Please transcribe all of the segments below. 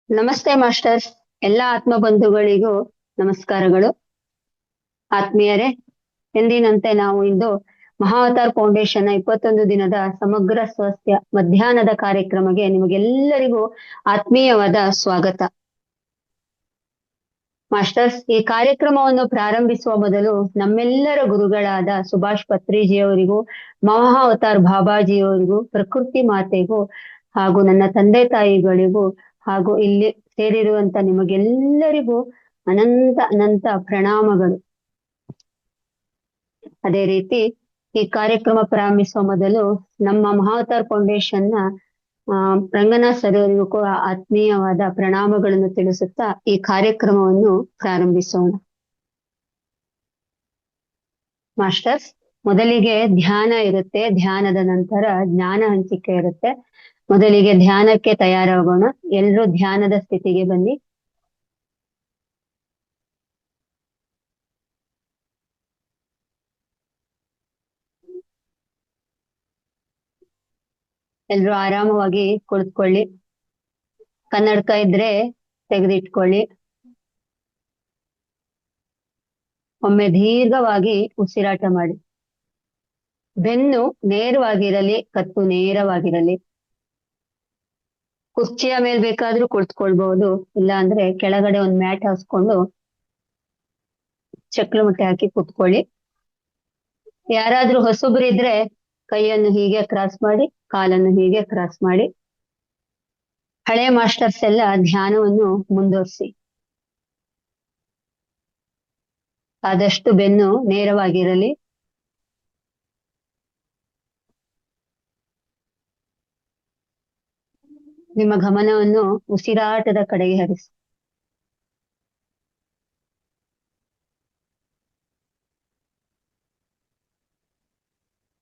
ನಮಸ್ತೆ ಮಾಸ್ಟರ್ಸ್. ಎಲ್ಲ ಆತ್ಮ ಬಂಧುಗಳಿಗೂ ನಮಸ್ಕಾರಗಳು. ಆತ್ಮೀಯರೇ, ಎಂದಿನಂತೆ ನಾವು ಇಂದು ಮಹಾವತಾರ್ ಫೌಂಡೇಶನ್ 21 ದಿನದ ಸಮಗ್ರ ಸ್ವಾಸ್ಥ್ಯ ಮಧ್ಯಾಹ್ನದ ಕಾರ್ಯಕ್ರಮಕ್ಕೆ ನಿಮಗೆಲ್ಲರಿಗೂ ಆತ್ಮೀಯವಾದ ಸ್ವಾಗತ. ಮಾಸ್ಟರ್ಸ್, ಈ ಕಾರ್ಯಕ್ರಮವನ್ನು ಪ್ರಾರಂಭಿಸುವ ಮೊದಲು ನಮ್ಮೆಲ್ಲರ ಗುರುಗಳಾದ ಸುಭಾಷ್ ಪತ್ರಿಜಿಯವರಿಗೂ, ಮಹಾವತಾರ್ ಬಾಬಾಜಿಯವರಿಗೂ, ಪ್ರಕೃತಿ ಮಾತೆಗೂ ಹಾಗೂ ನನ್ನ ತಂದೆ ತಾಯಿಗಳಿಗೂ ಹಾಗೂ ಇಲ್ಲಿ ಸೇರಿರುವಂತ ನಿಮಗೆಲ್ಲರಿಗೂ ಅನಂತ ಅನಂತ ಪ್ರಣಾಮಗಳು. ಅದೇ ರೀತಿ ಈ ಕಾರ್ಯಕ್ರಮ ಪ್ರಾರಂಭಿಸುವ ಮೊದಲು ನಮ್ಮ ಮಹಾವತಾರ್ ಫೌಂಡೇಶನ್ ನ ರಂಗನಾಥ್ ಸರ್ ಅವರಿಗೂ ಕೂಡ ಆತ್ಮೀಯವಾದ ಪ್ರಣಾಮಗಳನ್ನು ತಿಳಿಸುತ್ತಾ ಈ ಕಾರ್ಯಕ್ರಮವನ್ನು ಪ್ರಾರಂಭಿಸೋಣ. ಮಾಸ್ಟರ್ಸ್, ಮೊದಲಿಗೆ ಧ್ಯಾನ ಇರುತ್ತೆ, ಧ್ಯಾನದ ನಂತರ ಜ್ಞಾನ ಹಂಚಿಕೆ ಇರುತ್ತೆ. ಮೊದಲಿಗೆ ಧ್ಯಾನಕ್ಕೆ ತಯಾರಾಗೋಣ. ಎಲ್ಲರೂ ಧ್ಯಾನದ ಸ್ಥಿತಿಗೆ ಬನ್ನಿ. ಎಲ್ರು ಆರಾಮವಾಗಿ ಕುಳಿತುಕೊಳ್ಳಿ. ಕನ್ನಡಕ ಇದ್ರೆ ತೆಗೆದಿಟ್ಕೊಳ್ಳಿ. ಒಮ್ಮೆ ದೀರ್ಘವಾಗಿ ಉಸಿರಾಟ ಮಾಡಿ. ಬೆನ್ನು ನೇರವಾಗಿರಲಿ, ಕತ್ತು ನೇರವಾಗಿರಲಿ. ಕುರ್ಚಿಯ ಮೇಲೆ ಬೇಕಾದ್ರೂ ಕುಳಿತುಕೊಳ್ಬಹುದು, ಇಲ್ಲ ಅಂದ್ರೆ ಕೆಳಗಡೆ ಒಂದ್ ಮ್ಯಾಟ್ ಹಾಸ್ಕೊಂಡು ಚಕ್ರ ಮುಟ್ಟೆ ಹಾಕಿ ಕುತ್ಕೊಳ್ಳಿ. ಯಾರಾದ್ರೂ ಹೊಸಬ್ರಿದ್ರೆ ಕೈಯನ್ನು ಹೀಗೆ ಕ್ರಾಸ್ ಮಾಡಿ, ಕಾಲನ್ನು ಹೀಗೆ ಕ್ರಾಸ್ ಮಾಡಿ. ಹಳೆ ಮಾಸ್ಟರ್ಸ್ ಎಲ್ಲ ಧ್ಯಾನವನ್ನು ಮುಂದುವರಿಸಿ. ಆದಷ್ಟು ಬೆನ್ನು ನೇರವಾಗಿರಲಿ. ನಿಮ್ಮ ಗಮನವನ್ನು ಉಸಿರಾಟದ ಕಡೆಗೆ ಹರಿಸಿ.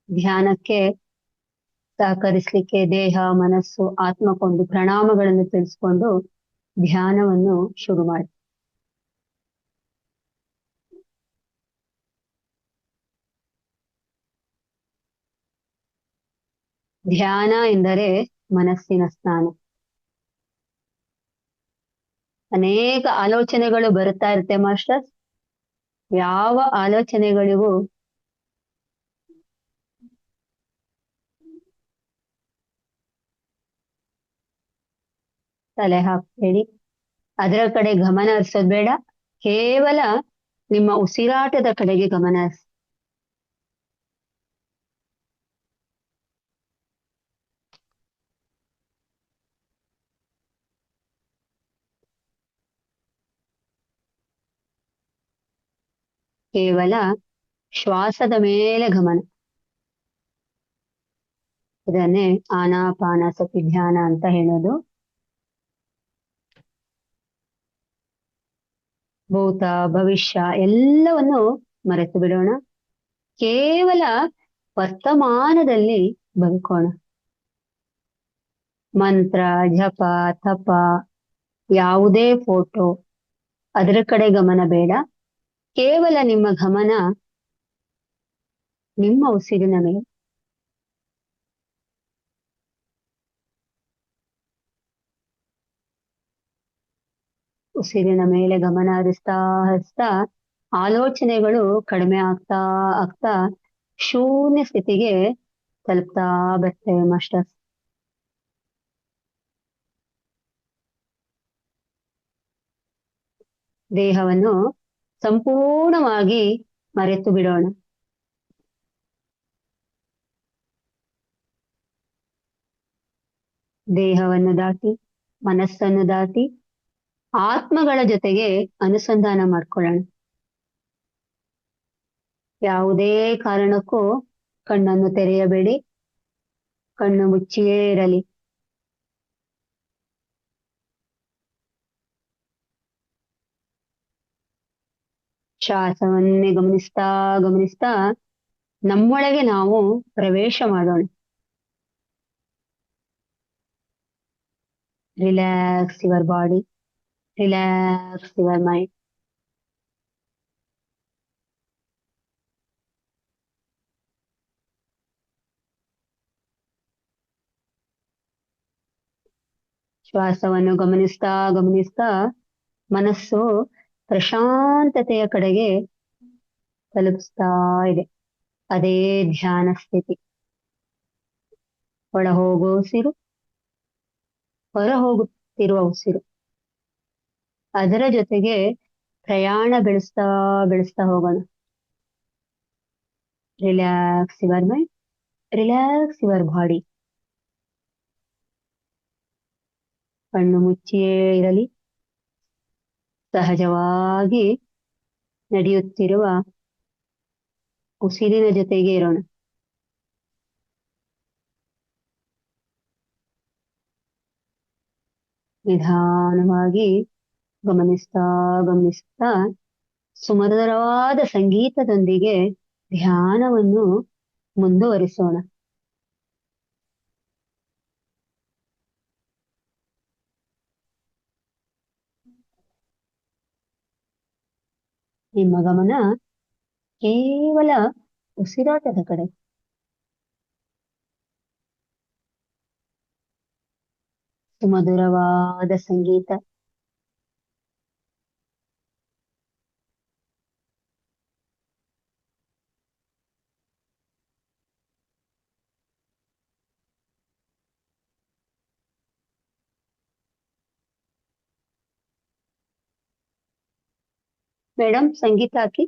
ಧ್ಯಾನಕ್ಕೆ ಸಹಕರಿಸಲಿಕ್ಕೆ ದೇಹ, ಮನಸ್ಸು, ಆತ್ಮಕ್ಕೊಂದು ಪ್ರಣಾಮಗಳನ್ನು ತಿಳಿಸ್ಕೊಂಡು ಧ್ಯಾನವನ್ನು ಶುರು ಮಾಡಿ. ಧ್ಯಾನ ಎಂದರೆ ಮನಸ್ಸಿನ ಸ್ನಾನ. ಅನೇಕ ಆಲೋಚನೆಗಳು ಬರುತ್ತಾ ಇರುತ್ತೆ ಮಾಸ್ಟರ್ಸ್. ಯಾವ ಆಲೋಚನೆಗಳಿಗೂ ತಲೆ ಹಾಕ್ಬೇಡಿ, ಅದರ ಕಡೆ ಗಮನ ಹರಿಸೋದು ಬೇಡ. ಕೇವಲ ನಿಮ್ಮ ಉಸಿರಾಟದ ಕಡೆಗೆ ಗಮನ ಹರಿಸಿ. ಕೇವಲ ಶ್ವಾಸದ ಮೇಲೆ ಗಮನ. ಇದನ್ನೇ ಆನಾಪಾನಸತಿ ಧ್ಯಾನ ಅಂತ ಹೇಳೋದು. ಭೂತ ಭವಿಷ್ಯ ಎಲ್ಲವನ್ನು ಮರೆತು ಬಿಡೋಣ. ಕೇವಲ ವರ್ತಮಾನದಲ್ಲಿ ಬದುಕೋಣ. ಮಂತ್ರ, ಜಪ, ತಪ, ಯಾವುದೇ ಫೋಟೋ, ಅದರ ಕಡೆ ಗಮನ ಬೇಡ. ಕೇವಲ ನಿಮ್ಮ ಗಮನ ನಿಮ್ಮ ಉಸಿರಿನ ಮೇಲೆ. ಉಸಿರಿನ ಮೇಲೆ ಗಮನ ಹರಿಸ್ತಾ ಹರಿಸ್ತಾ ಆಲೋಚನೆಗಳು ಕಡಿಮೆ ಆಗ್ತಾ ಆಗ್ತಾ ಶೂನ್ಯ ಸ್ಥಿತಿಗೆ ತಲುಪ್ತಾ ಬರ್ತೇವೆ ಮಾಸ್ಟರ್ಸ್. ದೇಹವನ್ನು ಸಂಪೂರ್ಣವಾಗಿ ಮರೆತು ಬಿಡೋಣ. ದೇಹವನ್ನು ದಾಟಿ, ಮನಸ್ಸನ್ನು ದಾಟಿ ಆತ್ಮಗಳ ಜೊತೆಗೆ ಅನುಸಂಧಾನ ಮಾಡ್ಕೊಳ್ಳೋಣ. ಯಾವುದೇ ಕಾರಣಕ್ಕೂ ಕಣ್ಣನ್ನು ತೆರೆಯಬೇಡಿ, ಕಣ್ಣು ಮುಚ್ಚಿಯೇ ಇರಲಿ. ಶ್ವಾಸವನ್ನೇ ಗಮನಿಸ್ತಾ ಗಮನಿಸ್ತಾ ನಮ್ಮೊಳಗೆ ನಾವು ಪ್ರವೇಶ ಮಾಡೋಣ. Relax your body, relax your mind. ಶ್ವಾಸವನ್ನು ಗಮನಿಸ್ತಾ ಗಮನಿಸ್ತಾ ಮನಸ್ಸು ಪ್ರಶಾಂತತೆಯ ಕಡೆಗೆ ತಲುಪಿಸ್ತಾ ಇದೆ. ಅದೇ ಧ್ಯಾನ ಸ್ಥಿತಿ. ಒಳ ಹೋಗೋ ಉಸಿರು, ಹೊರ ಹೋಗುತ್ತಿರುವ ಉಸಿರು, ಅದರ ಜೊತೆಗೆ ಪ್ರಯಾಣ ಬೆಳೆಸ್ತಾ ಬೆಳೆಸ್ತಾ ಹೋಗೋಣ. Relax your mind, relax your body. ಕಣ್ಣು ಮುಚ್ಚಿಯೇ ಇರಲಿ. ಸಹಜವಾಗಿ ನಡೆಯುತ್ತಿರುವ ಉಸಿರಿನ ಜೊತೆಗೆ ಇರೋಣ. ನಿಧಾನವಾಗಿ ಗಮನಿಸ್ತಾ ಗಮನಿಸ್ತಾ ಸುಮಧುರವಾದ ಸಂಗೀತದೊಂದಿಗೆ ಧ್ಯಾನವನ್ನು ಮುಂದುವರಿಸೋಣ. ನಿಮ್ಮ ಗಮನ ಕೇವಲ ಉಸಿರಾಟದ ಕಡೆ. ಸುಮಧುರವಾದ ಸಂಗೀತ, ಮೇಡಮ್ ಸಂಗೀತ ಹಾಕಿ.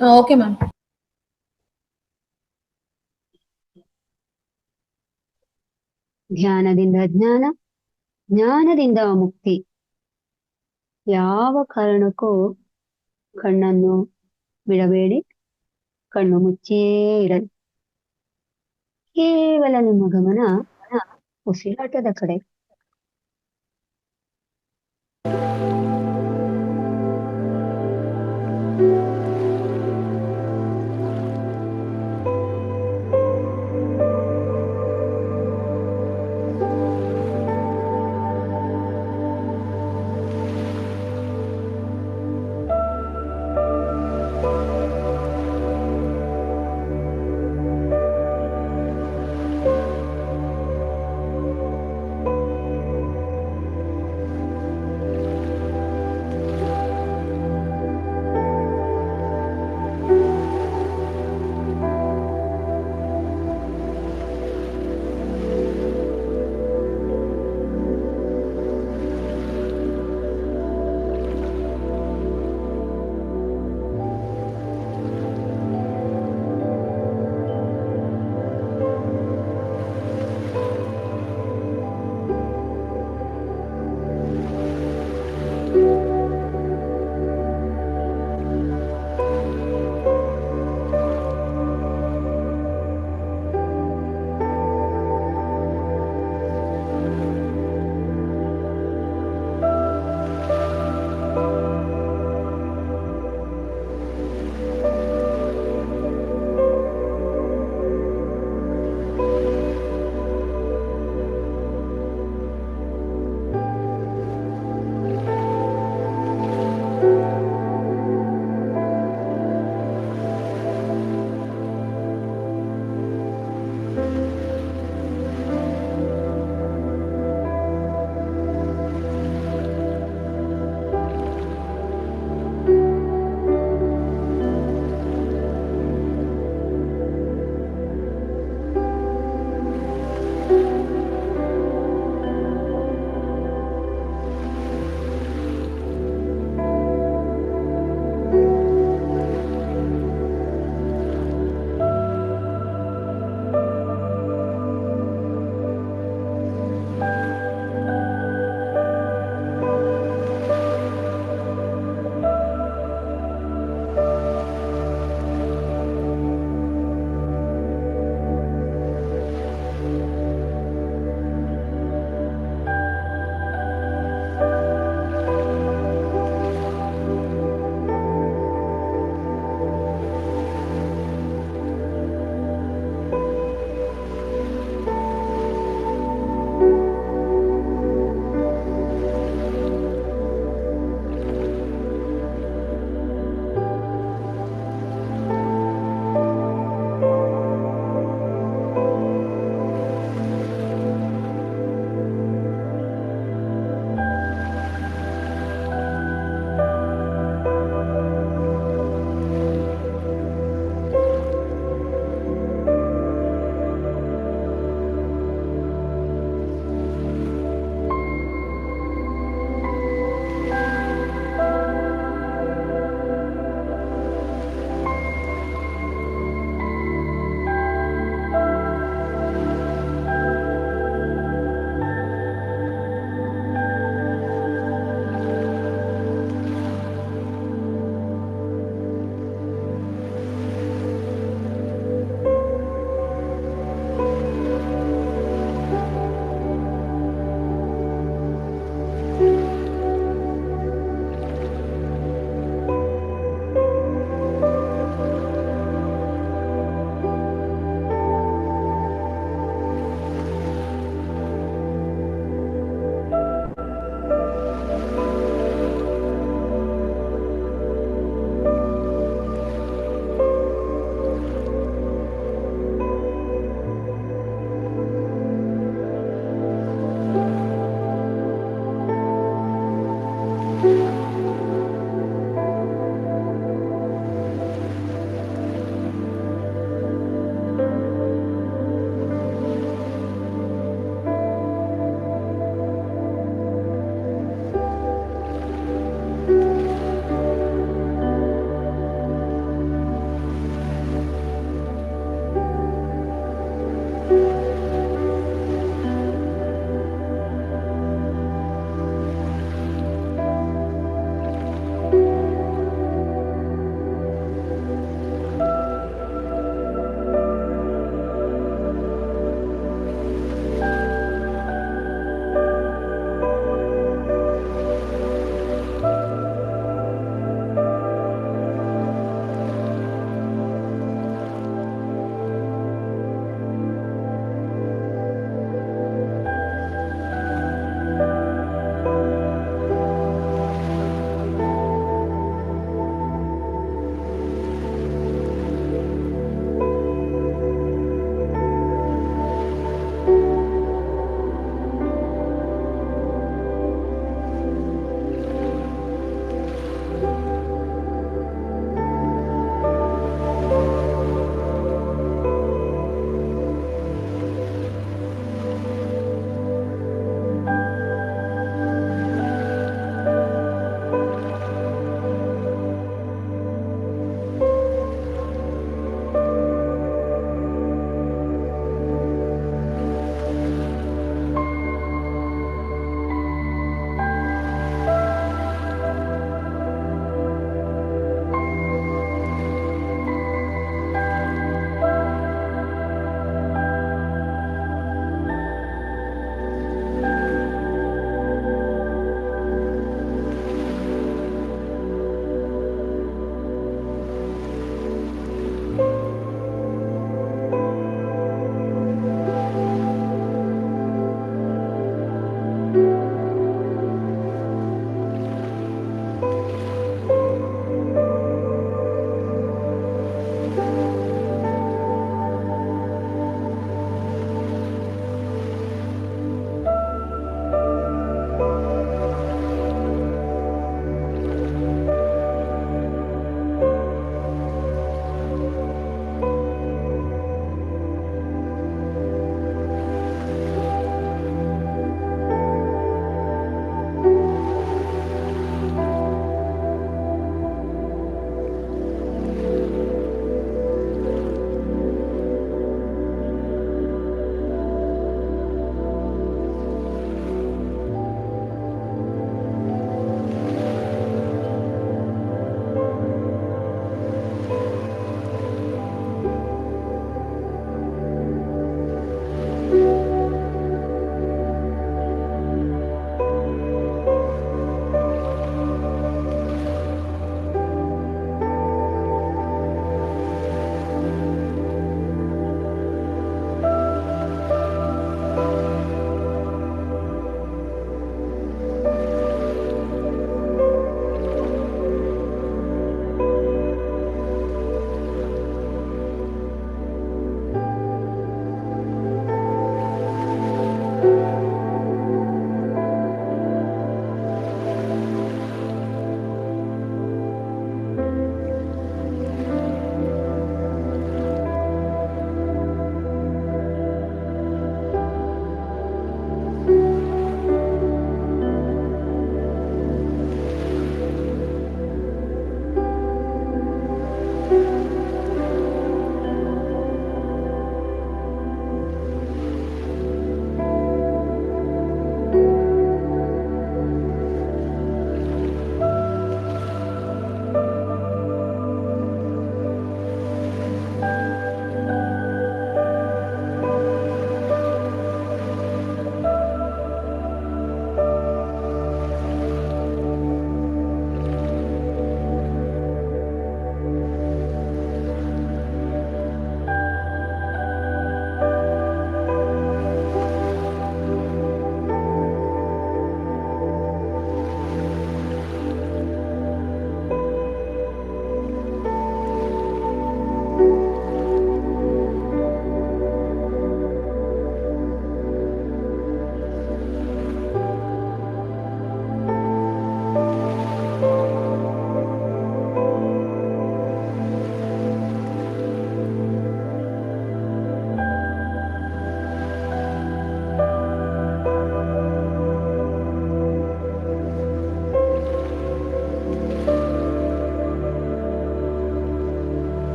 Okay ma'am. ಧ್ಯಾನದಿಂದ ಜ್ಞಾನ, ಜ್ಞಾನದಿಂದ ಮುಕ್ತಿ. ಯಾವ ಕಾರಣಕ್ಕೂ ಕಣ್ಣನ್ನು ಬಿಡಬೇಡಿ. ಕಣ್ಣು ಮುಚ್ಚಿಯೇ ಇರಲಿ. ಕೇವಲ ನಿಮ್ಮ ಗಮನ ಉಸಿರಾಟದ ಕಡೆ.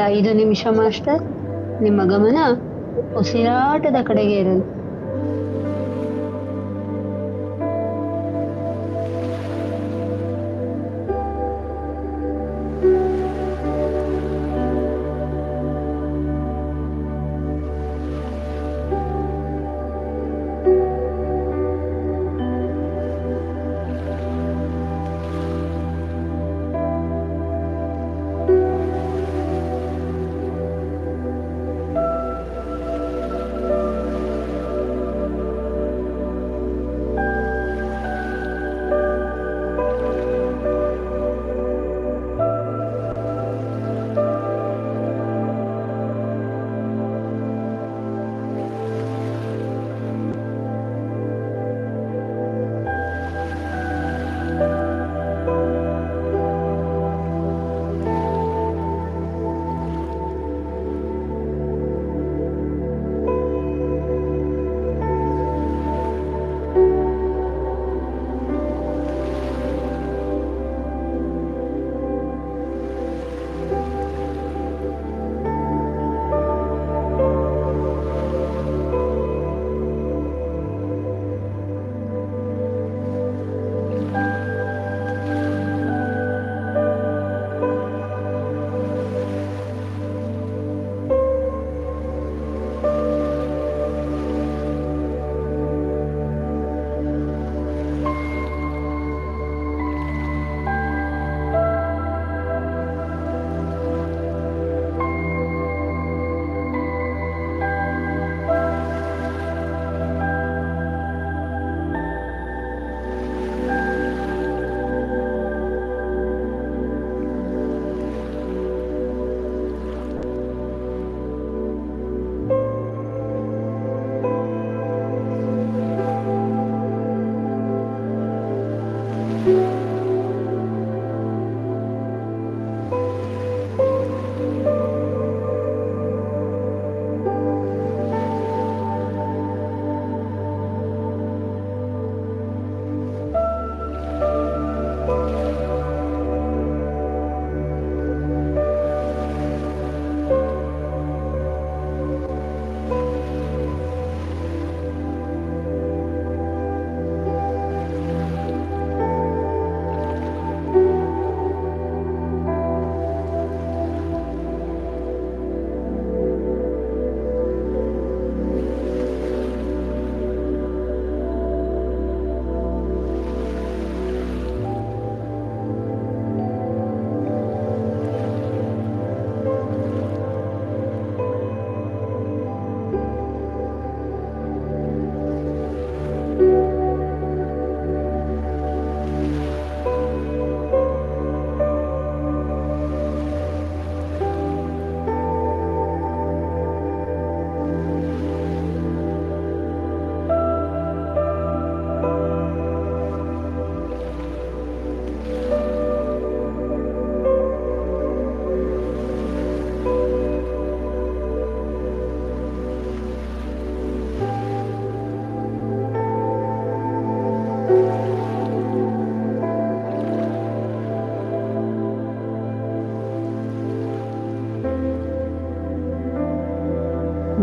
5 ನಿಮಿಷ ಮಾಸ್ಟರ್. ನಿಮ್ಮ ಗಮನ ಉಸಿರಾಟದ ಕಡೆಗೆ ಇರಲಿ.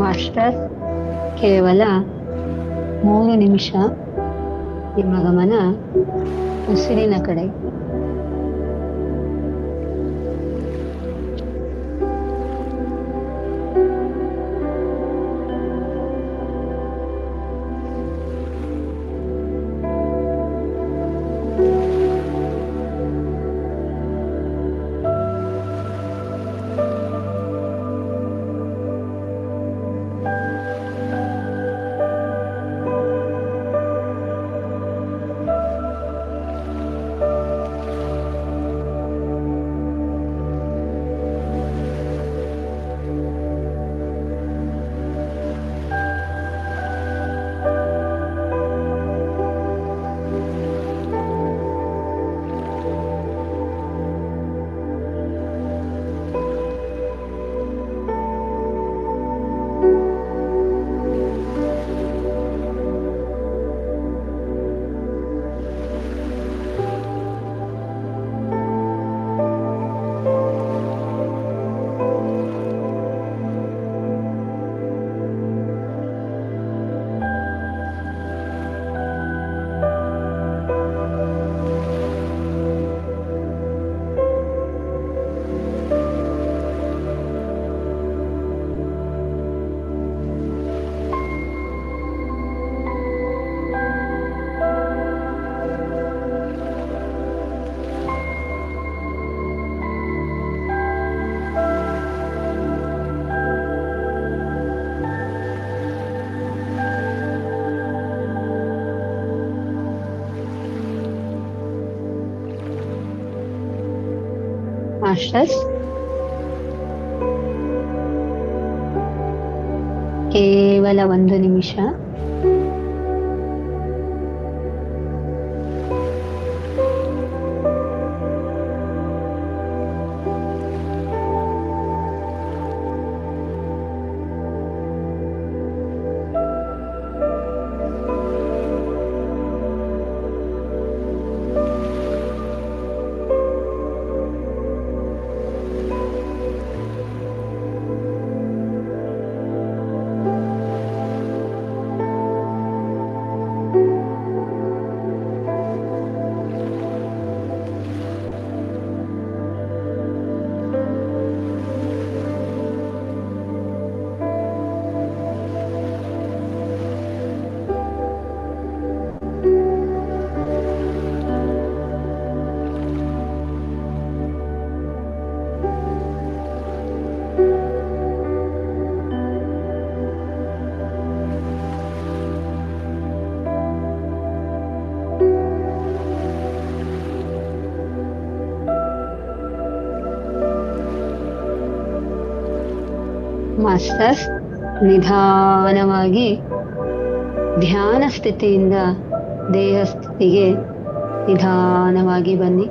ಮಾಸ್ಟರ್, ಕೇವಲ 3 ನಿಮಿಷ ನಿಮ್ಮ ಗಮನ ಉಸಿರಿನ ಕಡೆ. ಮಾಸ್ಟರ್ಸ್, ಕೇವಲ 1 ನಿಮಿಷ. ಮಾಸ್ಟರ್ಸ್, ನಿಧಾನವಾಗಿ ಧ್ಯಾನ ಸ್ಥಿತಿಯಿಂದ ದೇಹ ಸ್ಥಿತಿಗೆ ನಿಧಾನವಾಗಿ ಬನ್ನಿ.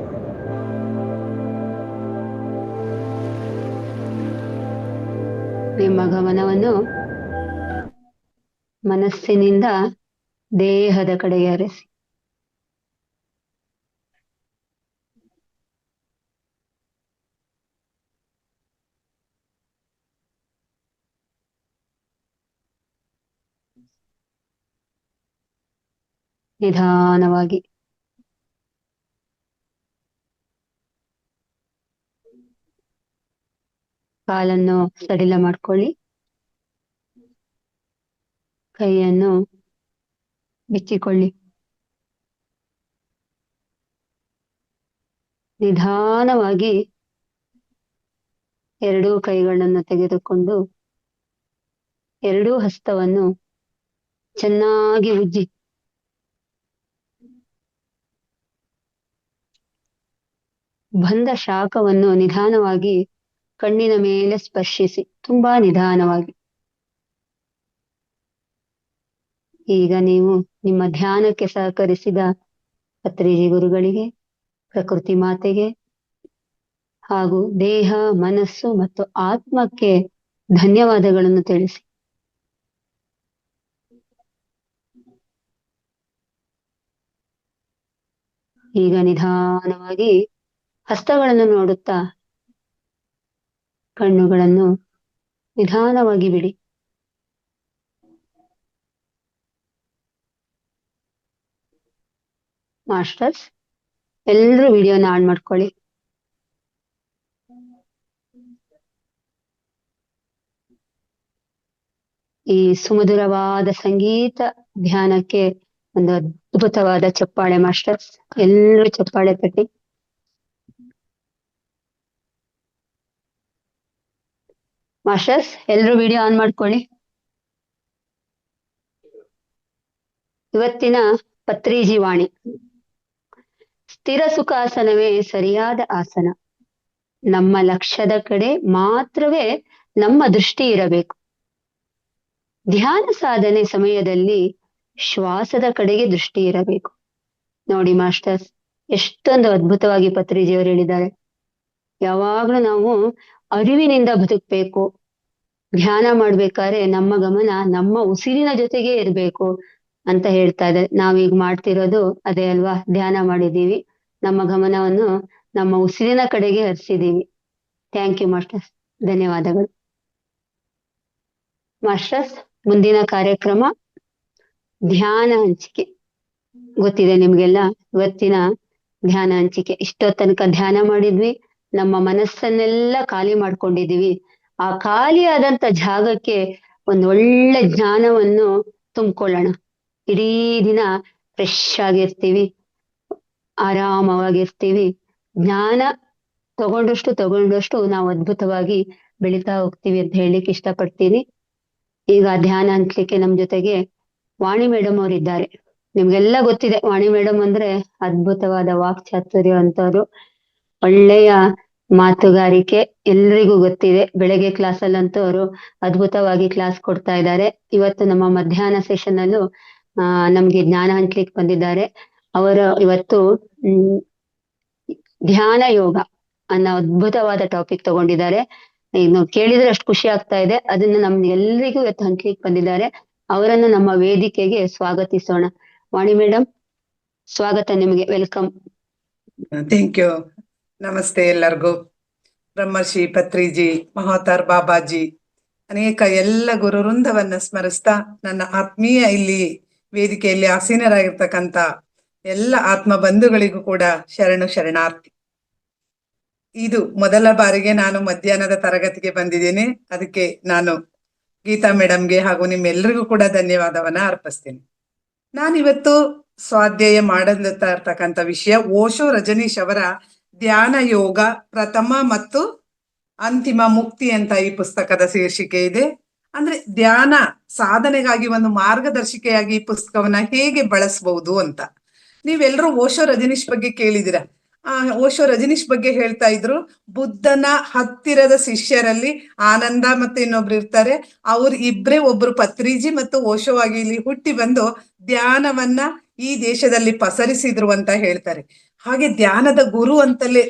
ನಿಮ್ಮ ಗಮನವನ್ನು ಮನಸ್ಸಿನಿಂದ ದೇಹದ ಕಡೆಗೆ ಹರಿಸಿ. ನಿಧಾನವಾಗಿ ಕಾಲನ್ನು ಸಡಿಲ ಮಾಡ್ಕೊಳ್ಳಿ. ಕೈಯನ್ನು ಬಿಚ್ಚಿಕೊಳ್ಳಿ. ನಿಧಾನವಾಗಿ 2 ಕೈಗಳನ್ನು ತೆಗೆದುಕೊಂಡು 2 ಹಸ್ತವನ್ನು ಚೆನ್ನಾಗಿ ಉಜ್ಜಿ. ಬಂದ ಶಾಖವನ್ನು ನಿಧಾನವಾಗಿ ಕಣ್ಣಿನ ಮೇಲೆ ಸ್ಪರ್ಶಿಸಿ, ತುಂಬಾ ನಿಧಾನವಾಗಿ. ಈಗ ನೀವು ನಿಮ್ಮ ಧ್ಯಾನಕ್ಕೆ ಸಹಕರಿಸಿದ ಪತ್ರಿಜಿ ಗುರುಗಳಿಗೆ, ಪ್ರಕೃತಿ ಮಾತೆಗೆ ಹಾಗೂ ದೇಹ, ಮನಸ್ಸು ಮತ್ತು ಆತ್ಮಕ್ಕೆ ಧನ್ಯವಾದಗಳನ್ನು ತಿಳಿಸಿ. ಈಗ ನಿಧಾನವಾಗಿ ಹಸ್ತಗಳನ್ನು ನೋಡುತ್ತಾ ಕಣ್ಣುಗಳನ್ನು ನಿಧಾನವಾಗಿ ಬಿಡಿ. ಮಾಸ್ಟರ್ಸ್, ಎಲ್ಲರೂ ವಿಡಿಯೋನ ಆನ್ ಮಾಡ್ಕೊಳ್ಳಿ. ಈ ಸುಮಧುರವಾದ ಸಂಗೀತ ಧ್ಯಾನಕ್ಕೆ ಒಂದು ಅದ್ಭುತವಾದ ಚಪ್ಪಾಳೆ ಮಾಸ್ಟರ್ಸ್. ಎಲ್ಲರೂ ಚಪ್ಪಾಳೆ ತಟ್ಟಿ. ಮಾಸ್ಟರ್ಸ್, ಎಲ್ಲರೂ ವಿಡಿಯೋ ಆನ್ ಮಾಡ್ಕೊಳ್ಳಿ. ಇವತ್ತಿನ ಪತ್ರಿಜಿ ವಾಣಿ: ಸ್ಥಿರ ಸುಖಾಸನವೇ ಸರಿಯಾದ ಆಸನ. ನಮ್ಮ ಲಕ್ಷ್ಯದ ಕಡೆ ಮಾತ್ರವೇ ನಮ್ಮ ದೃಷ್ಟಿ ಇರಬೇಕು. ಧ್ಯಾನ ಸಾಧನೆ ಸಮಯದಲ್ಲಿ ಶ್ವಾಸದ ಕಡೆಗೆ ದೃಷ್ಟಿ ಇರಬೇಕು. ನೋಡಿ ಮಾಸ್ಟರ್ಸ್, ಎಷ್ಟೊಂದು ಅದ್ಭುತವಾಗಿ ಪತ್ರಿಜಿಯವರು ಹೇಳಿದ್ದಾರೆ. ಯಾವಾಗ್ಲೂ ನಾವು ಅರಿವಿನಿಂದ ಬದುಕಬೇಕು. ಧ್ಯಾನ ಮಾಡ್ಬೇಕಾದ್ರೆ ನಮ್ಮ ಗಮನ ನಮ್ಮ ಉಸಿರಿನ ಜೊತೆಗೆ ಇರಬೇಕು ಅಂತ ಹೇಳ್ತಾ ಇದ್ದಾರೆ. ನಾವೀಗ ಮಾಡ್ತಿರೋದು ಅದೇ ಅಲ್ವಾ? ಧ್ಯಾನ ಮಾಡಿದೀವಿ, ನಮ್ಮ ಗಮನವನ್ನು ನಮ್ಮ ಉಸಿರಿನ ಕಡೆಗೆ ಹರಿಸಿದೀವಿ. ಥ್ಯಾಂಕ್ ಯು ಮಾಸ್ಟರ್ಸ್, ಧನ್ಯವಾದಗಳು. ಮಾಸ್ಟರ್ಸ್, ಮುಂದಿನ ಕಾರ್ಯಕ್ರಮ ಧ್ಯಾನ ಹಂಚಿಕೆ. ಗೊತ್ತಿದೆ ನಿಮ್ಗೆಲ್ಲ ಇವತ್ತಿನ ಧ್ಯಾನ ಹಂಚಿಕೆ. ಇಷ್ಟೋ ತನಕ ಧ್ಯಾನ ಮಾಡಿದ್ವಿ, ನಮ್ಮ ಮನಸ್ಸನ್ನೆಲ್ಲ ಖಾಲಿ ಮಾಡ್ಕೊಂಡಿದೀವಿ. ಆ ಖಾಲಿಯಾದಂತ ಜಾಗಕ್ಕೆ ಒಂದು ಒಳ್ಳೆ ಜ್ಞಾನವನ್ನು ತುಂಬಿಕೊಳ್ಳೋಣ. ಇಡೀ ದಿನ ಫ್ರೆಶ್ ಆಗಿರ್ತೀವಿ, ಆರಾಮವಾಗಿರ್ತೀವಿ. ಜ್ಞಾನ ತಗೊಂಡಷ್ಟು ನಾವು ಅದ್ಭುತವಾಗಿ ಬೆಳೀತಾ ಹೋಗ್ತೀವಿ ಅಂತ ಹೇಳಿಕ್ಕೆ ಇಷ್ಟಪಡ್ತೀನಿ. ಈಗ ಧ್ಯಾನ ಹಂಚ್ಲಿಕ್ಕೆ ನಮ್ ಜೊತೆಗೆ ವಾಣಿ ಮೇಡಮ್ ಅವರಿದ್ದಾರೆ. ನಿಮ್ಗೆಲ್ಲ ಗೊತ್ತಿದೆ, ವಾಣಿ ಮೇಡಮ್ ಅಂದ್ರೆ ಅದ್ಭುತವಾದ ವಾಕ್ಚಾತುರ್ಯ ಅಂತವ್ರು. ಒಳ್ಳೆಯ ಮಾತುಗಾರಿಕೆ ಎಲ್ರಿಗೂ ಗೊತ್ತಿದೆ. ಬೆಳಗ್ಗೆ ಕ್ಲಾಸಲ್ಲಂತೂ ಅವರು ಅದ್ಭುತವಾಗಿ ಕ್ಲಾಸ್ ಕೊಡ್ತಾ ಇದ್ದಾರೆ. ಇವತ್ತು ನಮ್ಮ ಮಧ್ಯಾಹ್ನ ಸೆಷನ್ ಅಲ್ಲೂ ನಮ್ಗೆ ಜ್ಞಾನ ಹಂಚ್ಲಿಕ್ಕೆ ಬಂದಿದ್ದಾರೆ. ಅವರು ಇವತ್ತು ಧ್ಯಾನ ಯೋಗ ಅನ್ನೋ ಅದ್ಭುತವಾದ ಟಾಪಿಕ್ ತಗೊಂಡಿದ್ದಾರೆ. ಇನ್ನು ಕೇಳಿದ್ರೆ ಅಷ್ಟು ಖುಷಿ ಆಗ್ತಾ ಇದೆ. ಅದನ್ನ ನಮ್ಗೆ ಎಲ್ರಿಗೂ ಇವತ್ತು ಹಂಚ್ಲಿಕ್ಕೆ ಬಂದಿದ್ದಾರೆ. ಅವರನ್ನು ನಮ್ಮ ವೇದಿಕೆಗೆ ಸ್ವಾಗತಿಸೋಣ. ವಾಣಿ ಮೇಡಮ್, ಸ್ವಾಗತ ನಿಮಗೆ, ವೆಲ್ಕಮ್. Thank you. ನಮಸ್ತೆ ಎಲ್ಲರಿಗೂ. ಬ್ರಹ್ಮರ್ಷಿ ಪತ್ರಿಜಿ, ಮಹಾತಾರ್ ಬಾಬಾಜಿ, ಅನೇಕ ಎಲ್ಲ ಗುರು ವೃಂದವನ್ನ ಸ್ಮರಿಸ್ತಾ ನನ್ನ ಆತ್ಮೀಯ ಇಲ್ಲಿ ವೇದಿಕೆಯಲ್ಲಿ ಆಸೀನರಾಗಿರ್ತಕ್ಕಂಥ ಎಲ್ಲ ಆತ್ಮ ಬಂಧುಗಳಿಗೂ ಕೂಡ ಶರಣಾರ್ಥಿ. ಇದು ಮೊದಲ ಬಾರಿಗೆ ನಾನು ಮಧ್ಯಾಹ್ನದ ತರಗತಿಗೆ ಬಂದಿದ್ದೇನೆ. ಅದಕ್ಕೆ ನಾನು ಗೀತಾ ಮೇಡಮ್ಗೆ ಹಾಗೂ ನಿಮ್ಮೆಲ್ಲರಿಗೂ ಕೂಡ ಧನ್ಯವಾದವನ್ನ ಅರ್ಪಿಸ್ತೇನೆ. ನಾನಿವತ್ತು ಸ್ವಾಧ್ಯಾಯ ಮಾಡಲುತ್ತಾ ಇರ್ತಕ್ಕಂಥ ವಿಷಯ ಓಶೋ ರಜನೀಶ್ ಅವರ ಧ್ಯಾನ ಯೋಗ ಪ್ರಥಮ ಮತ್ತು ಅಂತಿಮ ಮುಕ್ತಿ ಅಂತ ಈ ಪುಸ್ತಕದ ಶೀರ್ಷಿಕೆ ಇದೆ. ಅಂದ್ರೆ ಧ್ಯಾನ ಸಾಧನೆಗಾಗಿ ಒಂದು ಮಾರ್ಗದರ್ಶಿಕೆಯಾಗಿ ಈ ಪುಸ್ತಕವನ್ನ ಹೇಗೆ ಬಳಸಬಹುದು ಅಂತ. ನೀವೆಲ್ಲರೂ ಓಶೋ ರಜನೀಶ್ ಬಗ್ಗೆ ಕೇಳಿದಿರ. ಓಶೋ ರಜನೀಶ್ ಬಗ್ಗೆ ಹೇಳ್ತಾ ಇದ್ರು, ಬುದ್ಧನ ಹತ್ತಿರದ ಶಿಷ್ಯರಲ್ಲಿ ಆನಂದ ಮತ್ತು ಇನ್ನೊಬ್ರು ಇರ್ತಾರೆ. ಅವ್ರು ಇಬ್ರೇ, ಒಬ್ರು ಪತ್ರಿಜಿ ಮತ್ತು ಓಶೋ ಆಗಿ ಇಲ್ಲಿ ಹುಟ್ಟಿ ಬಂದು ಧ್ಯಾನವನ್ನ ಈ ದೇಶದಲ್ಲಿ ಪಸರಿಸಿದ್ರು ಅಂತ ಹೇಳ್ತಾರೆ. ಹಾಗೆ ಧ್ಯಾನದ ಗುರು ಅಂತಲೇ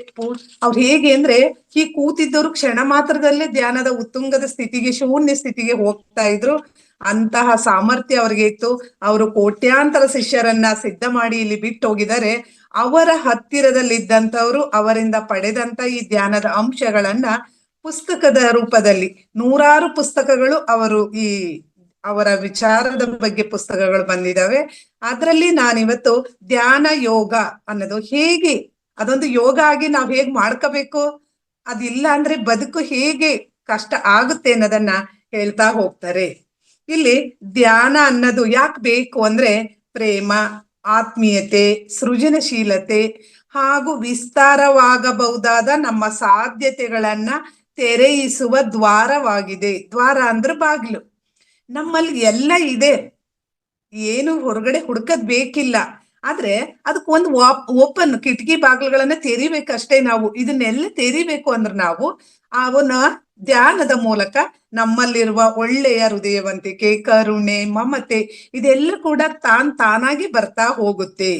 ಅವ್ರು ಹೇಗೆ ಅಂದ್ರೆ, ಈ ಕೂತಿದ್ದವರು ಕ್ಷಣ ಮಾತ್ರದಲ್ಲೇ ಧ್ಯಾನದ ಉತ್ತುಂಗದ ಸ್ಥಿತಿಗೆ, ಶೂನ್ಯ ಸ್ಥಿತಿಗೆ ಹೋಗ್ತಾ ಇದ್ರು. ಅಂತಹ ಸಾಮರ್ಥ್ಯ ಅವ್ರಿಗೆ ಇತ್ತು. ಅವರು ಕೋಟ್ಯಾಂತರ ಶಿಷ್ಯರನ್ನ ಸಿದ್ಧ ಮಾಡಿ ಇಲ್ಲಿ ಬಿಟ್ಟು ಹೋಗಿದ್ದಾರೆ. ಅವರ ಹತ್ತಿರದಲ್ಲಿದ್ದಂಥವ್ರು ಅವರಿಂದ ಪಡೆದಂತ ಈ ಧ್ಯಾನದ ಅಂಶಗಳನ್ನ ಪುಸ್ತಕದ ರೂಪದಲ್ಲಿ ನೂರಾರು ಪುಸ್ತಕಗಳು ಅವರ ವಿಚಾರದ ಬಗ್ಗೆ ಪುಸ್ತಕಗಳು ಬಂದಿದ್ದಾವೆ. ಅದರಲ್ಲಿ ನಾನಿವತ್ತು ಧ್ಯಾನ ಯೋಗ ಅನ್ನೋದು ಹೇಗೆ, ಅದೊಂದು ಯೋಗ ಆಗಿ ನಾವ್ ಹೇಗ್ ಮಾಡ್ಕೋಬೇಕು, ಅದಿಲ್ಲ ಅಂದ್ರೆ ಬದುಕು ಹೇಗೆ ಕಷ್ಟ ಆಗುತ್ತೆ ಅನ್ನೋದನ್ನ ಹೇಳ್ತಾ ಹೋಗ್ತಾರೆ. ಇಲ್ಲಿ ಧ್ಯಾನ ಅನ್ನೋದು ಯಾಕೆ ಬೇಕು ಅಂದ್ರೆ, ಪ್ರೇಮ, ಆತ್ಮೀಯತೆ, ಸೃಜನಶೀಲತೆ ಹಾಗೂ ವಿಸ್ತಾರವಾಗಬಹುದಾದ ನಮ್ಮ ಸಾಧ್ಯತೆಗಳನ್ನ ತೆರೆಯಿಸುವ ದ್ವಾರವಾಗಿದೆ. ದ್ವಾರ ಅಂದ್ರೆ ಬಾಗಿಲು. ನಮ್ಮಲ್ಲಿ ಎಲ್ಲ ಇದೆ, ಏನು ಹೊರಗಡೆ ಹುಡ್ಕದ್ ಬೇಕಿಲ್ಲ. ಆದ್ರೆ ಅದಕ್ಕೊಂದು ಓಪನ್ ಕಿಟಕಿ ಬಾಗಿಲುಗಳನ್ನ ತೆರಿಬೇಕಷ್ಟೇ. ನಾವು ಇದನ್ನೆಲ್ಲ ತೆರಿಬೇಕು ಅಂದ್ರೆ ನಾವು ಅವನ ಧ್ಯಾನದ ಮೂಲಕ ನಮ್ಮಲ್ಲಿರುವ ಒಳ್ಳೆಯ ಹೃದಯವಂತಿಕೆ, ಕರುಣೆ, ಮಮತೆ ಇದೆಲ್ಲ ಕೂಡ ತಾನಾಗಿ ಬರ್ತಾ ಹೋಗುತ್ತೆ.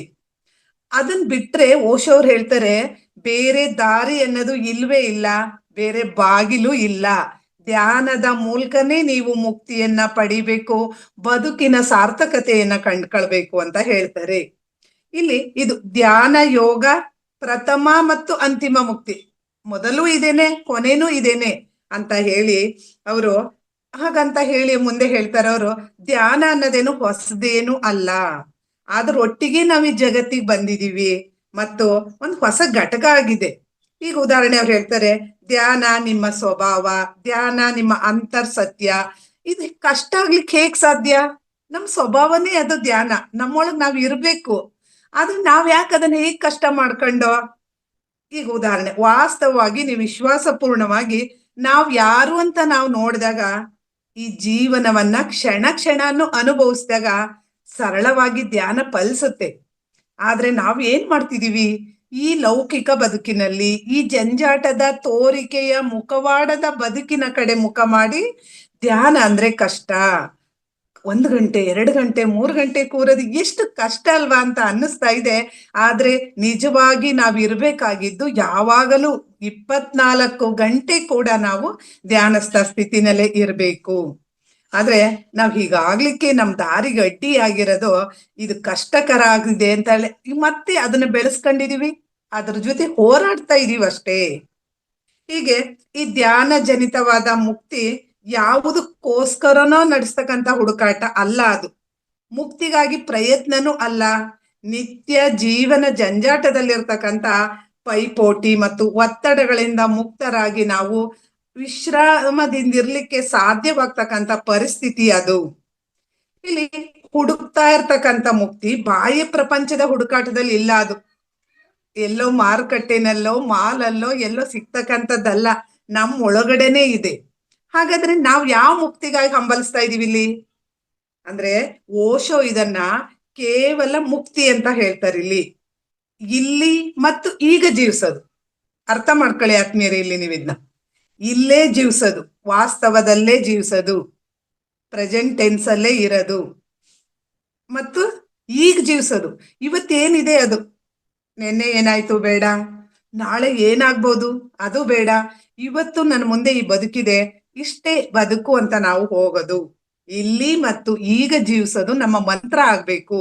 ಅದನ್ ಬಿಟ್ರೆ ಓಶೋ ಅವ್ರು ಹೇಳ್ತಾರೆ, ಬೇರೆ ದಾರಿ ಅನ್ನೋದು ಇಲ್ವೇ ಇಲ್ಲ, ಬೇರೆ ಬಾಗಿಲು ಇಲ್ಲ. ಧ್ಯಾನದ ಮೂಲಕನೇ ನೀವು ಮುಕ್ತಿಯನ್ನ ಪಡಿಬೇಕು, ಬದುಕಿನ ಸಾರ್ಥಕತೆಯನ್ನ ಕಂಡ್ಕೊಳ್ಬೇಕು ಅಂತ ಹೇಳ್ತಾರೆ. ಇಲ್ಲಿ ಇದು ಧ್ಯಾನ ಯೋಗ ಪ್ರಥಮ ಮತ್ತು ಅಂತಿಮ ಮುಕ್ತಿ, ಮೊದಲು ಇದೇನೆ ಕೊನೆನೂ ಇದೇನೆ ಅಂತ ಹೇಳಿ ಅವರು ಹಾಗಂತ ಹೇಳಿ ಮುಂದೆ ಹೇಳ್ತಾರೆ ಅವರು, ಧ್ಯಾನ ಅನ್ನೋದೇನು ಹೊಸದೇನು ಅಲ್ಲ, ಆದ್ರ ಒಟ್ಟಿಗೆ ನಾವ್ ಈ ಜಗತ್ತಿಗೆ ಬಂದಿದೀವಿ ಮತ್ತು ಒಂದು ಹೊಸ ಘಟಕ ಆಗಿದೆ. ಈಗ ಉದಾಹರಣೆ ಅವ್ರು ಹೇಳ್ತಾರೆ, ಧ್ಯಾನ ನಿಮ್ಮ ಸ್ವಭಾವ, ಧ್ಯಾನ ನಿಮ್ಮ ಅಂತರ್ ಸತ್ಯ. ಇದು ಕಷ್ಟ ಆಗ್ಲಿಕ್ಕೆ ಹೇಗ್ ಸಾಧ್ಯ? ನಮ್ ಸ್ವಭಾವನೇ ಅದು ಧ್ಯಾನ, ನಮ್ಮೊಳಗ್ ನಾವ್ ಇರ್ಬೇಕು. ಆದ್ರೆ ನಾವ್ ಯಾಕೆ ಅದನ್ನ ಹೇಗ್ ಕಷ್ಟ ಮಾಡ್ಕೊಂಡೋ? ಈಗ ಉದಾಹರಣೆ, ವಾಸ್ತವವಾಗಿ ನೀವು ವಿಶ್ವಾಸ ಪೂರ್ಣವಾಗಿ ನಾವ್ ಯಾರು ಅಂತ ನಾವು ನೋಡಿದಾಗ, ಈ ಜೀವನವನ್ನ ಕ್ಷಣ ಕ್ಷಣನು ಅನುಭವಿಸಿದಾಗ ಸರಳವಾಗಿ ಧ್ಯಾನ ಫಲಿಸುತ್ತೆ. ಆದ್ರೆ ನಾವ್ ಏನ್ ಮಾಡ್ತಿದೀವಿ, ಈ ಲೌಕಿಕ ಬದುಕಿನಲ್ಲಿ ಈ ಜಂಜಾಟದ ತೋರಿಕೆಯ ಮುಖವಾಡದ ಬದುಕಿನ ಕಡೆ ಮುಖ ಮಾಡಿ ಧ್ಯಾನ ಅಂದ್ರೆ ಕಷ್ಟ, 1 ಗಂಟೆ 2 ಗಂಟೆ 3 ಗಂಟೆ ಕೂರೋದು ಎಷ್ಟು ಕಷ್ಟ ಅಲ್ವಾ ಅಂತ ಅನ್ನಿಸ್ತಾ ಇದೆ. ಆದ್ರೆ ನಿಜವಾಗಿ ನಾವ್ ಇರ್ಬೇಕಾಗಿದ್ದು ಯಾವಾಗಲೂ 24 ಗಂಟೆ ಕೂಡ ನಾವು ಧ್ಯಾನಸ್ಥ ಸ್ಥಿತಿನಲ್ಲೇ ಇರ್ಬೇಕು. ಆದ್ರೆ ನಾವ್ ಹೀಗಾಗ್ಲಿಕ್ಕೆ ನಮ್ ದಾರಿಗೆ ಅಡ್ಡಿ ಆಗಿರೋದು ಇದು ಕಷ್ಟಕರ ಆಗಿದೆ ಅಂತ ಹೇಳಿ ಮತ್ತೆ ಅದನ್ನ ಬೆಳೆಸ್ಕೊಂಡಿದೀವಿ, ಅದ್ರ ಜೊತೆ ಹೋರಾಡ್ತಾ ಇದೀವಿ ಅಷ್ಟೇ. ಹೀಗೆ ಈ ಧ್ಯಾನ ಜನಿತವಾದ ಮುಕ್ತಿ ಯಾವುದಕ್ಕೋಸ್ಕರನೋ ನಡೆಸ್ತಕ್ಕಂಥ ಹುಡುಕಾಟ ಅಲ್ಲ, ಅದು ಮುಕ್ತಿಗಾಗಿ ಪ್ರಯತ್ನನೂ ಅಲ್ಲ. ನಿತ್ಯ ಜೀವನ ಜಂಜಾಟದಲ್ಲಿರ್ತಕ್ಕಂಥ ಪೈಪೋಟಿ ಮತ್ತು ಒತ್ತಡಗಳಿಂದ ಮುಕ್ತರಾಗಿ ನಾವು ವಿಶ್ರಾಮದಿಂದಿರ್ಲಿಕ್ಕೆ ಸಾಧ್ಯವಾಗ್ತಕ್ಕಂಥ ಪರಿಸ್ಥಿತಿ ಅದು. ಇಲ್ಲಿ ಹುಡುಕ್ತಾ ಇರ್ತಕ್ಕಂಥ ಮುಕ್ತಿ ಬಾಹ್ಯ ಪ್ರಪಂಚದ ಹುಡುಕಾಟದಲ್ಲಿ ಇಲ್ಲ, ಅದು ಎಲ್ಲೋ ಮಾರುಕಟ್ಟೆನಲ್ಲೋ ಮಾಲಲ್ಲೋ ಎಲ್ಲೋ ಸಿಗ್ತಕ್ಕಂಥದ್ದಲ್ಲ, ನಮ್ ಒಳಗಡೆನೆ ಇದೆ. ಹಾಗಾದ್ರೆ ನಾವ್ ಯಾವ ಮುಕ್ತಿಗಾಗಿ ಹಂಬಲಿಸ್ತಾ ಇದೀವಿ ಇಲ್ಲಿ ಅಂದ್ರೆ, ಓಶೋ ಇದನ್ನ ಕೇವಲ ಮುಕ್ತಿ ಅಂತ ಹೇಳ್ತಾರೆ. ಇಲ್ಲಿ ಮತ್ತು ಈಗ ಜೀವಿಸೋದು ಅರ್ಥ ಮಾಡ್ಕೊಳ್ಳಿ ಆತ್ಮೀಯರೇ, ಇಲ್ಲಿ ನೀವಿದ್ನ ಇಲ್ಲೇ ಜೀವಿಸೋದು, ವಾಸ್ತವದಲ್ಲೇ ಜೀವಿಸೋದು, ಪ್ರೆಸೆಂಟ್ ಟೆನ್ಸ್ ಅಲ್ಲೇ ಇರೋದು ಮತ್ತು ಈಗ ಜೀವಿಸೋದು. ಇವತ್ತೇನಿದೆ ಅದು, ನಿನ್ನೆ ಏನಾಯ್ತು ಬೇಡ, ನಾಳೆ ಏನಾಗ್ಬೋದು ಅದು ಬೇಡ, ಇವತ್ತು ನನ್ನ ಮುಂದೆ ಈ ಬದುಕಿದೆ, ಇಷ್ಟೇ ಬದುಕು ಅಂತ ನಾವು ಹೋಗೋದು. ಇಲ್ಲಿ ಮತ್ತು ಈಗ ಜೀವಿಸೋದು ನಮ್ಮ ಮಂತ್ರ ಆಗ್ಬೇಕು.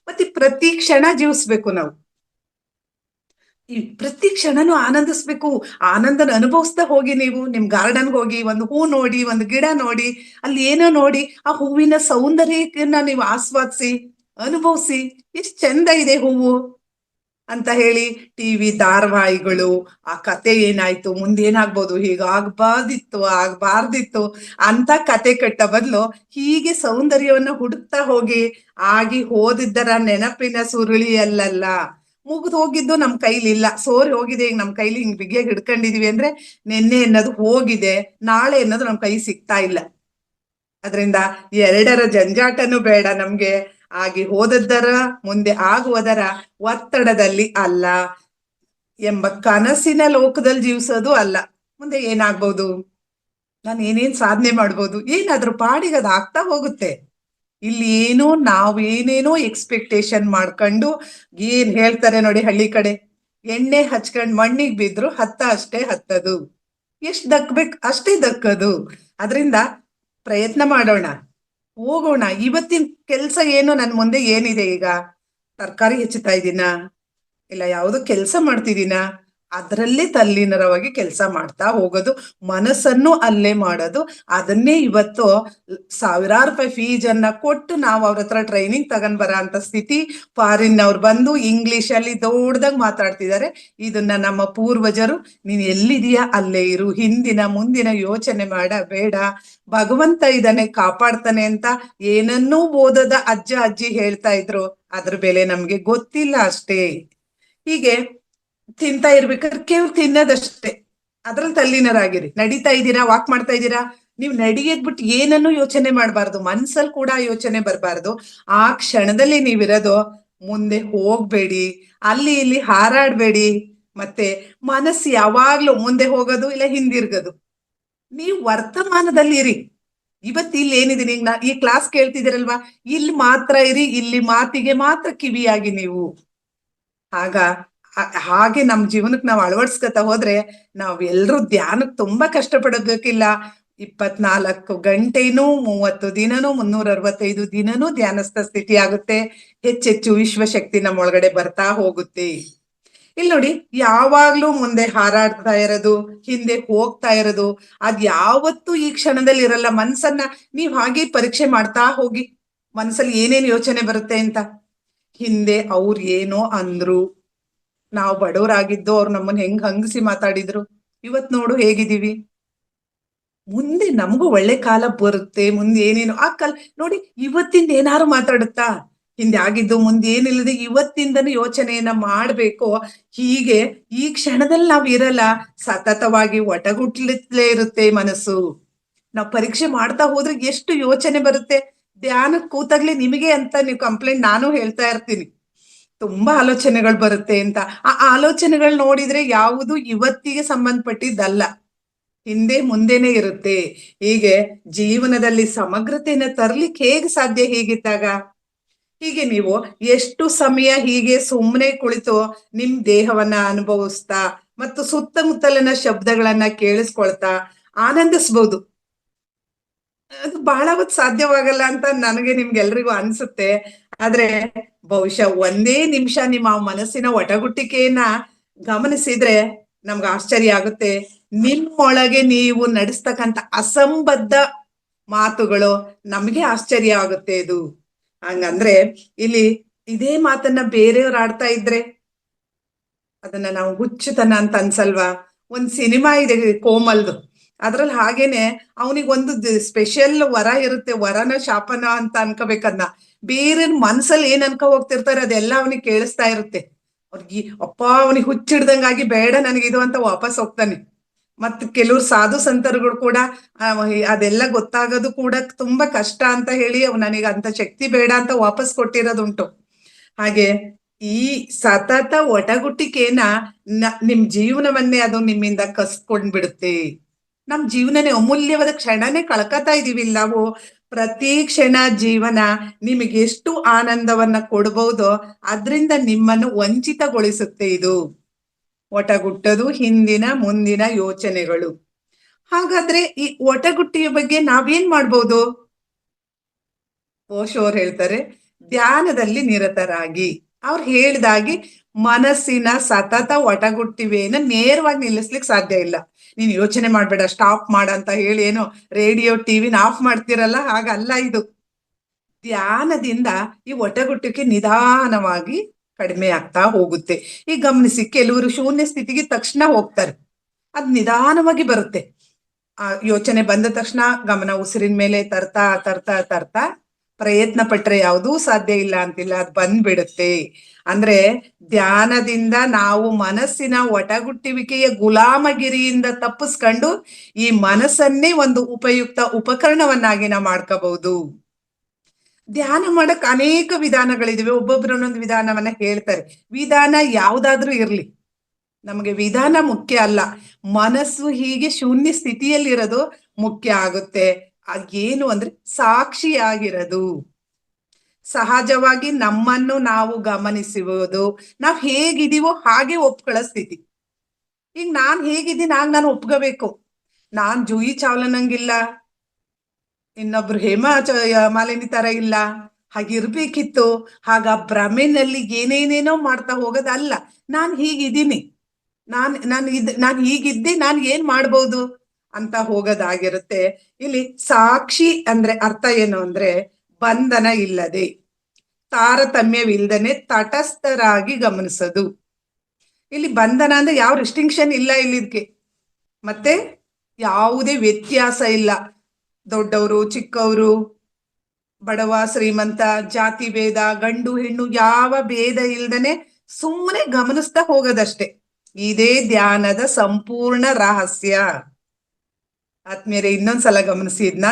ಮತ್ತೆ ಪ್ರತಿ ಕ್ಷಣ ಜೀವಿಸ್ಬೇಕು ನಾವು. ಈ ಪ್ರತಿ ಕ್ಷಣನೂ ಆನಂದಿಸ್ಬೇಕು. ಆನಂದನ ಅನುಭವಿಸ್ತಾ ಹೋಗಿ. ನೀವು ನಿಮ್ ಗಾರ್ಡನ್ಗೆ ಹೋಗಿ ಒಂದು ಹೂ ನೋಡಿ, ಒಂದು ಗಿಡ ನೋಡಿ, ಅಲ್ಲಿ ಏನೋ ನೋಡಿ, ಆ ಹೂವಿನ ಸೌಂದರ್ಯನ ನೀವು ಆಸ್ವಾದಿಸಿ, ಅನುಭವಿಸಿ. ಎಷ್ಟು ಚಂದ ಇದೆ ಹೂವು ಅಂತ ಹೇಳಿ. ಟಿವಿ ಧಾರಾವಾಹಿಗಳು, ಆ ಕತೆ ಏನಾಯ್ತು, ಮುಂದೇನಾಗ್ಬೋದು, ಆಗ್ಬಾರ್ದಿತ್ತು ಅಂತ ಕತೆ ಕಟ್ಟ ಬದಲು ಹೀಗೆ ಸೌಂದರ್ಯವನ್ನ ಹುಡುಕ್ತಾ ಹೋಗಿ. ಆಗಿ ಹೋದಿದ್ದರ ನೆನಪಿನ ಸುರುಳಿಯಲ್ಲ, ಮುಗಿದು ಹೋಗಿದ್ದು ನಮ್ ಕೈಲಿ ಇಲ್ಲ, ಸೋರಿ ಹೋಗಿದೆ, ಈಗ ನಮ್ ಕೈಲಿ ಹಿಂಗ್ ಬಿಗಿಯಾಗಿ ಹಿಡ್ಕೊಂಡಿದೀವಿ ಅಂದ್ರೆ ನೆನ್ನೆ ಅನ್ನೋದು ಹೋಗಿದೆ, ನಾಳೆ ಅನ್ನೋದು ನಮ್ ಕೈ ಸಿಗ್ತಾ ಇಲ್ಲ. ಅದರಿಂದ ಎರಡರ ಜಂಜಾಟನೂ ಬೇಡ ನಮ್ಗೆ. ಆಗಿ ಹೋದದ್ದರ ಮುಂದೆ ಆಗುವುದರ ಒತ್ತಡದಲ್ಲಿ ಅಲ್ಲ ಎಂಬ ಕನಸಿನ ಲೋಕದಲ್ಲಿ ಜೀವಿಸೋದು ಅಲ್ಲ. ಮುಂದೆ ಏನಾಗ್ಬೋದು, ನಾನು ಏನೇನ್ ಸಾಧನೆ ಮಾಡ್ಬೋದು, ಏನಾದ್ರೂ ಪಾಡಿಗೆ ಅದು ಆಗ್ತಾ ಹೋಗುತ್ತೆ. ಇಲ್ಲಿ ಏನೋ ನಾವೇನೇನೋ ಎಕ್ಸ್ಪೆಕ್ಟೇಷನ್ ಮಾಡ್ಕೊಂಡು, ಏನ್ ಹೇಳ್ತಾರೆ ನೋಡಿ ಹಳ್ಳಿ ಕಡೆ, ಎಣ್ಣೆ ಹಚ್ಕೊಂಡ್ ಮಣ್ಣಿಗೆ ಬಿದ್ರು ಅಷ್ಟೇ ಹತ್ತದು, ಎಷ್ಟ್ ದಕ್ಬೇಕು ಅಷ್ಟೇ ದಕ್ಕದು. ಅದರಿಂದ ಪ್ರಯತ್ನ ಮಾಡೋಣ, ಹೋಗೋಣ. ಇವತ್ತಿನ ಕೆಲ್ಸ ಏನು, ನನ್ ಮುಂದೆ ಏನಿದೆ, ಈಗ ತರಕಾರಿ ಹೆಚ್ಚುತ್ತಾ ಇದ್ದೀನ, ಇಲ್ಲ ಯಾವ್ದೋ ಕೆಲಸ ಮಾಡ್ತಿದ್ದೀನ, ಅದರಲ್ಲೇ ತಲ್ಲೀನರವಾಗಿ ಕೆಲಸ ಮಾಡ್ತಾ ಹೋಗೋದು, ಮನಸ್ಸನ್ನು ಅಲ್ಲೇ ಮಾಡೋದು. ಅದನ್ನೇ ಇವತ್ತು ಸಾವಿರಾರು ರೂಪಾಯಿ ಫೀಸನ್ನ ಕೊಟ್ಟು ನಾವು ಅವ್ರ ಹತ್ರ ಟ್ರೈನಿಂಗ್ ತಗೊಂಡ್ ಬರ ಅಂತ ಸ್ಥಿತಿ. ಫಾರಿನ್ ಅವ್ರು ಬಂದು ಇಂಗ್ಲಿಷ್ ಅಲ್ಲಿ ದೊಡ್ಡದಾಗಿ ಮಾತಾಡ್ತಿದ್ದಾರೆ. ಇದನ್ನ ನಮ್ಮ ಪೂರ್ವಜರು, ನೀನ್ ಎಲ್ಲಿದೀಯಾ ಅಲ್ಲೇ ಇರು, ಹಿಂದಿನ ಮುಂದಿನ ಯೋಚನೆ ಬೇಡ, ಭಗವಂತ ಇದನ್ನೇ ಕಾಪಾಡ್ತಾನೆ ಅಂತ ಏನನ್ನೂ ಓದದ ಅಜ್ಜ ಅಜ್ಜಿ ಹೇಳ್ತಾ ಇದ್ರು. ಅದ್ರ ಬೆಲೆ ನಮ್ಗೆ ಗೊತ್ತಿಲ್ಲ ಅಷ್ಟೇ. ಹೀಗೆ ತಿಂತಾ ಇರ್ಬೇಕಾದ್ರೆ ಕೇವಲ ತಿನ್ನೋದಷ್ಟೇ, ಅದ್ರಲ್ಲಿ ತಲ್ಲೀನರಾಗಿರಿ. ನಡೀತಾ ಇದ್ದೀರಾ, ವಾಕ್ ಮಾಡ್ತಾ ಇದ್ದೀರಾ, ನೀವು ನಡೆಯದ್ಬಿಟ್ಟು ಏನನ್ನೂ ಯೋಚನೆ ಮಾಡಬಾರ್ದು, ಮನ್ಸಲ್ಲಿ ಕೂಡ ಯೋಚನೆ ಬರಬಾರ್ದು. ಆ ಕ್ಷಣದಲ್ಲಿ ನೀವಿರೋದು, ಮುಂದೆ ಹೋಗ್ಬೇಡಿ, ಅಲ್ಲಿ ಇಲ್ಲಿ ಹಾರಾಡ್ಬೇಡಿ. ಮತ್ತೆ ಮನಸ್ಸು ಯಾವಾಗ್ಲೂ ಮುಂದೆ ಹೋಗೋದು ಇಲ್ಲ ಹಿಂದಿರ್ಗೋದು. ನೀವು ವರ್ತಮಾನದಲ್ಲಿ ಇರಿ. ಇವತ್ತು ಇಲ್ಲಿ ಏನಿದೆ, ಈ ಕ್ಲಾಸ್ ಕೇಳ್ತಿದ್ದೀರಲ್ವಾ, ಇಲ್ಲಿ ಮಾತ್ರ ಇರಿ, ಇಲ್ಲಿ ಮಾತಿಗೆ ಮಾತ್ರ ಕಿವಿಯಾಗಿ ನೀವು. ಹಾಗೆ ನಮ್ ಜೀವನಕ್ಕೆ ನಾವು ಅಳವಡಿಸ್ಕೊತಾ ಹೋದ್ರೆ ನಾವ್ ಎಲ್ರೂ ಧ್ಯಾನಕ್ಕೆ ತುಂಬಾ ಕಷ್ಟಪಡೋದಕ್ಕಿಲ್ಲ. 24 ಗಂಟೆನೂ 30 ದಿನನೂ 365 ದಿನನೂ ಧ್ಯಾನಸ್ಥ ಸ್ಥಿತಿ ಆಗುತ್ತೆ. ಹೆಚ್ಚೆಚ್ಚು ವಿಶ್ವಶಕ್ತಿ ನಮ್ಮ ಒಳಗಡೆ ಬರ್ತಾ ಹೋಗುತ್ತೆ. ಇಲ್ಲಿ ನೋಡಿ, ಯಾವಾಗ್ಲೂ ಮುಂದೆ ಹಾರಾಡ್ತಾ ಇರೋದು, ಹಿಂದೆ ಹೋಗ್ತಾ ಇರೋದು, ಅದ್ ಯಾವತ್ತೂ ಈ ಕ್ಷಣದಲ್ಲಿ ಇರಲ್ಲ. ಮನ್ಸನ್ನ ನೀವ್ ಹಾಗೆ ಪರೀಕ್ಷೆ ಮಾಡ್ತಾ ಹೋಗಿ, ಮನ್ಸಲ್ಲಿ ಏನೇನ್ ಯೋಚನೆ ಬರುತ್ತೆ ಅಂತ. ಹಿಂದೆ ಅವ್ರು ಏನೋ ಅಂದ್ರು, ನಾವು ಬಡವರಾಗಿದ್ದು ಅವ್ರು ನಮ್ಮನ್ನ ಹೆಂಗ್ ಹಂಗಸಿ ಮಾತಾಡಿದ್ರು, ಇವತ್ ನೋಡು ಹೇಗಿದೀವಿ. ಮುಂದೆ ನಮಗೂ ಒಳ್ಳೆ ಕಾಲ ಬರುತ್ತೆ, ಮುಂದೆ ಏನೇನು ಆ ಕಾಲ ನೋಡಿ. ಇವತ್ತಿಂದ ಏನಾರು ಮಾತಾಡುತ್ತಾ, ಹಿಂದೆ ಆಗಿದ್ದು ಮುಂದೆ ಏನಿಲ್ಲದೆ ಇವತ್ತಿಂದನೂ ಯೋಚನೆಯನ್ನ ಮಾಡ್ಬೇಕು. ಹೀಗೆ ಈ ಕ್ಷಣದಲ್ಲಿ ನಾವ್ ಇರಲ್ಲ, ಸತತವಾಗಿ ಒಟಗುಟ್ಲೇ ಇರುತ್ತೆ ಮನಸ್ಸು. ನಾವ್ ಪರೀಕ್ಷೆ ಮಾಡ್ತಾ ಹೋದ್ರೆ ಎಷ್ಟು ಯೋಚನೆ ಬರುತ್ತೆ. ಧ್ಯಾನಕ್ಕೆ ಕೂತಾಗ್ಲೇ ನಿಮಗೆ ಅಂತ ನೀವು ಕಂಪ್ಲೇಂಟ್ ನಾನು ಹೇಳ್ತಾ ಇರ್ತೀನಿ, ತುಂಬಾ ಆಲೋಚನೆಗಳು ಬರುತ್ತೆ ಅಂತ. ಆ ಆಲೋಚನೆಗಳು ನೋಡಿದ್ರೆ ಯಾವುದು ಇವತ್ತಿಗೆ ಸಂಬಂಧಪಟ್ಟಿದ್ದಲ್ಲ, ಹಿಂದೆ ಮುಂದೆನೆ ಇರುತ್ತೆ. ಹೀಗೆ ಜೀವನದಲ್ಲಿ ಸಮಗ್ರತೆಯನ್ನ ತರ್ಲಿಕ್ಕೆ ಹೇಗೆ ಸಾಧ್ಯ ಹೀಗಿದ್ದಾಗ? ಹೀಗೆ ನೀವು ಎಷ್ಟು ಸಮಯ ಹೀಗೆ ಸುಮ್ಮನೆ ಕುಳಿತು ನಿಮ್ ದೇಹವನ್ನ ಅನುಭವಿಸ್ತಾ ಮತ್ತು ಸುತ್ತಮುತ್ತಲಿನ ಶಬ್ದಗಳನ್ನ ಕೇಳಿಸ್ಕೊಳ್ತಾ ಆನಂದಿಸ್ಬೋದು. ಅದು ಬಹಳ ಹೊತ್ತು ಸಾಧ್ಯವಾಗಲ್ಲ ಅಂತ ನನಗೆ ನಿಮ್ಗೆಲ್ರಿಗೂ ಅನ್ಸುತ್ತೆ. ಆದ್ರೆ ಬಹುಶಃ ಒಂದೇ ನಿಮಿಷ ನಿಮ್ಮ ಮನಸ್ಸಿನ ಒಟಗುಟ್ಟಿಕೆಯನ್ನ ಗಮನಿಸಿದ್ರೆ ನಮ್ಗೆ ಆಶ್ಚರ್ಯ ಆಗುತ್ತೆ. ನಿಮ್ಮೊಳಗೆ ನೀವು ನಡೆಸ್ತಕ್ಕಂಥ ಅಸಂಬದ್ಧ ಮಾತುಗಳು ನಮ್ಗೆ ಆಶ್ಚರ್ಯ ಆಗುತ್ತೆ. ಇದು ಹಂಗಂದ್ರೆ ಇಲ್ಲಿ ಇದೇ ಮಾತನ್ನ ಬೇರೆಯವ್ರು ಆಡ್ತಾ ಇದ್ರೆ ಅದನ್ನ ನಾವು ಹುಚ್ಚುತನ ಅಂತ ಅನ್ಸಲ್ವಾ? ಒಂದ್ ಸಿನಿಮಾ ಇದೆ ಕೋಮಲ್ದು, ಅದ್ರಲ್ಲಿ ಹಾಗೇನೆ ಅವನಿಗೆ ಒಂದು ಸ್ಪೆಷಲ್ ವರ ಇರುತ್ತೆ, ವರನ ಶಾಪನ ಅಂತ ಅನ್ಕೋಬೇಕನ್ನ. ಬೇರೆ ಮನ್ಸಲ್ಲಿ ಏನ್ ಅನ್ಕೋ ಹೋಗ್ತಿರ್ತಾರೆ ಅದೆಲ್ಲ ಅವನಿಗೆ ಕೇಳಿಸ್ತಾ ಇರುತ್ತೆ. ಅವ್ರಿಗೆ ಅಪ್ಪ ಅವನಿಗೆ ಹುಚ್ಚಿಡ್ದಂಗಾಗಿ ಬೇಡ ನನಗಿದು ಅಂತ ವಾಪಸ್ ಹೋಗ್ತಾನೆ. ಮತ್ ಕೆಲವ್ರು ಸಾಧು ಸಂತರುಗಳು ಕೂಡ ಅದೆಲ್ಲ ಗೊತ್ತಾಗೋದು ಕೂಡ ತುಂಬಾ ಕಷ್ಟ ಅಂತ ಹೇಳಿ ನನಗೆ ಅಂತ ಶಕ್ತಿ ಬೇಡ ಅಂತ ವಾಪಸ್ ಕೊಟ್ಟಿರೋದುಂಟು. ಹಾಗೆ ಈ ಸತತ ಒಟಗುಟ್ಟಿಕೆನ ನಿಮ್ ಜೀವನವನ್ನೇ ಅದು ನಿಮ್ಮಿಂದ ಕಸ್ಕೊಂಡ್ಬಿಡುತ್ತೆ. ನಮ್ ಜೀವನನೇ ಅಮೂಲ್ಯವಾದ ಕ್ಷಣನೇ ಕಳ್ಕೊತಾ ಇದೀವಿ ನಾವು. ಪ್ರತಿ ಕ್ಷಣ ಜೀವನ ನಿಮಗೆ ಎಷ್ಟು ಆನಂದವನ್ನ ಕೊಡ್ಬಹುದೋ ಅದ್ರಿಂದ ನಿಮ್ಮನ್ನು ವಂಚಿತಗೊಳಿಸುತ್ತೆ ಇದು ಒಟಗುಟ್ಟದು, ಹಿಂದಿನ ಮುಂದಿನ ಯೋಚನೆಗಳು. ಹಾಗಾದ್ರೆ ಈ ಒಟಗುಟ್ಟಿಯ ಬಗ್ಗೆ ನಾವೇನ್ ಮಾಡ್ಬೋದು? ಓಶೋ ಅವ್ರು ಹೇಳ್ತಾರೆ, ಧ್ಯಾನದಲ್ಲಿ ನಿರತರಾಗಿ. ಅವ್ರು ಹೇಳ್ದಾಗಿ ಮನಸ್ಸಿನ ಸತತ ಒಟಗುಟ್ಟಿವೆಯನ್ನ ನೇರವಾಗಿ ನಿಲ್ಲಿಸ್ಲಿಕ್ಕೆ ಸಾಧ್ಯ ಇಲ್ಲ. ನೀನ್ ಯೋಚನೆ ಮಾಡ್ಬೇಡ, ಸ್ಟಾಪ್ ಮಾಡ ಅಂತ ಹೇಳಿ ಏನೋ ರೇಡಿಯೋ ಟಿವಿನ ಆಫ್ ಮಾಡ್ತಿರಲ್ಲ, ಹಾಗಲ್ಲ ಇದು. ಧ್ಯಾನದಿಂದ ಈ ಒಟಗುಟ್ಟಿಕೆ ನಿಧಾನವಾಗಿ ಕಡಿಮೆ ಆಗ್ತಾ ಹೋಗುತ್ತೆ. ಈಗ ಗಮನಿಸಿ, ಕೆಲವರು ಶೂನ್ಯ ಸ್ಥಿತಿಗೆ ತಕ್ಷಣ ಹೋಗ್ತಾರೆ, ಅದ್ ನಿಧಾನವಾಗಿ ಬರುತ್ತೆ. ಆ ಯೋಚನೆ ಬಂದ ತಕ್ಷಣ ಗಮನ ಉಸಿರಿನ ಮೇಲೆ ತರ್ತಾ ತರ್ತಾ ತರ್ತಾ ಪ್ರಯತ್ನ ಪಟ್ರೆ ಯಾವುದೂ ಸಾಧ್ಯ ಇಲ್ಲ ಅಂತಿಲ್ಲ, ಅದ್ ಬಂದ್ಬಿಡುತ್ತೆ. ಅಂದ್ರೆ ಧ್ಯಾನದಿಂದ ನಾವು ಮನಸ್ಸಿನ ಒಟಗುಟ್ಟುವಿಕೆಯ ಗುಲಾಮಗಿರಿಯಿಂದ ತಪ್ಪಿಸ್ಕೊಂಡು ಈ ಮನಸ್ಸನ್ನೇ ಒಂದು ಉಪಯುಕ್ತ ಉಪಕರಣವನ್ನಾಗಿ ನಾವು ಮಾಡ್ಕೋಬಹುದು. ಧ್ಯಾನ ಮಾಡಕ್ ಅನೇಕ ವಿಧಾನಗಳಿವೆ, ಒಬ್ಬೊಬ್ರು ಒಂದೊಂದು ವಿಧಾನವನ್ನ ಹೇಳ್ತಾರೆ. ವಿಧಾನ ಯಾವ್ದಾದ್ರೂ ಇರ್ಲಿ, ನಮಗೆ ವಿಧಾನ ಮುಖ್ಯ ಅಲ್ಲ, ಮನಸ್ಸು ಹೀಗೆ ಶೂನ್ಯ ಸ್ಥಿತಿಯಲ್ಲಿರೋದು ಮುಖ್ಯ ಆಗುತ್ತೆ. ಏನು ಅಂದ್ರೆ ಸಾಕ್ಷಿಯಾಗಿರೋದು, ಸಹಜವಾಗಿ ನಮ್ಮನ್ನು ನಾವು ಗಮನಿಸುವುದು, ನಾವ್ ಹೇಗಿದೀವೋ ಹಾಗೆ ಒಪ್ಕೊಳ್ಳೋ ಸ್ಥಿತಿ. ಈಗ ನಾನ್ ಹೇಗಿದ್ದೀನಿ ನಾನು ಒಪ್ಕೋಬೇಕು. ನಾನ್ ಜೂಯಿ ಚಾವ್ಲನಂಗಿಲ್ಲ, ಇನ್ನೊಬ್ರು ಮಾಲಿನಿ ತರ ಇಲ್ಲ, ಹಾಗಿರ್ಬೇಕಿತ್ತು. ಹಾಗ ಭ್ರಮೆನಲ್ಲಿ ಏನೇನೇನೋ ಮಾಡ್ತಾ ಹೋಗೋದಲ್ಲ. ನಾನ್ ಹೀಗಿದ್ದೀನಿ, ನಾನ್ ಹೀಗಿದ್ದೆ, ನಾನ್ ಏನ್ ಮಾಡ್ಬೋದು ಅಂತ ಹೋಗೋದಾಗಿರುತ್ತೆ. ಇಲ್ಲಿ ಸಾಕ್ಷಿ ಅಂದ್ರೆ ಅರ್ಥ ಏನು ಅಂದ್ರೆ ಬಂಧನ ಇಲ್ಲದೆ, ತಾರತಮ್ಯವಿಲ್ಲದೆ ತಟಸ್ಥರಾಗಿ ಗಮನಿಸೋದು. ಇಲ್ಲಿ ಬಂಧನ ಅಂದ್ರೆ ಯಾವ ರಿಸ್ಟ್ರಿಕ್ಷನ್ ಇಲ್ಲ ಇಲ್ಲಿದ್ಕೆ, ಮತ್ತೆ ಯಾವುದೇ ವ್ಯತ್ಯಾಸ ಇಲ್ಲ. ದೊಡ್ಡವರು ಚಿಕ್ಕವರು, ಬಡವ ಶ್ರೀಮಂತ, ಜಾತಿ ಭೇದ, ಗಂಡು ಹೆಣ್ಣು ಯಾವ ಭೇದ ಇಲ್ದನೆ ಸುಮ್ಮನೆ ಗಮನಿಸ್ತಾ ಹೋಗೋದಷ್ಟೇ. ಇದೇ ಧ್ಯಾನದ ಸಂಪೂರ್ಣ ರಹಸ್ಯ. ಆತ್ಮೀಯರೇ, ಇನ್ನೊಂದ್ಸಲ ಗಮನಿಸಿದ್ನ,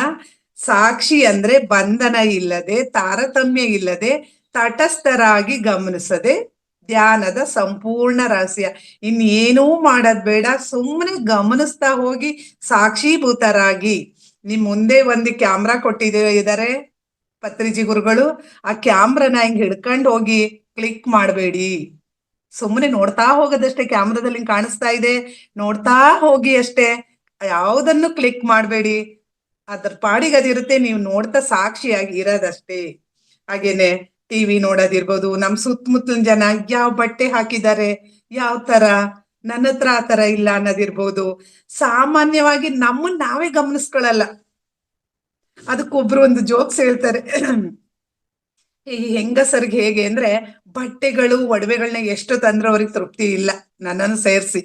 ಸಾಕ್ಷಿ ಅಂದ್ರೆ ಬಂಧನ ಇಲ್ಲದೆ, ತಾರತಮ್ಯ ಇಲ್ಲದೆ, ತಟಸ್ಥರಾಗಿ ಗಮನಿಸದೆ ಧ್ಯಾನದ ಸಂಪೂರ್ಣ ರಹಸ್ಯ. ಇನ್ನೇನೂ ಮಾಡೋದ್ ಬೇಡ, ಸುಮ್ಮನೆ ಗಮನಿಸ್ತಾ ಹೋಗಿ ಸಾಕ್ಷೀಭೂತರಾಗಿ. ನಿಮ್ ಮುಂದೆ ಒಂದು ಕ್ಯಾಮ್ರಾ ಇದಾರೆ ಪತ್ರಿಜಿ ಗುರುಗಳು, ಆ ಕ್ಯಾಮ್ರಾನ ಹಿಂಗ್ ಹಿಡ್ಕೊಂಡು ಹೋಗಿ ಕ್ಲಿಕ್ ಮಾಡಬೇಡಿ, ಸುಮ್ಮನೆ ನೋಡ್ತಾ ಹೋಗೋದಷ್ಟೇ. ಕ್ಯಾಮ್ರಾದಲ್ಲಿ ಹಿಂಗ್ ಕಾಣಿಸ್ತಾ ಇದೆ, ನೋಡ್ತಾ ಹೋಗಿ ಅಷ್ಟೇ, ಯಾವುದನ್ನು ಕ್ಲಿಕ್ ಮಾಡಬೇಡಿ. ಅದ್ರ ಪಾಡಿಗೆ ಅದಿರುತ್ತೆ, ನೀವು ನೋಡ್ತಾ ಸಾಕ್ಷಿಯಾಗಿ ಇರೋದಷ್ಟೇ. ಹಾಗೇನೆ ಟಿವಿ ನೋಡೋದಿರ್ಬೋದು, ನಮ್ ಸುತ್ತಮುತ್ತಲಿನ ಜನ ಯಾವ ಬಟ್ಟೆ ಹಾಕಿದ್ದಾರೆ, ಯಾವ ತರ, ನನ್ನ ಹತ್ರ ಆ ತರ ಇಲ್ಲ ಅನ್ನೋದಿರ್ಬೋದು. ಸಾಮಾನ್ಯವಾಗಿ ನಮ್ಮನ್ನ ನಾವೇ ಗಮನಿಸ್ಕೊಳಲ್ಲ. ಅದಕ್ಕೊಬ್ರು ಒಂದು ಜೋಕ್ಸ್ ಹೇಳ್ತಾರೆ, ಈ ಹೆಂಗಸರ್ಗೆ ಹೇಗೆ ಅಂದ್ರೆ ಬಟ್ಟೆಗಳು ಒಡವೆಗಳನ್ನ ಎಷ್ಟು ತಂದ್ರೂ ಅವ್ರಿಗೆ ತೃಪ್ತಿ ಇಲ್ಲ, ನನ್ನನ್ನು ಸೇರಿಸಿ.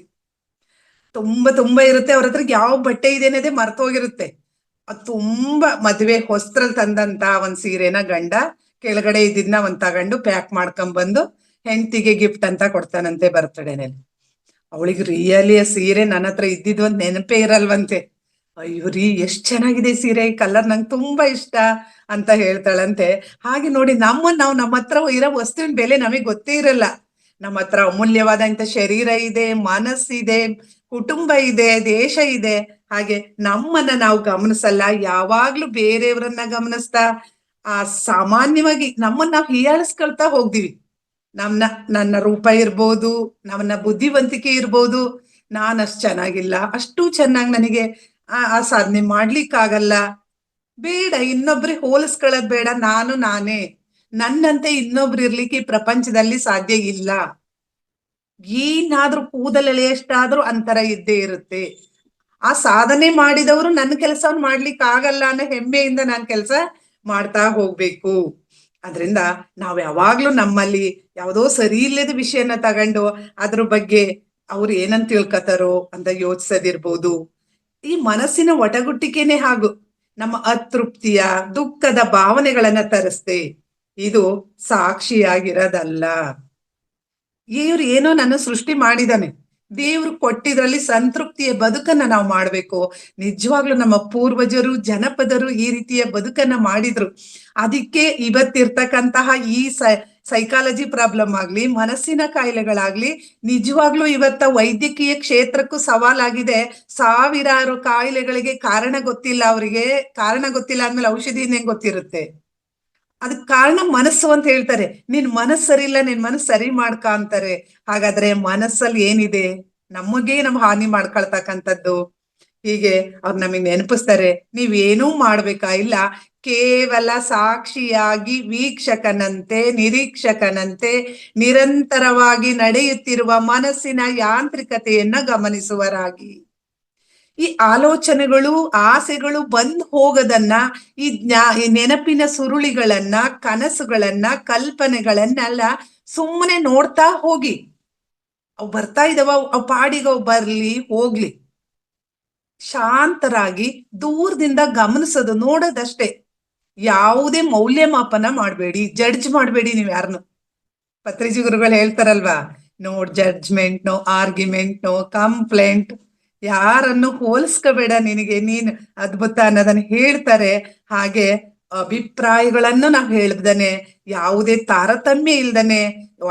ತುಂಬಾ ಇರುತ್ತೆ ಅವ್ರ ಹತ್ರ, ಯಾವ ಬಟ್ಟೆ ಇದೆ ಅನ್ನೋದೇ ಮರ್ತೋಗಿರುತ್ತೆ. ಅದು ತುಂಬಾ ಮದ್ವೆ ಹೊಸ್ತ್ರಲ್ಲಿ ತಂದಂತ ಒಂದ್ ಸೀರೆನ ಗಂಡ ಕೆಳಗಡೆ ಇದ್ದಿದ್ನ ಒಂದ್ ತಗೊಂಡು ಪ್ಯಾಕ್ ಮಾಡ್ಕೊಂಡ್ ಬಂದು ಹೆಂಡತಿಗೆ ಗಿಫ್ಟ್ ಅಂತ ಕೊಡ್ತಾನಂತೆ ಬರ್ತಡೇನಲ್ಲಿ. ಅವಳಿಗೆ ರಿಯಲಿ ಆ ಸೀರೆ ನನ್ನ ಹತ್ರ ಇದ್ದಿದ್ದು ಒಂದ್ ನೆನಪೇ ಇರಲ್ವಂತೆ. ಅಯ್ಯೋ ರೀ, ಎಷ್ಟ್ ಚೆನ್ನಾಗಿದೆ ಸೀರೆ, ಈ ಕಲರ್ ನಂಗೆ ತುಂಬಾ ಇಷ್ಟ ಅಂತ ಹೇಳ್ತಾಳಂತೆ. ಹಾಗೆ ನೋಡಿ, ನಮ್ಮ ಹತ್ರ ಇರೋ ವಸ್ತುವಿನ ಬೆಲೆ ನಮಗ್ ಗೊತ್ತೇ ಇರಲ್ಲ. ನಮ್ಮ ಹತ್ರ ಅಮೂಲ್ಯವಾದಂತ ಶರೀರ ಇದೆ, ಮನಸ್ಸಿದೆ, ಕುಟುಂಬ ಇದೆ, ದೇಶ ಇದೆ. ಹಾಗೆ ನಮ್ಮನ್ನ ನಾವು ಗಮನಿಸಲ್ಲ, ಯಾವಾಗ್ಲೂ ಬೇರೆಯವ್ರನ್ನ ಗಮನಿಸ್ತಾ ಸಾಮಾನ್ಯವಾಗಿ ನಮ್ಮನ್ನ ನಾವು ಹೀಯಾಳಿಸ್ಕೊಳ್ತಾ ಹೋಗ್ತೀವಿ. ನನ್ನ ರೂಪ ಇರ್ಬೋದು, ನನ್ನ ಬುದ್ಧಿವಂತಿಕೆ ಇರ್ಬೋದು, ನಾನ್ ಅಷ್ಟ್ ಚೆನ್ನಾಗಿಲ್ಲ, ಅಷ್ಟು ಚೆನ್ನಾಗಿ ನನಗೆ ಆ ಸಾಧನೆ ಮಾಡ್ಲಿಕ್ಕಾಗಲ್ಲ. ಬೇಡ, ಇನ್ನೊಬ್ರಿಗೆ ಹೋಲಿಸ್ಕೊಳ್ಳೋದ್ ಬೇಡ, ನಾನೇ, ನನ್ನಂತೆ ಇನ್ನೊಬ್ರು ಇರ್ಲಿಕ್ಕೆ ಈ ಪ್ರಪಂಚದಲ್ಲಿ ಸಾಧ್ಯ ಇಲ್ಲ. ಏನಾದ್ರೂ ಕೂದಲೆಳೆಯಷ್ಟಾದ್ರೂ ಅಂತರ ಇದ್ದೇ ಇರುತ್ತೆ. ಆ ಸಾಧನೆ ಮಾಡಿದವರು ನನ್ನ ಕೆಲಸವನ್ನು ಮಾಡ್ಲಿಕ್ಕೆ ಆಗಲ್ಲ ಅನ್ನೋ ಹೆಮ್ಮೆಯಿಂದ ನಾನ್ ಕೆಲಸ ಮಾಡ್ತಾ ಹೋಗ್ಬೇಕು. ಅದ್ರಿಂದ ನಾವ್ ಯಾವಾಗ್ಲೂ ನಮ್ಮಲ್ಲಿ ಯಾವುದೋ ಸರಿ ಇಲ್ಲದ ವಿಷಯನ ತಗೊಂಡು ಅದ್ರ ಬಗ್ಗೆ ಅವ್ರು ಏನಂತ ತಿಳ್ಕೊತಾರೋ ಅಂತ ಯೋಚಿಸೋದಿರ್ಬೋದು. ಈ ಮನಸ್ಸಿನ ಒಟಗುಟ್ಟಿಕೆನೆ ಹಾಗೂ ನಮ್ಮ ಅತೃಪ್ತಿಯ, ದುಃಖದ ಭಾವನೆಗಳನ್ನ ತರಿಸ್ತೆ. ಇದು ಸಾಕ್ಷಿಯಾಗಿರೋದಲ್ಲ. ದೇವ್ರು ಏನೋ ನನ್ನ ಸೃಷ್ಟಿ ಮಾಡಿದಾನೆ, ದೇವ್ರು ಕೊಟ್ಟಿದ್ರಲ್ಲಿ ಸಂತೃಪ್ತಿಯ ಬದುಕನ್ನ ನಾವು ಮಾಡ್ಬೇಕು. ನಿಜವಾಗ್ಲೂ ನಮ್ಮ ಪೂರ್ವಜರು, ಜನಪದರು ಈ ರೀತಿಯ ಬದುಕನ್ನ ಮಾಡಿದ್ರು. ಅದಕ್ಕೆ ಇವತ್ತಿರ್ತಕ್ಕಂತಹ ಈ ಸೈಕಾಲಜಿ ಪ್ರಾಬ್ಲಮ್ ಆಗ್ಲಿ, ಮನಸ್ಸಿನ ಕಾಯಿಲೆಗಳಾಗ್ಲಿ, ನಿಜವಾಗ್ಲೂ ಇವತ್ತ ವೈದ್ಯಕೀಯ ಕ್ಷೇತ್ರಕ್ಕೂ ಸವಾಲಾಗಿದೆ. ಸಾವಿರಾರು ಕಾಯಿಲೆಗಳಿಗೆ ಕಾರಣ ಗೊತ್ತಿಲ್ಲ ಅವರಿಗೆ. ಕಾರಣ ಗೊತ್ತಿಲ್ಲ ಅಂದ್ಮೇಲೆ ಔಷಧಿ ಹೆಂಗ್ ಗೊತ್ತಿರುತ್ತೆ? ಅದಕ್ ಕಾರಣ ಮನಸ್ಸು ಅಂತ ಹೇಳ್ತಾರೆ. ನಿನ್ ಮನಸ್ಸು ಸರಿ ಇಲ್ಲ, ನಿನ್ ಮನಸ್ಸು ಸರಿ ಮಾಡ್ಕ ಅಂತಾರೆ. ಹಾಗಾದ್ರೆ ಮನಸ್ಸಲ್ಲಿ ಏನಿದೆ? ನಮಗೆ ಹಾನಿ ಮಾಡ್ಕೊಳ್ತಕ್ಕಂಥದ್ದು. ಹೀಗೆ ಅವ್ರು ನಮಗ್ ನೆನಪಿಸ್ತಾರೆ, ನೀವೇನೂ ಮಾಡ್ಬೇಕಾ ಇಲ್ಲ, ಕೇವಲ ಸಾಕ್ಷಿಯಾಗಿ ವೀಕ್ಷಕನಂತೆ, ನಿರೀಕ್ಷಕನಂತೆ ನಿರಂತರವಾಗಿ ನಡೆಯುತ್ತಿರುವ ಮನಸ್ಸಿನ ಯಾಂತ್ರಿಕತೆಯನ್ನ ಗಮನಿಸುವರಾಗಿ. ಈ ಆಲೋಚನೆಗಳು, ಆಸೆಗಳು ಬಂದ್ ಹೋಗದನ್ನ, ಈ ನೆನಪಿನ ಸುರುಳಿಗಳನ್ನ, ಕನಸುಗಳನ್ನ, ಕಲ್ಪನೆಗಳನ್ನೆಲ್ಲ ಸುಮ್ಮನೆ ನೋಡ್ತಾ ಹೋಗಿ. ಅವು ಬರ್ತಾ ಇದಾವ, ಅವ್ ಪಾಡಿಗೆ ಅವು ಬರ್ಲಿ ಹೋಗ್ಲಿ. ಶಾಂತರಾಗಿ ದೂರದಿಂದ ಗಮನಿಸೋದು, ನೋಡೋದಷ್ಟೇ. ಯಾವುದೇ ಮೌಲ್ಯಮಾಪನ ಮಾಡ್ಬೇಡಿ, ಜಡ್ಜ್ ಮಾಡ್ಬೇಡಿ ನೀವ್ ಯಾರನ್ನು. ಪತ್ರಿಜಿ ಗುರುಗಳು ಹೇಳ್ತಾರಲ್ವಾ, no judgment, no argument, no complaint. ಯಾರನ್ನು ಹೋಲಿಸ್ಕೋಬೇಡ, ನಿನಗೆ ನೀನ್ ಅದ್ಭುತ ಅನ್ನೋದನ್ನ ಹೇಳ್ತಾರೆ. ಹಾಗೆ ಅಭಿಪ್ರಾಯಗಳನ್ನು ನಾವ್ ಹೇಳ್ದನೆ, ಯಾವುದೇ ತಾರತಮ್ಯ ಇಲ್ದನೆ,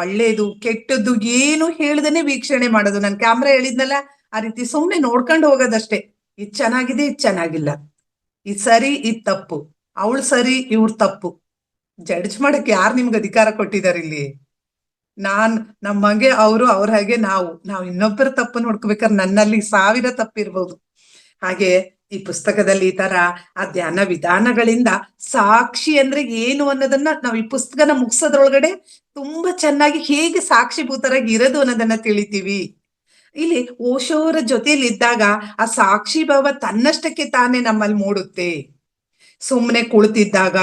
ಒಳ್ಳೇದು ಕೆಟ್ಟದ್ದು ಏನು ಹೇಳ್ದನೆ ವೀಕ್ಷಣೆ ಮಾಡೋದು. ನನ್ ಕ್ಯಾಮ್ರಾ ಹೇಳಿದ್ನಲ್ಲ, ಆ ರೀತಿ ಸುಮ್ನೆ ನೋಡ್ಕೊಂಡು ಹೋಗೋದಷ್ಟೇ. ಇದ್ ಚೆನ್ನಾಗಿದೆ, ಇದ್ ಚೆನ್ನಾಗಿಲ್ಲ, ಇದ್ ಸರಿ, ಇದ್ ತಪ್ಪು, ಅವಳು ಸರಿ, ಇವ್ರು ತಪ್ಪು. ಜಡ್ಜ್ ಮಾಡಕ್ ಯಾರು ನಿಮ್ಗೆ ಅಧಿಕಾರ ಕೊಟ್ಟಿದ್ದಾರೆ ಇಲ್ಲಿ? ನಮ್ಮಂಗೆ ಅವರು, ಅವ್ರ ಹಾಗೆ ನಾವು ಇನ್ನೊಬ್ಬರ ತಪ್ಪು ನೋಡ್ಕೋಬೇಕಾದ್ರೆ ನನ್ನಲ್ಲಿ 1000 ತಪ್ಪಿರ್ಬೋದು. ಹಾಗೆ ಈ ಪುಸ್ತಕದಲ್ಲಿ ಈ ತರ ಆ ಧ್ಯಾನ ವಿಧಾನಗಳಿಂದ ಸಾಕ್ಷಿ ಅಂದ್ರೆ ಏನು ಅನ್ನೋದನ್ನ ನಾವು ಈ ಪುಸ್ತಕನ ಮುಗಿಸೋದ್ರೊಳಗಡೆ ತುಂಬಾ ಚೆನ್ನಾಗಿ ಹೇಗೆ ಸಾಕ್ಷಿಭೂತರಾಗಿ ಇರೋದು ಅನ್ನೋದನ್ನ ತಿಳಿತೀವಿ. ಇಲ್ಲಿ ಓಶೋರ ಜೊತೆಲಿ ಇದ್ದಾಗ ಆ ಸಾಕ್ಷಿ ಭಾವ ತನ್ನಷ್ಟಕ್ಕೆ ತಾನೇ ನಮ್ಮಲ್ಲಿ ಮೂಡುತ್ತೆ. ಸುಮ್ನೆ ಕುಳಿತಿದ್ದಾಗ,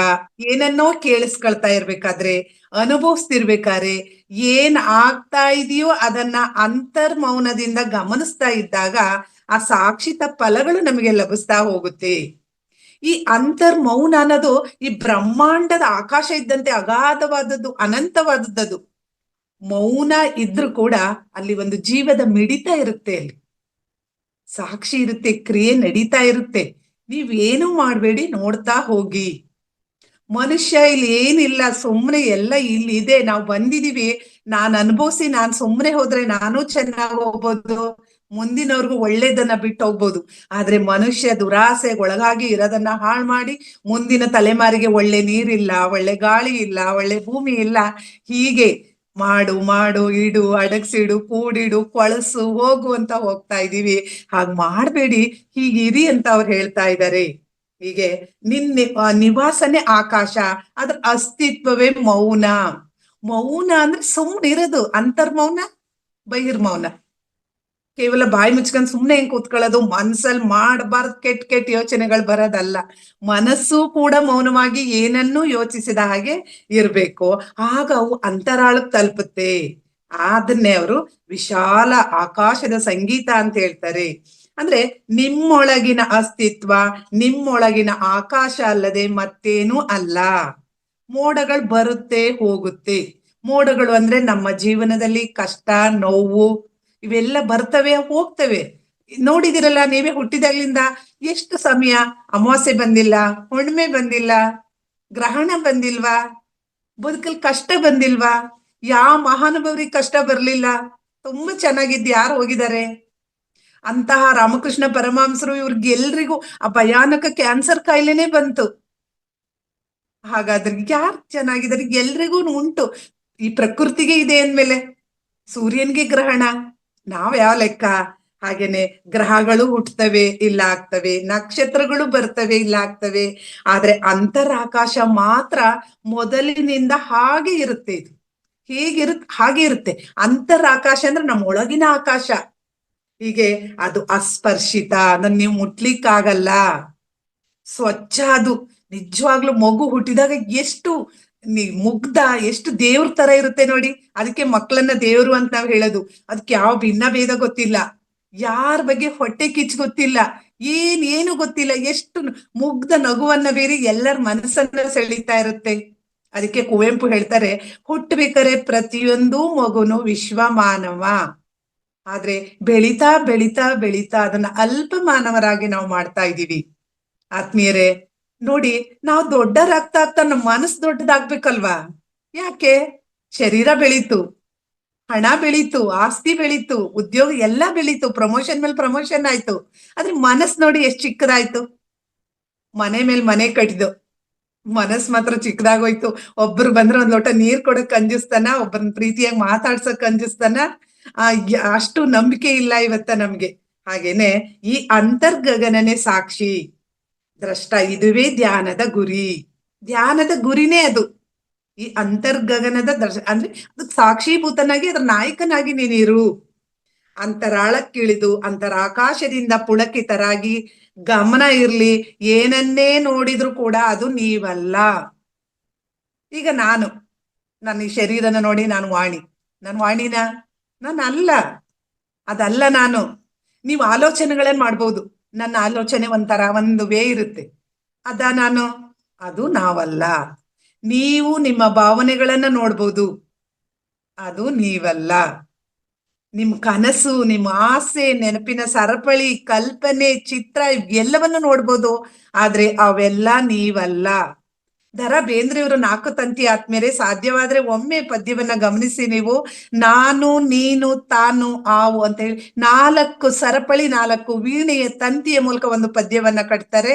ಏನನ್ನೋ ಕೇಳಿಸ್ಕೊಳ್ತಾ ಇರ್ಬೇಕಾದ್ರೆ, ಅನುಭವಿಸ್ತಿರ್ಬೇಕಾದ್ರೆ, ಏನ್ ಆಗ್ತಾ ಇದೆಯೋ ಅದನ್ನ ಅಂತರ್ಮೌನದಿಂದ ಗಮನಿಸ್ತಾ ಇದ್ದಾಗ ಆ ಸಾಕ್ಷಿತ ಫಲಗಳು ನಮಗೆ ಲಭಿಸ್ತಾ ಹೋಗುತ್ತೆ. ಈ ಅಂತರ್ಮೌನ ಅನ್ನೋದು ಈ ಬ್ರಹ್ಮಾಂಡದ ಆಕಾಶ ಇದ್ದಂತೆ ಅಗಾಧವಾದದ್ದು, ಅನಂತವಾದದ್ದು. ಮೌನ ಇದ್ರೂ ಕೂಡ ಅಲ್ಲಿ ಒಂದು ಜೀವದ ಮಿಡಿತ ಇರುತ್ತೆ, ಅಲ್ಲಿ ಸಾಕ್ಷಿ ಇರುತ್ತೆ, ಕ್ರಿಯೆ ನಡೀತಾ ಇರುತ್ತೆ. ನೀವೇನು ಮಾಡ್ಬೇಡಿ, ನೋಡ್ತಾ ಹೋಗಿ. ಮನುಷ್ಯ ಇಲ್ಲಿ ಏನಿಲ್ಲ, ಸುಮ್ಮನೆ ಎಲ್ಲ ಇಲ್ಲಿ ಇದೆ, ನಾವು ಬಂದಿದೀವಿ, ನಾನ್ ಅನುಭವಿಸಿ ನಾನ್ ಸುಮ್ಮನೆ ಹೋದ್ರೆ ನಾನು ಚೆನ್ನಾಗಿ ಹೋಗ್ಬೋದು, ಮುಂದಿನವ್ರಿಗೂ ಒಳ್ಳೇದನ್ನ ಬಿಟ್ಟು ಹೋಗ್ಬೋದು. ಆದ್ರೆ ಮನುಷ್ಯ ದುರಾಸೆ ಒಳಗಾಗಿ ಇರೋದನ್ನ ಹಾಳು ಮಾಡಿ ಮುಂದಿನ ತಲೆಮಾರಿಗೆ ಒಳ್ಳೆ ನೀರಿಲ್ಲ, ಒಳ್ಳೆ ಗಾಳಿ ಇಲ್ಲ, ಒಳ್ಳೆ ಭೂಮಿ ಇಲ್ಲ. ಹೀಗೆ ಮಾಡು ಇಡು, ಅಡಗ್ಸಿಡು, ಕೂಡಿಡು, ಕೊಳಸು, ಹೋಗು ಅಂತ ಹೋಗ್ತಾ ಇದೀವಿ. ಹಾಗ್ ಮಾಡ್ಬೇಡಿ, ಹೀಗಿರಿ ಅಂತ ಅವ್ರು ಹೇಳ್ತಾ ಇದ್ದಾರೆ. ಹೀಗೆ ನಿವಾಸನೆ ಆಕಾಶ, ಅದ್ರ ಅಸ್ತಿತ್ವವೇ ಮೌನ. ಮೌನ ಅಂದ್ರೆ ಸುಮ್ಮನಿರೋದು, ಅಂತರ್ಮೌನ, ಬಹಿರ್ಮೌನ. ಕೇವಲ ಬಾಯಿ ಮುಚ್ಕೊಂಡ್ ಸುಮ್ನೆ ಹೆಂಗ್ ಕೂತ್ಕೊಳ್ಳೋದು, ಮನ್ಸಲ್ಲಿ ಮಾಡಬಾರ್ದು ಕೆಟ್ಟ ಯೋಚನೆಗಳು ಬರೋದಲ್ಲ. ಮನಸ್ಸು ಕೂಡ ಮೌನವಾಗಿ ಏನನ್ನೂ ಯೋಚಿಸಿದ ಹಾಗೆ ಇರ್ಬೇಕು. ಆಗ ಅವು ಅಂತರಾಳಕ್ಕೆ ತಲುಪುತ್ತೆ. ಅದನ್ನೇ ಅವರು ವಿಶಾಲ ಆಕಾಶದ ಸಂಗೀತ ಅಂತ ಹೇಳ್ತಾರೆ. ಅಂದ್ರೆ ನಿಮ್ಮೊಳಗಿನ ಅಸ್ತಿತ್ವ, ನಿಮ್ಮೊಳಗಿನ ಆಕಾಶ ಅಲ್ಲದೆ ಮತ್ತೇನೂ ಅಲ್ಲ. ಮೋಡಗಳು ಬರುತ್ತೆ ಹೋಗುತ್ತೆ. ಮೋಡಗಳು ಅಂದ್ರೆ ನಮ್ಮ ಜೀವನದಲ್ಲಿ ಕಷ್ಟ, ನೋವು ಇವೆಲ್ಲ ಬರ್ತವೆ ಹೋಗ್ತವೆ. ನೋಡಿದಿರಲ್ಲ ನೀವೇ, ಹುಟ್ಟಿದಾಗ್ಲಿಂದ ಎಷ್ಟು ಸಮಯ ಅಮಾವಾಸ್ಯೆ ಬಂದಿಲ್ಲ, ಹುಣ್ಣಿಮೆ ಬಂದಿಲ್ಲ, ಗ್ರಹಣ ಬಂದಿಲ್ವಾ, ಬದುಕಲ್ ಕಷ್ಟ ಬಂದಿಲ್ವಾ? ಯಾವ ಮಹಾನುಭಾವರಿಗೆ ಕಷ್ಟ ಬರ್ಲಿಲ್ಲ? ತುಂಬಾ ಚೆನ್ನಾಗಿದ್ದು ಯಾರು ಹೋಗಿದ್ದಾರೆ? ಅಂತಹ ರಾಮಕೃಷ್ಣ ಪರಮಹಂಸರು, ಇವ್ರಿಗೆಲ್ರಿಗೂ ಆ ಭಯಾನಕ ಕ್ಯಾನ್ಸರ್ ಕಾಯಿಲೆನೇ ಬಂತು. ಹಾಗಾದ್ರೆ ಯಾರು ಚೆನ್ನಾಗಿದ್ದಾರೆ? ಎಲ್ರಿಗೂ ಉಂಟು. ಈ ಪ್ರಕೃತಿಗೆ ಇದೆ ಅಂದ್ಮೇಲೆ ಸೂರ್ಯನ್ಗೆ ಗ್ರಹಣ, ನಾವ್ ಯಾವ ಲೆಕ್ಕ? ಹಾಗೇನೆ ಗ್ರಹಗಳು ಹುಟ್ಟುತ್ತವೆ, ಇಲ್ಲ ಆಗ್ತವೆ, ನಕ್ಷತ್ರಗಳು ಬರ್ತವೆ, ಇಲ್ಲ ಆಗ್ತವೆ. ಆದ್ರೆ ಅಂತರಾಕಾಶ ಮಾತ್ರ ಮೊದಲಿನಿಂದ ಹಾಗೆ ಇರುತ್ತೆ. ಇದು ಹಾಗೆ ಇರುತ್ತೆ. ಅಂತರಾಕಾಶ ಅಂದ್ರೆ ನಮ್ಮ ಒಳಗಿನ ಆಕಾಶ. ಹೀಗೆ ಅದು ಅಸ್ಪರ್ಶಿತ, ಅದನ್ನ ನೀವು ಮುಟ್ಲಿಕ್ಕಾಗಲ್ಲ. ಸ್ವಚ್ಛ ಅದು. ನಿಜವಾಗ್ಲೂ ಮಗು ಹುಟ್ಟಿದಾಗ ಎಷ್ಟು ಮುಗ್ಧ, ಎಷ್ಟು ದೇವ್ರ ತರ ಇರುತ್ತೆ ನೋಡಿ. ಅದಕ್ಕೆ ಮಕ್ಕಳನ್ನ ದೇವ್ರು ಅಂತ ನಾವ್ ಹೇಳೋದು. ಅದಕ್ಕೆ ಯಾವ ಭಿನ್ನ ಭೇದ ಗೊತ್ತಿಲ್ಲ, ಯಾರ ಬಗ್ಗೆ ಹೊಟ್ಟೆ ಕಿಚ್ಚು ಗೊತ್ತಿಲ್ಲ, ಏನು ಗೊತ್ತಿಲ್ಲ. ಎಷ್ಟು ಮುಗ್ಧ ನಗುವನ್ನ ಬೇರೆ ಎಲ್ಲರ ಮನಸ್ಸನ್ನ ಸೆಳೀತಾ ಇರುತ್ತೆ. ಅದಕ್ಕೆ ಕುವೆಂಪು ಹೇಳ್ತಾರೆ, ಹುಟ್ಟಬೇಕಾರೆ ಪ್ರತಿಯೊಂದು ಮಗುನು ವಿಶ್ವ ಮಾನವ. ಆದ್ರೆ ಬೆಳೀತಾ ಬೆಳೀತಾ ಬೆಳೀತಾ ಅದನ್ನ ಅಲ್ಪ ಮಾನವರಾಗಿ ನಾವು ಮಾಡ್ತಾ ಇದೀವಿ. ಆತ್ಮೀಯರೇ ನೋಡಿ, ನಾವು ದೊಡ್ಡರಾಗ್ತಾ ಆಗ್ತಾ ನಮ್ಮ ಮನಸ್ಸು ದೊಡ್ಡದಾಗ್ಬೇಕಲ್ವಾ? ಯಾಕೆ? ಶರೀರ ಬೆಳೀತು, ಹಣ ಬೆಳೀತು, ಆಸ್ತಿ ಬೆಳೀತು, ಉದ್ಯೋಗ ಎಲ್ಲ ಬೆಳೀತು, ಪ್ರಮೋಷನ್ ಮೇಲೆ ಪ್ರಮೋಷನ್ ಆಯ್ತು. ಆದ್ರೆ ಮನಸ್ ನೋಡಿ ಎಷ್ಟ್ ಚಿಕ್ಕದಾಯ್ತು. ಮನೆ ಮೇಲೆ ಮನೆ ಕಟ್ಟಿದ್ದು, ಮನಸ್ ಮಾತ್ರ ಚಿಕ್ಕದಾಗೋಯ್ತು. ಒಬ್ರು ಬಂದ್ರೆ ಒಂದ್ ಲೋಟ ನೀರ್ ಕೊಡಕ್ ಕಂಜುಸ್ತಾನ, ಒಬ್ಬರನ್ನ ಪ್ರೀತಿಯಾಗಿ ಮಾತಾಡ್ಸಕ್ ಕಂಜುಸ್ತಾನ. ಅಷ್ಟು ನಂಬಿಕೆ ಇಲ್ಲ ಇವತ್ತ ನಮ್ಗೆ. ಹಾಗೇನೆ ಈ ಅಂತರ್ಗಗನನೇ ಸಾಕ್ಷಿ, ದ್ರಷ್ಟ, ಇದುವೇ ಧ್ಯಾನದ ಗುರಿ. ಧ್ಯಾನದ ಗುರಿನೇ ಅದು. ಈ ಅಂತರ್ಗಗನದ ಅಂದ್ರೆ ಅದಕ್ಕೆ ಸಾಕ್ಷೀಭೂತನಾಗಿ ಅದ್ರ ನಾಯಕನಾಗಿ ನೀನಿರು. ಅಂತರಾಳಕ್ಕಿಳಿದು ಅಂತರಾಕಾಶದಿಂದ ಪುಳಕಿತರಾಗಿ ಗಮನ ಇರ್ಲಿ, ಏನನ್ನೇ ನೋಡಿದ್ರು ಕೂಡ ಅದು ನೀವಲ್ಲ. ಈಗ ನನ್ನ ಈ ಶರೀರನ ನೋಡಿ ನಾನು ವಾಣಿ. ನಾನು ವಾಣಿನ? ನಾನು ಅಲ್ಲ, ಅದಲ್ಲ ನಾನು. ನೀವು ಆಲೋಚನೆಗಳನ್ನ ಮಾಡ್ಬೋದು, ನನ್ನ ಆಲೋಚನೆ ಒಂಥರ ಒಂದು ವೇ ಇರುತ್ತೆ. ನಾನು? ಅದು ನಾವಲ್ಲ. ನೀವು ನಿಮ್ಮ ಭಾವನೆಗಳನ್ನ ನೋಡ್ಬೋದು, ಅದು ನೀವಲ್ಲ. ನಿಮ್ ಕನಸು, ನಿಮ್ಮ ಆಸೆ, ನೆನಪಿನ ಸರಪಳಿ, ಕಲ್ಪನೆ, ಚಿತ್ರ ಎಲ್ಲವನ್ನು ನೋಡ್ಬೋದು, ಆದ್ರೆ ಅವೆಲ್ಲ ನೀವಲ್ಲ. ದರ ಬೇಂದ್ರೆಯವರು 4 ತಂತಿ ಆತ್ಮೇಲೆ ಸಾಧ್ಯವಾದ್ರೆ ಒಮ್ಮೆ ಪದ್ಯವನ್ನ ಗಮನಿಸಿ ನೀವು. ನಾನು, ನೀನು, ತಾನು, ಆವು ಅಂತ ಹೇಳಿ 4 ಸರಪಳಿ, 4 ವೀಣೆಯ ತಂತಿಯ ಮೂಲಕ ಒಂದು ಪದ್ಯವನ್ನ ಕಟ್ತಾರೆ.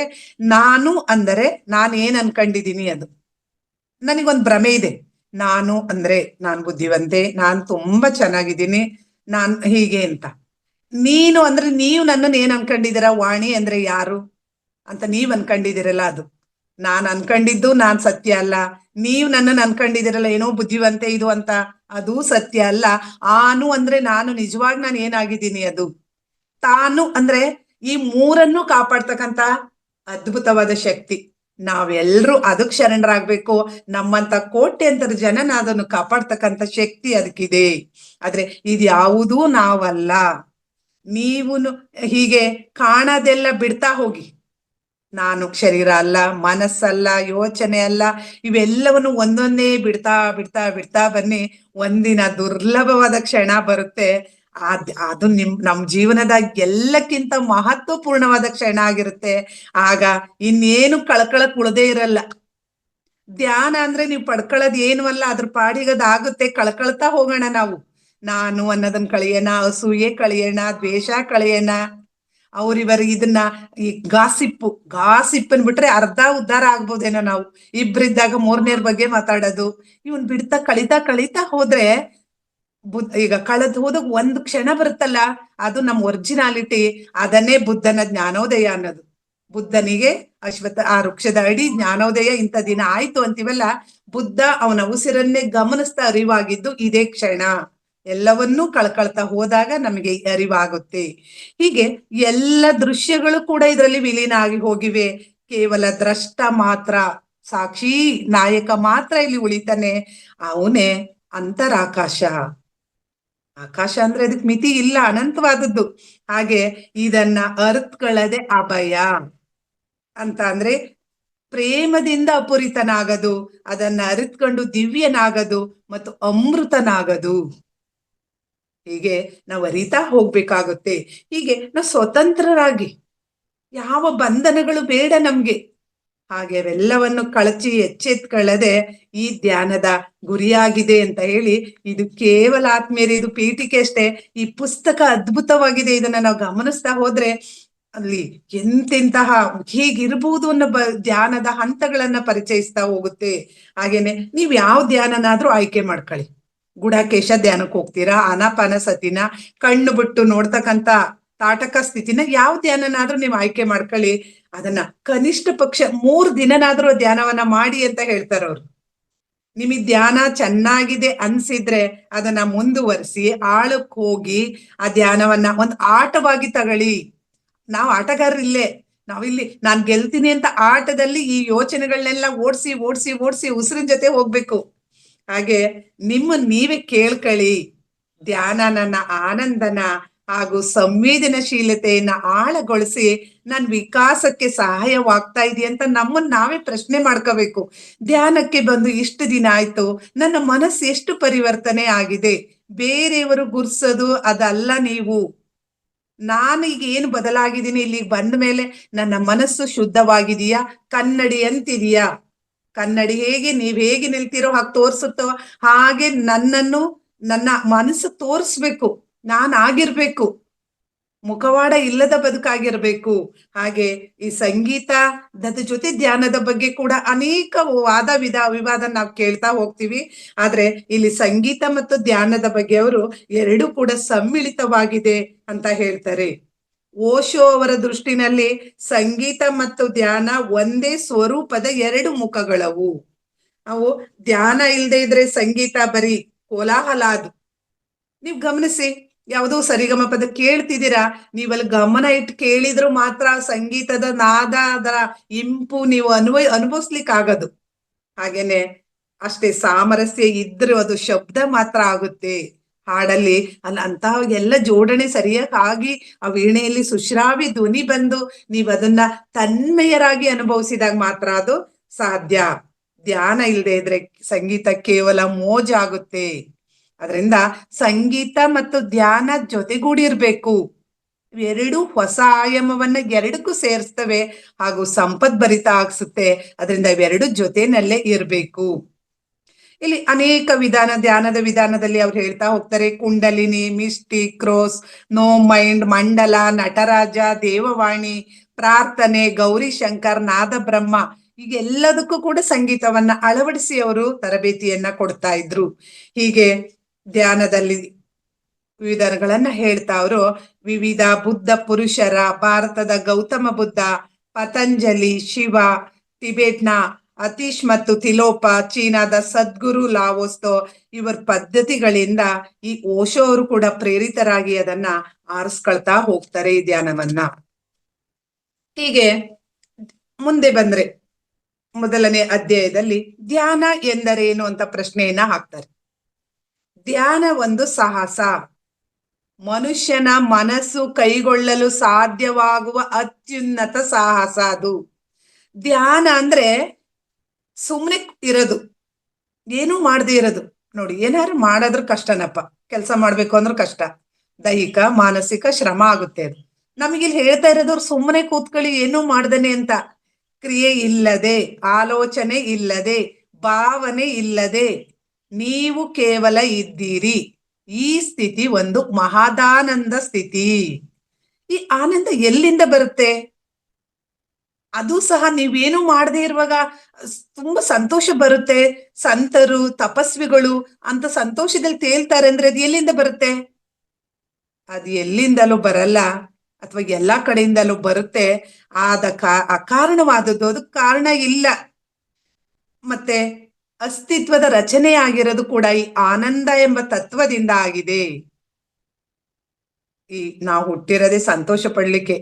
ನಾನು ಅಂದರೆ ನಾನು ಏನ್ ಅನ್ಕೊಂಡಿದೀನಿ ಅದು. ನನಗೊಂದು ಭ್ರಮೆ ಇದೆ. ನಾನು ಅಂದ್ರೆ ನಾನು ಬುದ್ಧಿವಂತೆ, ನಾನು ತುಂಬಾ ಚೆನ್ನಾಗಿದ್ದೀನಿ, ನಾನ್ ಹೀಗೆ ಅಂತ. ನೀನು ಅಂದ್ರೆ ನೀವು ನನ್ನನ್ನು ಏನ್ ಅನ್ಕೊಂಡಿದ್ದೀರ? ವಾಣಿ ಅಂದ್ರೆ ಯಾರು ಅಂತ ನೀವ್ ಅನ್ಕೊಂಡಿದ್ದೀರಲ್ಲ ಅದು. ನಾನ್ ಅನ್ಕೊಂಡಿದ್ದು ನಾನ್ ಸತ್ಯ ಅಲ್ಲ. ನೀವು ನನ್ನನ್ನು ಅನ್ಕೊಂಡಿದ್ದೀರಲ್ಲ ಏನೋ ಬುದ್ಧಿವಂತೆ ಇದು ಅಂತ, ಅದು ಸತ್ಯ ಅಲ್ಲ. ಆನು ಅಂದ್ರೆ ನಾನು ನಿಜವಾಗಿ ಏನಾಗಿದ್ದೀನಿ ಅದು. ತಾನು ಅಂದ್ರೆ ಈ ಮೂರನ್ನು ಕಾಪಾಡ್ತಕ್ಕಂತ ಅದ್ಭುತವಾದ ಶಕ್ತಿ. ನಾವೆಲ್ಲರೂ ಅದಕ್ಕೆ ಶರಣರಾಗ್ಬೇಕು. ನಮ್ಮಂತ ಕೋಟ್ಯಂತರ ಜನನ ಅದನ್ನು ಕಾಪಾಡ್ತಕ್ಕಂಥ ಶಕ್ತಿ ಅದಕ್ಕಿದೆ. ಆದ್ರೆ ಇದ್ಯಾವುದೂ ನಾವಲ್ಲ. ನೀವು ಹೀಗೆ ಕಾಣದೆಲ್ಲ ಬಿಡ್ತಾ ಹೋಗಿ. ನಾನು ಶರೀರ ಅಲ್ಲ, ಮನಸ್ಸಲ್ಲ, ಯೋಚನೆ ಅಲ್ಲ, ಇವೆಲ್ಲವನ್ನು ಒಂದೊಂದೇ ಬಿಡ್ತಾ ಬಿಡ್ತಾ ಬಿಡ್ತಾ ಬನ್ನಿ. ಒಂದಿನ ದುರ್ಲಭವಾದ ಕ್ಷಣ ಬರುತ್ತೆ. ಅದು ನಮ್ ಜೀವನದ ಎಲ್ಲಕ್ಕಿಂತ ಮಹತ್ವಪೂರ್ಣವಾದ ಕ್ಷಣ ಆಗಿರುತ್ತೆ. ಆಗ ಇನ್ನೇನು ಕಳ್ಕೊಳಕ್ ಉಳದೇ ಇರಲ್ಲ. ಧ್ಯಾನ ಅಂದ್ರೆ ನೀವು ಪಡ್ಕೊಳ್ಳೋದ್ ಏನು ಅಲ್ಲ, ಅದ್ರ ಪಾಡಿಗದಾಗುತ್ತೆ. ಕಳ್ಕೊಳ್ತಾ ಹೋಗೋಣ ನಾವು. ನಾನು ಅನ್ನೋದನ್ನ ಕಳೆಯೋಣ, ಅಸೂಯೆ ಕಳೆಯೋಣ, ದ್ವೇಷ ಕಳೆಯೋಣ. ಅವ್ರಿವರ್ ಇದನ್ನ ಈ ಗಾಸಿಪ್ ಅನ್ಬಿಟ್ರೆ ಅರ್ಧ ಉದ್ಧಾರ ಆಗ್ಬೋದೇನೋ. ನಾವು ಇಬ್ರಿದ್ದಾಗ ಮೂರನೇರ್ ಬಗ್ಗೆ ಮಾತಾಡೋದು, ಇವನ್ ಬಿಡ್ತಾ ಕಳಿತಾ ಹೋದ್ರೆ ಈಗ ಕಳೆದ್ ಹೋದಾಗ ಒಂದು ಕ್ಷಣ ಬರುತ್ತಲ್ಲ, ಅದು ನಮ್ ಒರಿಜಿನಾಲಿಟಿ. ಅದನ್ನೇ ಬುದ್ಧನ ಜ್ಞಾನೋದಯ ಅನ್ನೋದು. ಬುದ್ಧನಿಗೆ ಆ ವೃಕ್ಷದ ಅಡಿ ಜ್ಞಾನೋದಯ ಇಂಥ ದಿನ ಆಯ್ತು ಅಂತೀವಲ್ಲ, ಬುದ್ಧ ಅವನ ಉಸಿರನ್ನೇ ಗಮನಿಸ್ತಾ ಅರಿವಾಗಿದ್ದು ಇದೇ ಕ್ಷಣ. ಎಲ್ಲವನ್ನೂ ಕಳ್ಕೊಳ್ತಾ ಹೋದಾಗ ನಮಗೆ ಅರಿವಾಗುತ್ತೆ. ಹೀಗೆ ಎಲ್ಲ ದೃಶ್ಯಗಳು ಕೂಡ ಇದರಲ್ಲಿ ವಿಲೀನ ಆಗಿ ಹೋಗಿವೆ. ಕೇವಲ ದ್ರಷ್ಟ ಮಾತ್ರ, ಸಾಕ್ಷಿ ನಾಯಕ ಮಾತ್ರ ಇಲ್ಲಿ ಉಳಿತಾನೆ. ಅವನೇ ಅಂತರಾಕಾಶ. ಆಕಾಶ ಅಂದ್ರೆ ಅದಕ್ಕೆ ಮಿತಿ ಇಲ್ಲ, ಅನಂತವಾದದ್ದು. ಹಾಗೆ ಇದನ್ನ ಅರ್ಥಗಳದೆ ಅಭಯ ಅಂತ ಅಂದ್ರೆ ಪ್ರೇಮದಿಂದ ಅಪೂರಿತನಾಗದು, ಅದನ್ನ ಅರಿತ್ಕೊಂಡು ದಿವ್ಯನಾಗದು ಮತ್ತು ಅಮೃತನಾಗದು. ಹೀಗೆ ನಾವು ಅರಿತಾ ಹೋಗ್ಬೇಕಾಗುತ್ತೆ. ಹೀಗೆ ನಾವು ಸ್ವತಂತ್ರರಾಗಿ, ಯಾವ ಬಂಧನಗಳು ಬೇಡ ನಮ್ಗೆ. ಹಾಗೆ ಅವೆಲ್ಲವನ್ನು ಕಳಚಿ ಎಚ್ಚೆತ್ಕೊಳ್ಳದೆ ಈ ಧ್ಯಾನದ ಗುರಿಯಾಗಿದೆ ಅಂತ ಹೇಳಿ, ಇದು ಕೇವಲ ಆತ್ಮೀಯರೇ, ಇದು ಪೀಠಿಕೆ ಅಷ್ಟೇ. ಈ ಪುಸ್ತಕ ಅದ್ಭುತವಾಗಿದೆ. ಇದನ್ನ ನಾವು ಗಮನಿಸ್ತಾ ಹೋದ್ರೆ ಅಲ್ಲಿ ಎಂತೆಂತಹ ಹೀಗಿರ್ಬೋದು ಅನ್ನೋ ಧ್ಯಾನದ ಹಂತಗಳನ್ನ ಪರಿಚಯಿಸ್ತಾ ಹೋಗುತ್ತೆ. ಹಾಗೇನೆ ನೀವ್ ಯಾವ ಧ್ಯಾನನಾದ್ರೂ ಆಯ್ಕೆ ಮಾಡ್ಕೊಳ್ಳಿ. ಗುಡಾಕೇಶ ಧ್ಯಾನಕ್ಕೆ ಹೋಗ್ತೀರಾ, ಆನಾಪಾನ ಸತಿನ, ಕಣ್ಣು ಬಿಟ್ಟು ನೋಡ್ತಕ್ಕಂತ ತಾಟಕ ಸ್ಥಿತಿನ, ಯಾವ ಧ್ಯಾನನಾದ್ರೂ ನೀವು ಆಯ್ಕೆ ಮಾಡ್ಕೊಳ್ಳಿ. ಅದನ್ನ ಕನಿಷ್ಠ ಪಕ್ಷ 3 ದಿನನಾದ್ರೂ ಧ್ಯಾನವನ್ನ ಮಾಡಿ ಅಂತ ಹೇಳ್ತಾರ ಅವ್ರು. ನಿಮಗ್ ಧ್ಯಾನ ಚೆನ್ನಾಗಿದೆ ಅನ್ಸಿದ್ರೆ ಅದನ್ನ ಮುಂದುವರಿಸಿ ಆಳಕ್ ಹೋಗಿ ಆ ಧ್ಯಾನವನ್ನ ಒಂದು ಆಟವಾಗಿ ತಗೊಳ್ಳಿ. ನಾವು ಆಟಗಾರರಿಲ್ಲೇ, ನಾವಿಲ್ಲಿ ನಾನ್ ಗೆಲ್ತೀನಿ ಅಂತ ಆಟದಲ್ಲಿ ಈ ಯೋಚನೆಗಳನ್ನೆಲ್ಲ ಓಡಿಸಿ ಓಡಿಸಿ ಓಡಿಸಿ ಉಸಿರಿನ ಜೊತೆ ಹೋಗ್ಬೇಕು. ಹಾಗೆ ನೀವೇ ಕೇಳ್ಕೊಳ್ಳಿ. ಧ್ಯಾನ ನನ್ನ ಆನಂದನ ಹಾಗೂ ಸಂವೇದನಶೀಲತೆಯನ್ನ ಆಳಗೊಳಿಸಿ ನನ್ ವಿಕಾಸಕ್ಕೆ ಸಹಾಯವಾಗ್ತಾ ಇದೆಯಂತ ನಮ್ಮನ್ನ ನಾವೇ ಪ್ರಶ್ನೆ ಮಾಡ್ಕೋಬೇಕು. ಧ್ಯಾನಕ್ಕೆ ಬಂದು ಇಷ್ಟು ದಿನ ಆಯ್ತು, ನನ್ನ ಮನಸ್ಸು ಎಷ್ಟು ಪರಿವರ್ತನೆ ಆಗಿದೆ. ಬೇರೆಯವರು ಗುರ್ಸೋದು ಅದಲ್ಲ ನೀವು. ನಾನು ಈಗ ಏನು ಬದಲಾಗಿದ್ದೀನಿ ಇಲ್ಲಿಗೆ ಬಂದ ಮೇಲೆ, ನನ್ನ ಮನಸ್ಸು ಶುದ್ಧವಾಗಿದೆಯಾ, ಕನ್ನಡಿ ಅಂತಿದೆಯಾ? ಕನ್ನಡಿ ಹೇಗೆ ನೀವ್ ಹೇಗೆ ನಿಲ್ತಿರೋ ಹಾಗೆ ತೋರ್ಸುತ್ತೋ ಹಾಗೆ ನನ್ನ ಮನಸ್ಸು ತೋರಿಸ್ಬೇಕು, ನಾನ್ ಆಗಿರ್ಬೇಕು, ಮುಖವಾಡ ಇಲ್ಲದ ಬದುಕಾಗಿರ್ಬೇಕು. ಹಾಗೆ ಈ ಸಂಗೀತದ ಜೊತೆ ಧ್ಯಾನದ ಬಗ್ಗೆ ಕೂಡ ಅನೇಕ ವಿವಾದ ನಾವು ಕೇಳ್ತಾ ಹೋಗ್ತೀವಿ. ಆದ್ರೆ ಇಲ್ಲಿ ಸಂಗೀತ ಮತ್ತು ಧ್ಯಾನದ ಬಗ್ಗೆ ಅವರು ಎರಡೂ ಕೂಡ ಸಮ್ಮಿಳಿತವಾಗಿದೆ ಅಂತ ಹೇಳ್ತಾರೆ. ಓಶೋ ಅವರ ದೃಷ್ಟಿನಲ್ಲಿ ಸಂಗೀತ ಮತ್ತು ಧ್ಯಾನ ಒಂದೇ ಸ್ವರೂಪದ ಎರಡು ಮುಖಗಳವು. ನಾವು ಧ್ಯಾನ ಇಲ್ಲದೆ ಇದ್ರೆ ಸಂಗೀತ ಬರೀ ಕೋಲಾಹಲ. ಅದು ನೀವ್ ಗಮನಿಸಿ, ಯಾವುದೋ ಸರಿಗಮ ಪದ ಕೇಳ್ತಿದ್ದೀರಾ, ನೀವಲ್ಲಿ ಗಮನ ಇಟ್ಟು ಕೇಳಿದ್ರು ಮಾತ್ರ ಸಂಗೀತದ ನಾದ, ಅದರ ಇಂಪು ನೀವು ಅನುಭವಿಸ್ಲಿಕ್ಕೆ ಆಗದು. ಹಾಗೇನೆ ಅಷ್ಟೇ ಸಾಮರಸ್ಯ ಇದ್ರೆ ಅದು ಶಬ್ದ ಮಾತ್ರ ಆಗುತ್ತೆ ಹಾಡಲ್ಲಿ. ಅಂತಹ ಎಲ್ಲ ಜೋಡಣೆ ಸರಿಯಾಗಿ ಆ ವೀಣೆಯಲ್ಲಿ ಸುಶ್ರಾವ್ಯ ಧ್ವನಿ ಬಂದು ನೀವು ಅದನ್ನ ತನ್ಮಯರಾಗಿ ಅನುಭವಿಸಿದಾಗ ಮಾತ್ರ ಅದು ಸಾಧ್ಯ. ಧ್ಯಾನ ಇಲ್ಲದೆ ಇದ್ರೆ ಸಂಗೀತ ಕೇವಲ ಮೋಜಾಗುತ್ತೆ. ಅದರಿಂದ ಸಂಗೀತ ಮತ್ತು ಧ್ಯಾನ ಜೊತೆಗೂಡಿರ್ಬೇಕು. ಎರಡು ಹೊಸ ಆಯಾಮವನ್ನ ಎರಡಕ್ಕೂ ಸೇರಿಸ್ತವೆ ಹಾಗೂ ಸಂಪದ್ಭರಿತ ಆಗಿಸುತ್ತೆ. ಅದರಿಂದ ಇವೆರಡು ಜೊತೆನಲ್ಲೇ ಇರ್ಬೇಕು. ಇಲ್ಲಿ ಅನೇಕ ಧ್ಯಾನದ ವಿಧಾನದಲ್ಲಿ ಅವ್ರು ಹೇಳ್ತಾ ಹೋಗ್ತಾರೆ. ಕುಂಡಲಿನಿ, ಮಿಸ್ಟಿಕ್, ಕ್ರೋಸ್, ನೋ ಮೈಂಡ್, ಮಂಡಲ, ನಟರಾಜ, ದೇವವಾಣಿ, ಪ್ರಾರ್ಥನೆ, ಗೌರಿ ಶಂಕರ್, ನಾದ ಬ್ರಹ್ಮ, ಈಗೆಲ್ಲದಕ್ಕೂ ಕೂಡ ಸಂಗೀತವನ್ನ ಅಳವಡಿಸಿ ಅವರು ತರಬೇತಿಯನ್ನ ಕೊಡ್ತಾ ಇದ್ರು. ಹೀಗೆ ಧ್ಯಾನದಲ್ಲಿ ವಿಧಾನಗಳನ್ನ ಹೇಳ್ತಾ ಅವರು ವಿವಿಧ ಬುದ್ಧ ಪುರುಷರ, ಭಾರತದ ಗೌತಮ ಬುದ್ಧ, ಪತಂಜಲಿ, ಶಿವ, ಟಿಬೆಟ್ನ ಅತೀಶ್ ಮತ್ತು ತಿಲೋಪ, ಚೀನಾದ ಸದ್ಗುರು ಲಾವೋಸ್ತೋ ಇವರ ಪದ್ಧತಿಗಳಿಂದ ಈ ಓಶೋ ಅವರು ಕೂಡ ಪ್ರೇರಿತರಾಗಿ ಅದನ್ನ ಆರಿಸ್ಕೊಳ್ತಾ ಹೋಗ್ತಾರೆ ಈ ಧ್ಯಾನವನ್ನ. ಹೀಗೆ ಮುಂದೆ ಬಂದ್ರೆ ಮೊದಲನೇ ಅಧ್ಯಾಯದಲ್ಲಿ ಧ್ಯಾನ ಎಂದರೇನು ಅಂತ ಪ್ರಶ್ನೆಯನ್ನ ಹಾಕ್ತಾರೆ. ಧ್ಯಾನ ಒಂದು ಸಾಹಸ, ಮನುಷ್ಯನ ಮನಸ್ಸು ಕೈಗೊಳ್ಳಲು ಸಾಧ್ಯವಾಗುವ ಅತ್ಯುನ್ನತ ಸಾಹಸ ಅದು. ಧ್ಯಾನ ಅಂದ್ರೆ ಸುಮ್ಮನೆ ಇರೋದು, ಏನೂ ಮಾಡದೇ ಇರೋದು. ನೋಡಿ, ಏನಾದ್ರು ಮಾಡೋದ್ರ ಕಷ್ಟನಪ್ಪ, ಕೆಲಸ ಮಾಡ್ಬೇಕು ಅಂದ್ರೂ ಕಷ್ಟ, ದೈಹಿಕ ಮಾನಸಿಕ ಶ್ರಮ ಆಗುತ್ತೆ. ಅದು ನಮಗಿಲ್ಲಿ ಹೇಳ್ತಾ ಇರೋದವ್ರು ಸುಮ್ಮನೆ ಕೂತ್ಕೊಳ್ಳಿ ಏನೂ ಮಾಡ್ದೇನೆ ಅಂತ. ಕ್ರಿಯೆ ಇಲ್ಲದೆ, ಆಲೋಚನೆ ಇಲ್ಲದೆ, ಭಾವನೆ ಇಲ್ಲದೆ ನೀವು ಕೇವಲ ಇದ್ದೀರಿ. ಈ ಸ್ಥಿತಿ ಒಂದು ಮಹದಾನಂದ ಸ್ಥಿತಿ. ಈ ಆನಂದ ಎಲ್ಲಿಂದ ಬರುತ್ತೆ? ಅದು ಸಹ ನೀವೇನು ಮಾಡದೇ ಇರುವಾಗ ತುಂಬಾ ಸಂತೋಷ ಬರುತ್ತೆ. ಸಂತರು, ತಪಸ್ವಿಗಳು ಅಂತ ಸಂತೋಷದಲ್ಲಿ ತೇಲ್ತಾರೆ ಅಂದ್ರೆ ಅದು ಎಲ್ಲಿಂದ ಬರುತ್ತೆ? ಅದು ಎಲ್ಲಿಂದಲೂ ಬರಲ್ಲ, ಅಥವಾ ಎಲ್ಲಾ ಕಡೆಯಿಂದಲೂ ಬರುತ್ತೆ. ಅಕಾರಣವಾದದ್ದು, ಅದಕ್ಕೆ ಕಾರಣ ಇಲ್ಲ. ಮತ್ತೆ ಅಸ್ತಿತ್ವದ ರಚನೆ ಆಗಿರೋದು ಕೂಡ ಈ ಆನಂದ ಎಂಬ ತತ್ವದಿಂದ ಆಗಿದೆ. ಈ ನಾವು ಹುಟ್ಟಿರೋದೇ ಸಂತೋಷ ಪಡ್ಲಿಕ್ಕೆ.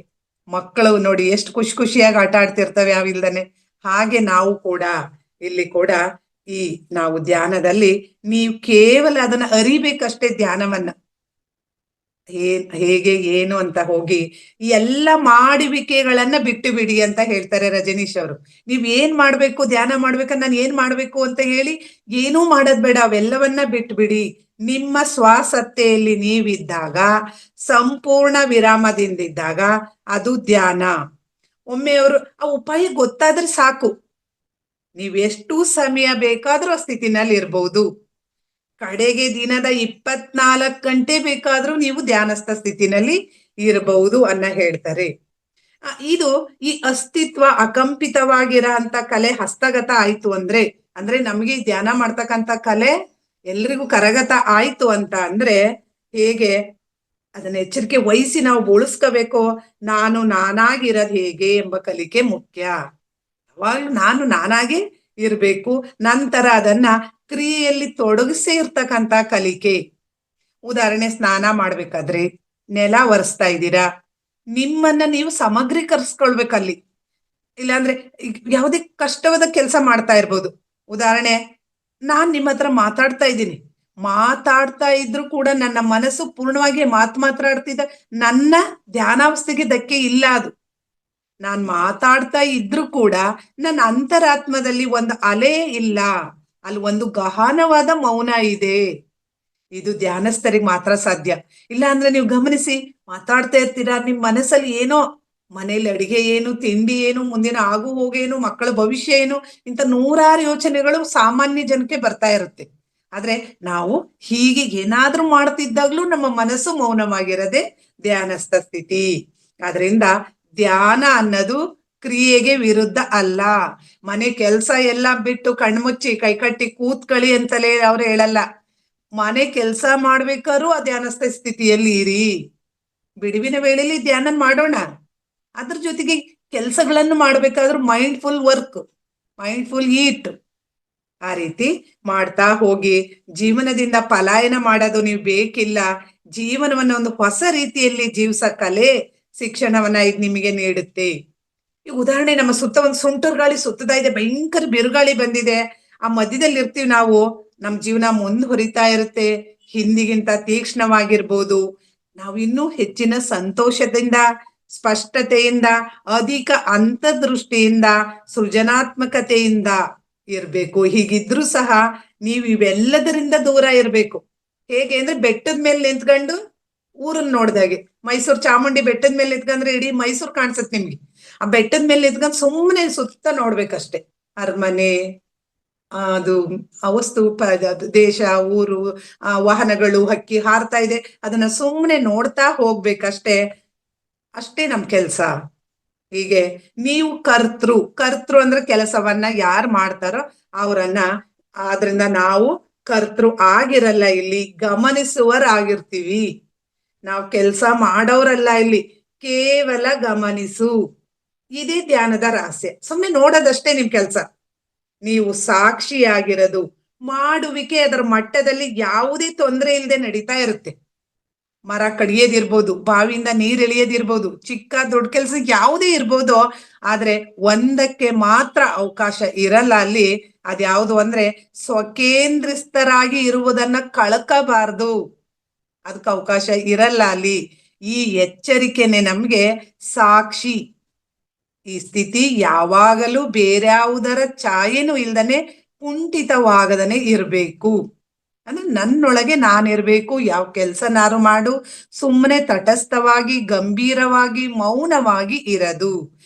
ಮಕ್ಕಳು ನೋಡಿ ಎಷ್ಟು ಖುಷಿಯಾಗಿ ಆಟ ಆಡ್ತಿರ್ತವೆ ಯಾವಿಲ್ದಾನೆ. ಹಾಗೆ ನಾವು ಕೂಡ ಇಲ್ಲಿ ಕೂಡ ಈ ನಾವು ಧ್ಯಾನದಲ್ಲಿ ನೀವು ಕೇವಲ ಅದನ್ನ ಅರಿಬೇಕಷ್ಟೇ. ಧ್ಯಾನವನ್ನ ಹೇಗೆ ಏನು ಅಂತ ಹೋಗಿ ಈ ಎಲ್ಲ ಮಾಡುವಿಕೆಗಳನ್ನ ಬಿಟ್ಟು ಬಿಡಿ ಅಂತ ಹೇಳ್ತಾರೆ ರಜನೀಶ್ ಅವರು. ನೀವ್ ಏನ್ ಮಾಡ್ಬೇಕು, ಧ್ಯಾನ ಮಾಡ್ಬೇಕಂದ್ರೆ ನಾನು ಏನ್ ಮಾಡ್ಬೇಕು ಅಂತ ಹೇಳಿ ಏನೂ ಮಾಡೋದ್ ಬೇಡ, ಅವೆಲ್ಲವನ್ನ ಬಿಟ್ಟು ಬಿಡಿ. ನಿಮ್ಮ ಸ್ವಾಸತ್ತೆಯಲ್ಲಿ ನೀವಿದ್ದಾಗ, ಸಂಪೂರ್ಣ ವಿರಾಮದಿಂದಿದ್ದಾಗ ಅದು ಧ್ಯಾನ. ಒಮ್ಮೆ ಅವರು ಆ ಉಪಾಯ ಗೊತ್ತಾದ್ರೆ ಸಾಕು, ನೀವ್ ಎಷ್ಟು ಸಮಯ ಬೇಕಾದ್ರೂ ಆ ಸ್ಥಿತಿನಲ್ಲಿ ಇರ್ಬಹುದು. ಕಡೆಗೆ ದಿನದ 24 ಗಂಟೆ ಬೇಕಾದ್ರೂ ನೀವು ಧ್ಯಾನಸ್ಥ ಸ್ಥಿತಿನಲ್ಲಿ ಇರಬಹುದು ಅನ್ನ ಹೇಳ್ತಾರೆ. ಇದು ಈ ಅಸ್ತಿತ್ವ ಅಕಂಪಿತವಾಗಿರೋ ಅಂತ ಕಲೆ ಹಸ್ತಗತ ಆಯ್ತು ಅಂದ್ರೆ ನಮ್ಗೆ ಧ್ಯಾನ ಮಾಡ್ತಕ್ಕಂಥ ಕಲೆ ಎಲ್ರಿಗೂ ಕರಗತ ಆಯ್ತು ಅಂತ ಅಂದ್ರೆ ಹೇಗೆ ಅದನ್ನ ಎಚ್ಚರಿಕೆ ವಹಿಸಿ ನಾವು ಉಳಿಸ್ಕೋಬೇಕು. ನಾನು ನಾನಾಗಿರೋದು ಹೇಗೆ ಎಂಬ ಕಲಿಕೆ ಮುಖ್ಯ. ಯಾವಾಗ್ಲೂ ನಾನು ನಾನಾಗೆ ಇರ್ಬೇಕು. ನಂತರ ಅದನ್ನ ಕ್ರಿಯೆಯಲ್ಲಿ ತೊಡಗಿಸೇ ಇರ್ತಕ್ಕಂಥ ಕಲಿಕೆ. ಉದಾಹರಣೆ, ಸ್ನಾನ ಮಾಡ್ಬೇಕಾದ್ರೆ ನೆಲ ಒರೆಸ್ತಾ ಇದ್ದೀರಾ, ನಿಮ್ಮನ್ನ ನೀವು ಸಮಗ್ರೀಕರಿಸ್ಕೊಳ್ಬೇಕಲ್ಲಿ. ಇಲ್ಲಾಂದ್ರೆ ಯಾವುದೇ ಕಷ್ಟವಾದ ಕೆಲಸ ಮಾಡ್ತಾ ಇರ್ಬೋದು. ಉದಾಹರಣೆ, ನಾನ್ ನಿಮ್ಮ ಹತ್ರ ಮಾತಾಡ್ತಾ ಇದ್ರು ಕೂಡ ನನ್ನ ಮನಸ್ಸು ಪೂರ್ಣವಾಗಿ ಮಾತಾಡ್ತಿದ್ದ ನನ್ನ ಧ್ಯಾನಾವಸ್ಥೆಗೆ ಧಕ್ಕೆ ಇಲ್ಲ. ಅದು ನಾನ್ ಮಾತಾಡ್ತಾ ಇದ್ರು ಕೂಡ ನನ್ನ ಅಂತರಾತ್ಮದಲ್ಲಿ ಒಂದು ಅಲೆ ಇಲ್ಲ, ಅಲ್ಲಿ ಒಂದು ಗಹನವಾದ ಮೌನ ಇದೆ. ಇದು ಧ್ಯಾನಸ್ಥರಿಗೆ ಮಾತ್ರ ಸಾಧ್ಯ. ಇಲ್ಲ ಅಂದ್ರೆ ನೀವು ಗಮನಿಸಿ, ಮಾತಾಡ್ತಾ ಇರ್ತೀರಾ, ನಿಮ್ ಮನಸ್ಸಲ್ಲಿ ಏನೋ ಮನೇಲಿ ಅಡಿಗೆ ಏನು, ತಿಂಡಿ ಏನು, ಮುಂದಿನ ಆಗು ಹೋಗೇನು, ಮಕ್ಕಳ ಭವಿಷ್ಯ ಏನು, ಇಂಥ ನೂರಾರು ಯೋಚನೆಗಳು ಸಾಮಾನ್ಯ ಜನಕ್ಕೆ ಬರ್ತಾ ಇರುತ್ತೆ. ಆದ್ರೆ ನಾವು ಹೀಗೆ ಏನಾದ್ರೂ ಮಾಡ್ತಿದ್ದಾಗ್ಲೂ ನಮ್ಮ ಮನಸ್ಸು ಮೌನವಾಗಿರದೆ ಧ್ಯಾನಸ್ಥ ಸ್ಥಿತಿ. ಆದ್ರಿಂದ ಧ್ಯಾನ ಅನ್ನೋದು ಕ್ರಿಯೆಗೆ ವಿರುದ್ಧ ಅಲ್ಲ. ಮನೆ ಕೆಲ್ಸ ಎಲ್ಲ ಬಿಟ್ಟು ಕಣ್ಮುಚ್ಚಿ ಕೈಕಟ್ಟಿ ಕೂತ್ಕೊಳ್ಳಿ ಅಂತಲೇ ಅವ್ರು ಹೇಳಲ್ಲ. ಮನೆ ಕೆಲ್ಸ ಮಾಡ್ಬೇಕಾದ್ರೂ ಆ ಧ್ಯಾನಸ್ಥ ಸ್ಥಿತಿಯಲ್ಲಿ ಇರಿ. ಬಿಡುವಿನ ವೇಳೆಯಲ್ಲಿ ಧ್ಯಾನ ಮಾಡೋಣ, ಅದ್ರ ಜೊತೆಗೆ ಕೆಲಸಗಳನ್ನು ಮಾಡ್ಬೇಕಾದ್ರೂ ಮೈಂಡ್ಫುಲ್ ವರ್ಕ್, ಮೈಂಡ್ಫುಲ್ ಈಟ್, ಆ ರೀತಿ ಮಾಡ್ತಾ ಹೋಗಿ. ಜೀವನದಿಂದ ಪಲಾಯನ ಮಾಡೋದು ನೀವು ಬೇಕಿಲ್ಲ. ಜೀವನವನ್ನ ಒಂದು ಹೊಸ ರೀತಿಯಲ್ಲಿ ಜೀವಿಸ ಕಲೆ ಶಿಕ್ಷಣವನ್ನ ಇದು ನಿಮಗೆ ನೀಡುತ್ತೆ. ಈ ಉದಾಹರಣೆ, ನಮ್ಮ ಸುತ್ತ ಒಂದು ಸುಂಟರ್ ಗಾಳಿ ಸುತ್ತದ ಇದೆ, ಭಯಂಕರ ಬಿರುಗಾಳಿ ಬಂದಿದೆ, ಆ ಮಧ್ಯದಲ್ಲಿ ಇರ್ತೀವಿ ನಾವು. ನಮ್ ಜೀವನ ಮುಂದುವರಿತಾ ಇರುತ್ತೆ, ಹಿಂದಿಗಿಂತ ತೀಕ್ಷ್ಣವಾಗಿರ್ಬೋದು. ನಾವು ಇನ್ನೂ ಹೆಚ್ಚಿನ ಸಂತೋಷದಿಂದ, ಸ್ಪಷ್ಟತೆಯಿಂದ, ಅಧಿಕ ಅಂತರ್ದೃಷ್ಟಿಯಿಂದ, ಸೃಜನಾತ್ಮಕತೆಯಿಂದ ಇರ್ಬೇಕು. ಹೀಗಿದ್ರು ಸಹ ನೀವು ಇವೆಲ್ಲದರಿಂದ ದೂರ ಇರ್ಬೇಕು. ಹೇಗೆ ಅಂದ್ರೆ, ಬೆಟ್ಟದ ಮೇಲೆ ನಿಂತ್ಕೊಂಡು ಊರನ್ನ ನೋಡ್ದಾಗೆ, ಮೈಸೂರು ಚಾಮುಂಡಿ ಬೆಟ್ಟದ ಮೇಲೆ ನಿಂತ್ಕೊಂಡ್ರೆ ಇಡೀ ಮೈಸೂರು ಕಾಣಿಸುತ್ತೆ ನಿಮ್ಗೆ. ಆ ಬೆಟ್ಟದ ಮೇಲೆ ನಿಂತ್ಕೊಂಡು ಸುಮ್ಮನೆ ಸುತ್ತ ನೋಡ್ಬೇಕಷ್ಟೆ. ಅರಮನೆ, ಅದು ವಸ್ತು, ದೇಶ, ಊರು, ವಾಹನಗಳು, ಹಕ್ಕಿ ಹಾರ್ತಾ ಇದೆ, ಅದನ್ನ ಸುಮ್ಮನೆ ನೋಡ್ತಾ ಹೋಗ್ಬೇಕಷ್ಟೇ. ಅಷ್ಟೇ ನಮ್ ಕೆಲ್ಸ. ಹೀಗೆ ನೀವು ಕರ್ತೃ ಅಂದ್ರೆ ಕೆಲಸವನ್ನ ಯಾರು ಮಾಡ್ತಾರೋ ಅವರನ್ನ. ಆದ್ರಿಂದ ನಾವು ಕರ್ತೃ ಆಗಿರಲ್ಲ, ಇಲ್ಲಿ ಗಮನಿಸುವರಾಗಿರ್ತೀವಿ. ನಾವು ಕೆಲಸ ಮಾಡೋರಲ್ಲ, ಇಲ್ಲಿ ಕೇವಲ ಗಮನಿಸು. ಇದೇ ಧ್ಯಾನದ ರಹಸ್ಯ. ಸುಮ್ಮನೆ ನೋಡೋದಷ್ಟೇ ನಿಮ್ ಕೆಲ್ಸ. ನೀವು ಸಾಕ್ಷಿಯಾಗಿರೋದು. ಮಾಡುವಿಕೆ ಅದರ ಮಟ್ಟದಲ್ಲಿ ಯಾವುದೇ ತೊಂದರೆ ಇಲ್ಲದೆ ನಡೀತಾ ಇರುತ್ತೆ. ಮರ ಕಡಿಯೋದಿರ್ಬೋದು, ಬಾವಿಯಿಂದ ನೀರ್ ಎಳಿಯೋದಿರ್ಬೋದು, ಚಿಕ್ಕ ದೊಡ್ಡ ಕೆಲ್ಸ ಯಾವುದೇ ಇರ್ಬೋದು. ಆದ್ರೆ ಒಂದಕ್ಕೆ ಮಾತ್ರ ಅವಕಾಶ ಇರಲ್ಲ ಅಲ್ಲಿ. ಅದ್ಯಾವುದು ಅಂದ್ರೆ, ಸ್ವಕೇಂದ್ರಿಸ್ತರಾಗಿ ಇರುವುದನ್ನ ಕಳ್ಕಬಾರ್ದು. ಅದಕ್ಕೆ ಅವಕಾಶ ಇರಲ್ಲ ಅಲ್ಲಿ. ಈ ಎಚ್ಚರಿಕೆನೆ ನಮ್ಗೆ ಸಾಕ್ಷಿ. ಈ ಸ್ಥಿತಿ ಯಾವಾಗಲೂ ಬೇರ್ಯಾವುದರ ಛಾಯೆನೂ ಇಲ್ದನೆ, ಕುಂಠಿತವಾಗದನೆ ಇರ್ಬೇಕು. ಅಂದ್ರೆ ನನ್ನೊಳಗೆ ನಾನಿರ್ಬೇಕು. ಯಾವ ಕೆಲ್ಸನಾರು ಮಾಡು, ಸುಮ್ಮನೆ ತಟಸ್ಥವಾಗಿ, ಗಂಭೀರವಾಗಿ, ಮೌನವಾಗಿ ಇರದು.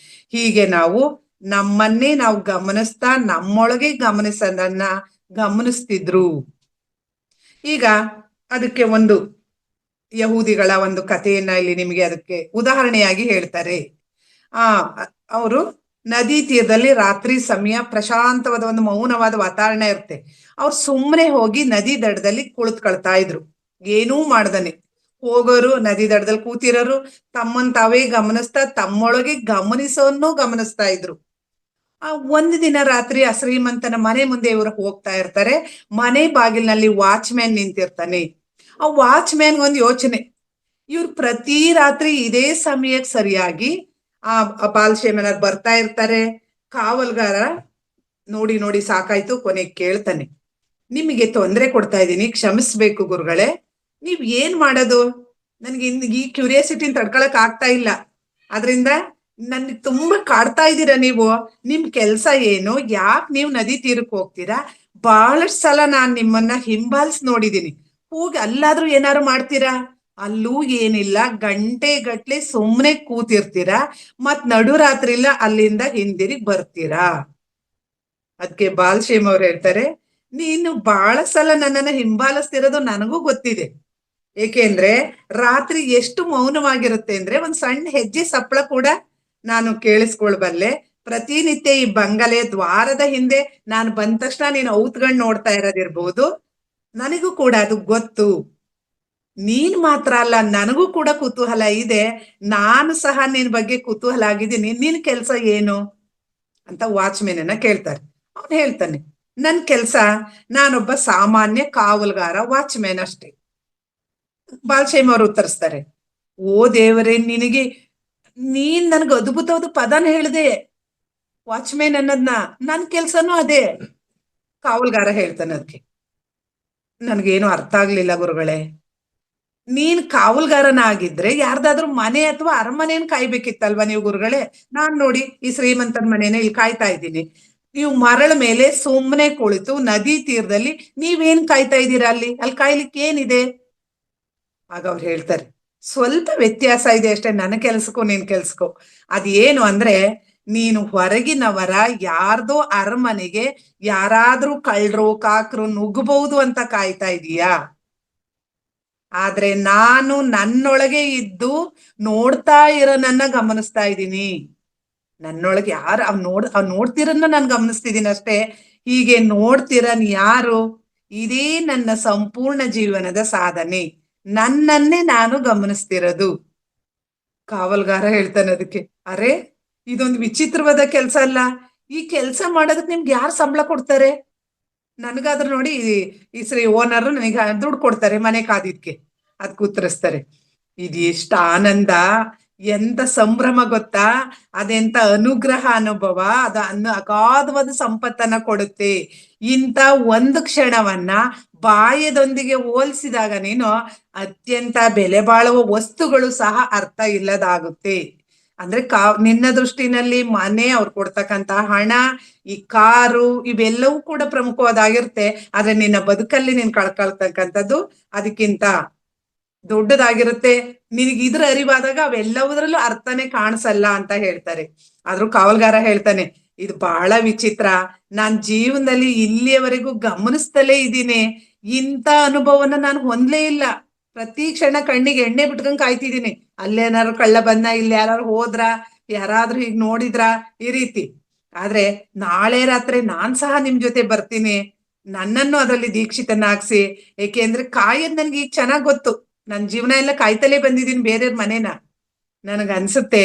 ಹೀಗೆ ನಾವು ನಮ್ಮನ್ನೇ ನಾವು ಗಮನಿಸ್ತಾ, ನಮ್ಮೊಳಗೆ ಗಮನಿಸೋದನ್ನ ಗಮನಿಸ್ತಿದ್ರು. ಈಗ ಅದಕ್ಕೆ ಒಂದು ಯಹೂದಿಗಳ ಒಂದು ಕಥೆಯನ್ನ ಇಲ್ಲಿ ನಿಮಗೆ ಅದಕ್ಕೆ ಉದಾಹರಣೆಯಾಗಿ ಹೇಳ್ತಾರೆ. ಅವರು ನದಿ ತೀರದಲ್ಲಿ ರಾತ್ರಿ ಸಮಯ ಪ್ರಶಾಂತವಾದ ಒಂದು ಮೌನವಾದ ವಾತಾವರಣ ಇರುತ್ತೆ. ಅವ್ರು ಸುಮ್ಮನೆ ಹೋಗಿ ನದಿ ದಡದಲ್ಲಿ ಕುಳಿತುಕೊಳ್ತಾ ಇದ್ರು, ಏನೂ ಮಾಡ್ದನೆ. ಹೋಗೋರು ನದಿ ದಡದಲ್ಲಿ ಕೂತಿರೋರು ತಮ್ಮನ್ ತಾವೇ ಗಮನಿಸ್ತಾ, ತಮ್ಮೊಳಗೆ ಗಮನಿಸೋನ್ನೂ ಗಮನಿಸ್ತಾ ಇದ್ರು. ಒಂದು ದಿನ ರಾತ್ರಿ ಆ ಶ್ರೀಮಂತನ ಮನೆ ಮುಂದೆ ಇವರು ಹೋಗ್ತಾ ಇರ್ತಾರೆ. ಮನೆ ಬಾಗಿಲಿನಲ್ಲಿ ವಾಚ್ಮ್ಯಾನ್ ನಿಂತಿರ್ತಾನೆ. ಆ ವಾಚ್ಮ್ಯಾನ್ ಒಂದು ಯೋಚನೆ, ಇವ್ರು ಪ್ರತಿ ರಾತ್ರಿ ಇದೇ ಸಮಯಕ್ಕೆ ಸರಿಯಾಗಿ ಆ ಬಾಲಶೇಮನರ್ ಬರ್ತಾ ಇರ್ತಾರೆ. ಕಾವಲ್ಗಾರ ನೋಡಿ ನೋಡಿ ಸಾಕಾಯ್ತು, ಕೊನೆಗೆ ಕೇಳ್ತಾನೆ, ನಿಮಗೆ ತೊಂದರೆ ಕೊಡ್ತಾ ಇದ್ದೀನಿ, ಕ್ಷಮಿಸ್ಬೇಕು ಗುರುಗಳೇ. ನೀವ್ ಏನ್ ಮಾಡೋದು? ನನ್ಗೆ ಈ ಕ್ಯೂರಿಯಾಸಿಟಿನ ತಡ್ಕೊಳಕ್ ಆಗ್ತಾ ಇಲ್ಲ. ಆದ್ರಿಂದ ನನ್ಗೆ ತುಂಬಾ ಕಾಡ್ತಾ ಇದ್ದೀರಾ ನೀವು. ನಿಮ್ ಕೆಲ್ಸ ಏನು? ಯಾಕೆ ನೀವು ನದಿ ತೀರಕ್ಕೆ ಹೋಗ್ತೀರಾ? ಬಹಳಷ್ಟು ಸಲ ನಾನ್ ನಿಮ್ಮನ್ನ ಹಿಂಬಾಲಿಸಿ ನೋಡಿದೀನಿ. ಹೋಗಿ ಅಲ್ಲಾದ್ರೂ ಏನಾರು ಮಾಡ್ತೀರಾ? ಅಲ್ಲೂ ಏನಿಲ್ಲ, ಗಂಟೆ ಗಟ್ಲೆ ಸುಮ್ನೆ ಕೂತಿರ್ತೀರಾ, ಮತ್ ನಡುರಾತ್ರಿಲ್ಲ ಅಲ್ಲಿಂದ ಹಿಂದಿರುಗಿ ಬರ್ತೀರಾ. ಅದಕ್ಕೆ ಬಾಲಶೇಮ್ ಅವ್ರು ಹೇಳ್ತಾರೆ, ನೀನು ಬಹಳ ಸಲ ನನ್ನನ್ನ ಹಿಂಬಾಲಿಸ್ತಿರೋದು ನನಗೂ ಗೊತ್ತಿದೆ. ಏಕೆಂದ್ರೆ ರಾತ್ರಿ ಎಷ್ಟು ಮೌನವಾಗಿರುತ್ತೆ ಅಂದ್ರೆ, ಒಂದ್ ಸಣ್ಣ ಹೆಜ್ಜೆ ಸಪ್ಪಳ ಕೂಡ ನಾನು ಕೇಳಿಸ್ಕೊಳ್ಬಲ್ಲೆ. ಪ್ರತಿನಿತ್ಯ ಈ ಬಂಗಲೆ ದ್ವಾರದ ಹಿಂದೆ ನಾನು ಬಂದ ತಕ್ಷಣ ನೀನು ಔತ್ಗಂಡ್ ನೋಡ್ತಾ ಇರೋದಿರ್ಬೋದು, ನನಗೂ ಕೂಡ ಅದು ಗೊತ್ತು. ನೀನ್ ಮಾತ್ರ ಅಲ್ಲ, ನನಗೂ ಕೂಡ ಕುತೂಹಲ ಇದೆ. ನಾನು ಸಹ ನಿನ್ ಬಗ್ಗೆ ಕುತೂಹಲ ಆಗಿದ್ದೀನಿ. ನಿನ್ ಕೆಲ್ಸ ಏನು ಅಂತ ವಾಚ್ಮೆನ್ ಅನ್ನ ಕೇಳ್ತಾರೆ. ಅವ್ನು ಹೇಳ್ತಾನೆ, ನನ್ ಕೆಲ್ಸ, ನಾನೊಬ್ಬ ಸಾಮಾನ್ಯ ಕಾವಲ್ಗಾರ, ವಾಚ್ಮ್ಯಾನ್ ಅಷ್ಟೇ. ಬಾಲಶೇಮ್ ಅವರು ಉತ್ತರಿಸ್ತಾರೆ, ಓ ದೇವರೇ, ನೀನ್ ನನ್ಗೆ ಅದ್ಭುತವಾದ ಪದನ ಹೇಳಿದೆ, ವಾಚ್ಮ್ಯಾನ್ ಅನ್ನೋದ್ನ. ನನ್ ಕೆಲ್ಸನೂ ಅದೇ. ಕಾವಲ್ಗಾರ ಹೇಳ್ತಾನೆ, ಅದಕ್ಕೆ ನನ್ಗೇನು ಅರ್ಥ ಆಗ್ಲಿಲ್ಲ ಗುರುಗಳೇ. ನೀನ್ ಕಾವಲ್ಗಾರನ ಆಗಿದ್ರೆ ಯಾರ್ದಾದ್ರೂ ಮನೆ ಅಥವಾ ಅರಮನೆಯನ್ನು ಕಾಯ್ಬೇಕಿತ್ತಲ್ವಾ ನೀವು ಗುರುಗಳೇ? ನಾನ್ ನೋಡಿ ಈ ಶ್ರೀಮಂತನ ಮನೇನ ಇಲ್ಲಿ ಕಾಯ್ತಾ ಇದ್ದೀನಿ. ನೀವು ಮರಳ ಮೇಲೆ ಸುಮ್ಮನೆ ಕುಳಿತು ನದಿ ತೀರದಲ್ಲಿ ನೀವೇನ್ ಕಾಯ್ತಾ ಇದ್ದೀರಾ? ಅಲ್ಲಿ ಕಾಯ್ಲಿಕ್ಕೆ ಏನಿದೆ? ಆಗ ಅವ್ರು ಹೇಳ್ತಾರೆ, ಸ್ವಲ್ಪ ವ್ಯತ್ಯಾಸ ಇದೆ ಅಷ್ಟೇ, ನನ್ನ ಕೆಲ್ಸಕ್ಕೂ ನಿನ್ ಕೆಲ್ಸಕ್ಕೂ. ಅದೇನು ಅಂದ್ರೆ, ನೀನು ಹೊರಗಿನವರ ಯಾರ್ದೋ ಅರಮನೆಗೆ ಯಾರಾದ್ರೂ ಕಳ್ರು ಕಾಕ್ರು ನುಗ್ಗಬಹುದು ಅಂತ ಕಾಯ್ತಾ ಇದೀಯಾ? ಆದ್ರೆ ನಾನು ನನ್ನೊಳಗೆ ಇದ್ದು ನೋಡ್ತಾ ಇರೋನನ್ನ ಗಮನಿಸ್ತಾ ಇದ್ದೀನಿ. ನನ್ನೊಳಗೆ ಯಾರು ಅವ್ ನೋಡ್ತಿರನ್ನ ನಾನು ಗಮನಿಸ್ತಿದ್ದೀನಿ ಅಷ್ಟೇ. ಹೀಗೆ ನೋಡ್ತಿರನ್ ಯಾರು? ಇದೇ ನನ್ನ ಸಂಪೂರ್ಣ ಜೀವನದ ಸಾಧನೆ. ನನ್ನನ್ನೇ ನಾನು ಗಮನಿಸ್ತಿರೋದು. ಕಾವಲ್ಗಾರ ಹೇಳ್ತಾನೆ ಅದಕ್ಕೆ, ಅರೆ ಇದೊಂದು ವಿಚಿತ್ರವಾದ ಕೆಲ್ಸ ಅಲ್ಲ. ಈ ಕೆಲ್ಸ ಮಾಡೋದಕ್ಕೆ ನಿಮ್ಗೆ ಯಾರು ಸಂಬಳ ಕೊಡ್ತಾರೆ? ನನ್ಗಾದ್ರೂ ನೋಡಿ ಈ ಶ್ರೀ ಓನರ್ ನನಗೆ ದುಡ್ಡು ಕೊಡ್ತಾರೆ ಮನೆ ಕಾದಿದ್ಕೆ. ಅದ್ಕ ಉತ್ತರಿಸ್ತಾರೆ, ಇದು ಎಷ್ಟು ಆನಂದ, ಎಂತ ಸಂಭ್ರಮ ಗೊತ್ತಾ, ಅದೆಂತ ಅನುಗ್ರಹ ಅನುಭವ, ಅದು ಅಗಾಧವಾದ ಸಂಪತ್ತನ್ನ ಕೊಡುತ್ತೆ. ಇಂಥ ಒಂದು ಕ್ಷಣವನ್ನ ಬಾಯದೊಂದಿಗೆ ಹೋಲಿಸಿದಾಗ ನೀನು ಅತ್ಯಂತ ಬೆಲೆ ಬಾಳುವ ವಸ್ತುಗಳು ಸಹ ಅರ್ಥ ಇಲ್ಲದಾಗುತ್ತೆ. ಅಂದ್ರೆ ನಿನ್ನ ದೃಷ್ಟಿನಲ್ಲಿ ಮನೆ, ಅವ್ರು ಕೊಡ್ತಕ್ಕಂತ ಹಣ, ಈ ಕಾರು, ಇವೆಲ್ಲವೂ ಕೂಡ ಪ್ರಮುಖವಾದಾಗಿರುತ್ತೆ. ಆದ್ರೆ ನಿನ್ನ ಬದುಕಲ್ಲಿ ನೀನ್ ಕಳ್ಕೊಳ್ತಕ್ಕಂಥದ್ದು ಅದಕ್ಕಿಂತ ದೊಡ್ಡದಾಗಿರುತ್ತೆ. ನಿನಗೆ ಇದ್ರ ಅರಿವಾದಾಗ ಅವೆಲ್ಲವುದ್ರಲ್ಲೂ ಅರ್ಥನೇ ಕಾಣಿಸಲ್ಲ ಅಂತ ಹೇಳ್ತಾರೆ. ಆದ್ರೂ ಕಾವಲ್ಗಾರ ಹೇಳ್ತಾನೆ, ಇದು ಬಹಳ ವಿಚಿತ್ರ, ನಾನ್ ಜೀವನದಲ್ಲಿ ಇಲ್ಲಿಯವರೆಗೂ ಗಮನಿಸ್ತಲೇ ಇದ್ದೀನಿ, ಇಂಥ ಅನುಭವನ ನಾನು ಹೊಂದ್ಲೇ ಇಲ್ಲ. ಪ್ರತಿ ಕ್ಷಣ ಕಣ್ಣಿಗೆ ಎಣ್ಣೆ ಬಿಟ್ಕೊಂಡ್ ಕಾಯ್ತಿದ್ದೀನಿ, ಅಲ್ಲೇನಾರು ಕಳ್ಳ ಬಂದ, ಇಲ್ಲಿ ಯಾರು ಹೋದ್ರ, ಯಾರಾದ್ರೂ ಹೀಗ್ ನೋಡಿದ್ರ, ಈ ರೀತಿ. ಆದ್ರೆ ನಾಳೆ ರಾತ್ರಿ ನಾನ್ ಸಹ ನಿಮ್ ಜೊತೆ ಬರ್ತೀನಿ, ನನ್ನನ್ನು ಅದರಲ್ಲಿ ದೀಕ್ಷಿತನಾಗ್ಸಿ. ಏಕೆಂದ್ರೆ ಕಾಯೋದ್ ನನ್ಗೆ ಈಗ ಚೆನ್ನಾಗ್ ಗೊತ್ತು. ನನ್ ಜೀವನ ಎಲ್ಲ ಕಾಯ್ತಲೇ ಬಂದಿದ್ದೀನಿ ಬೇರೆಯವ್ರ ಮನೇನ. ನನಗನ್ಸುತ್ತೆ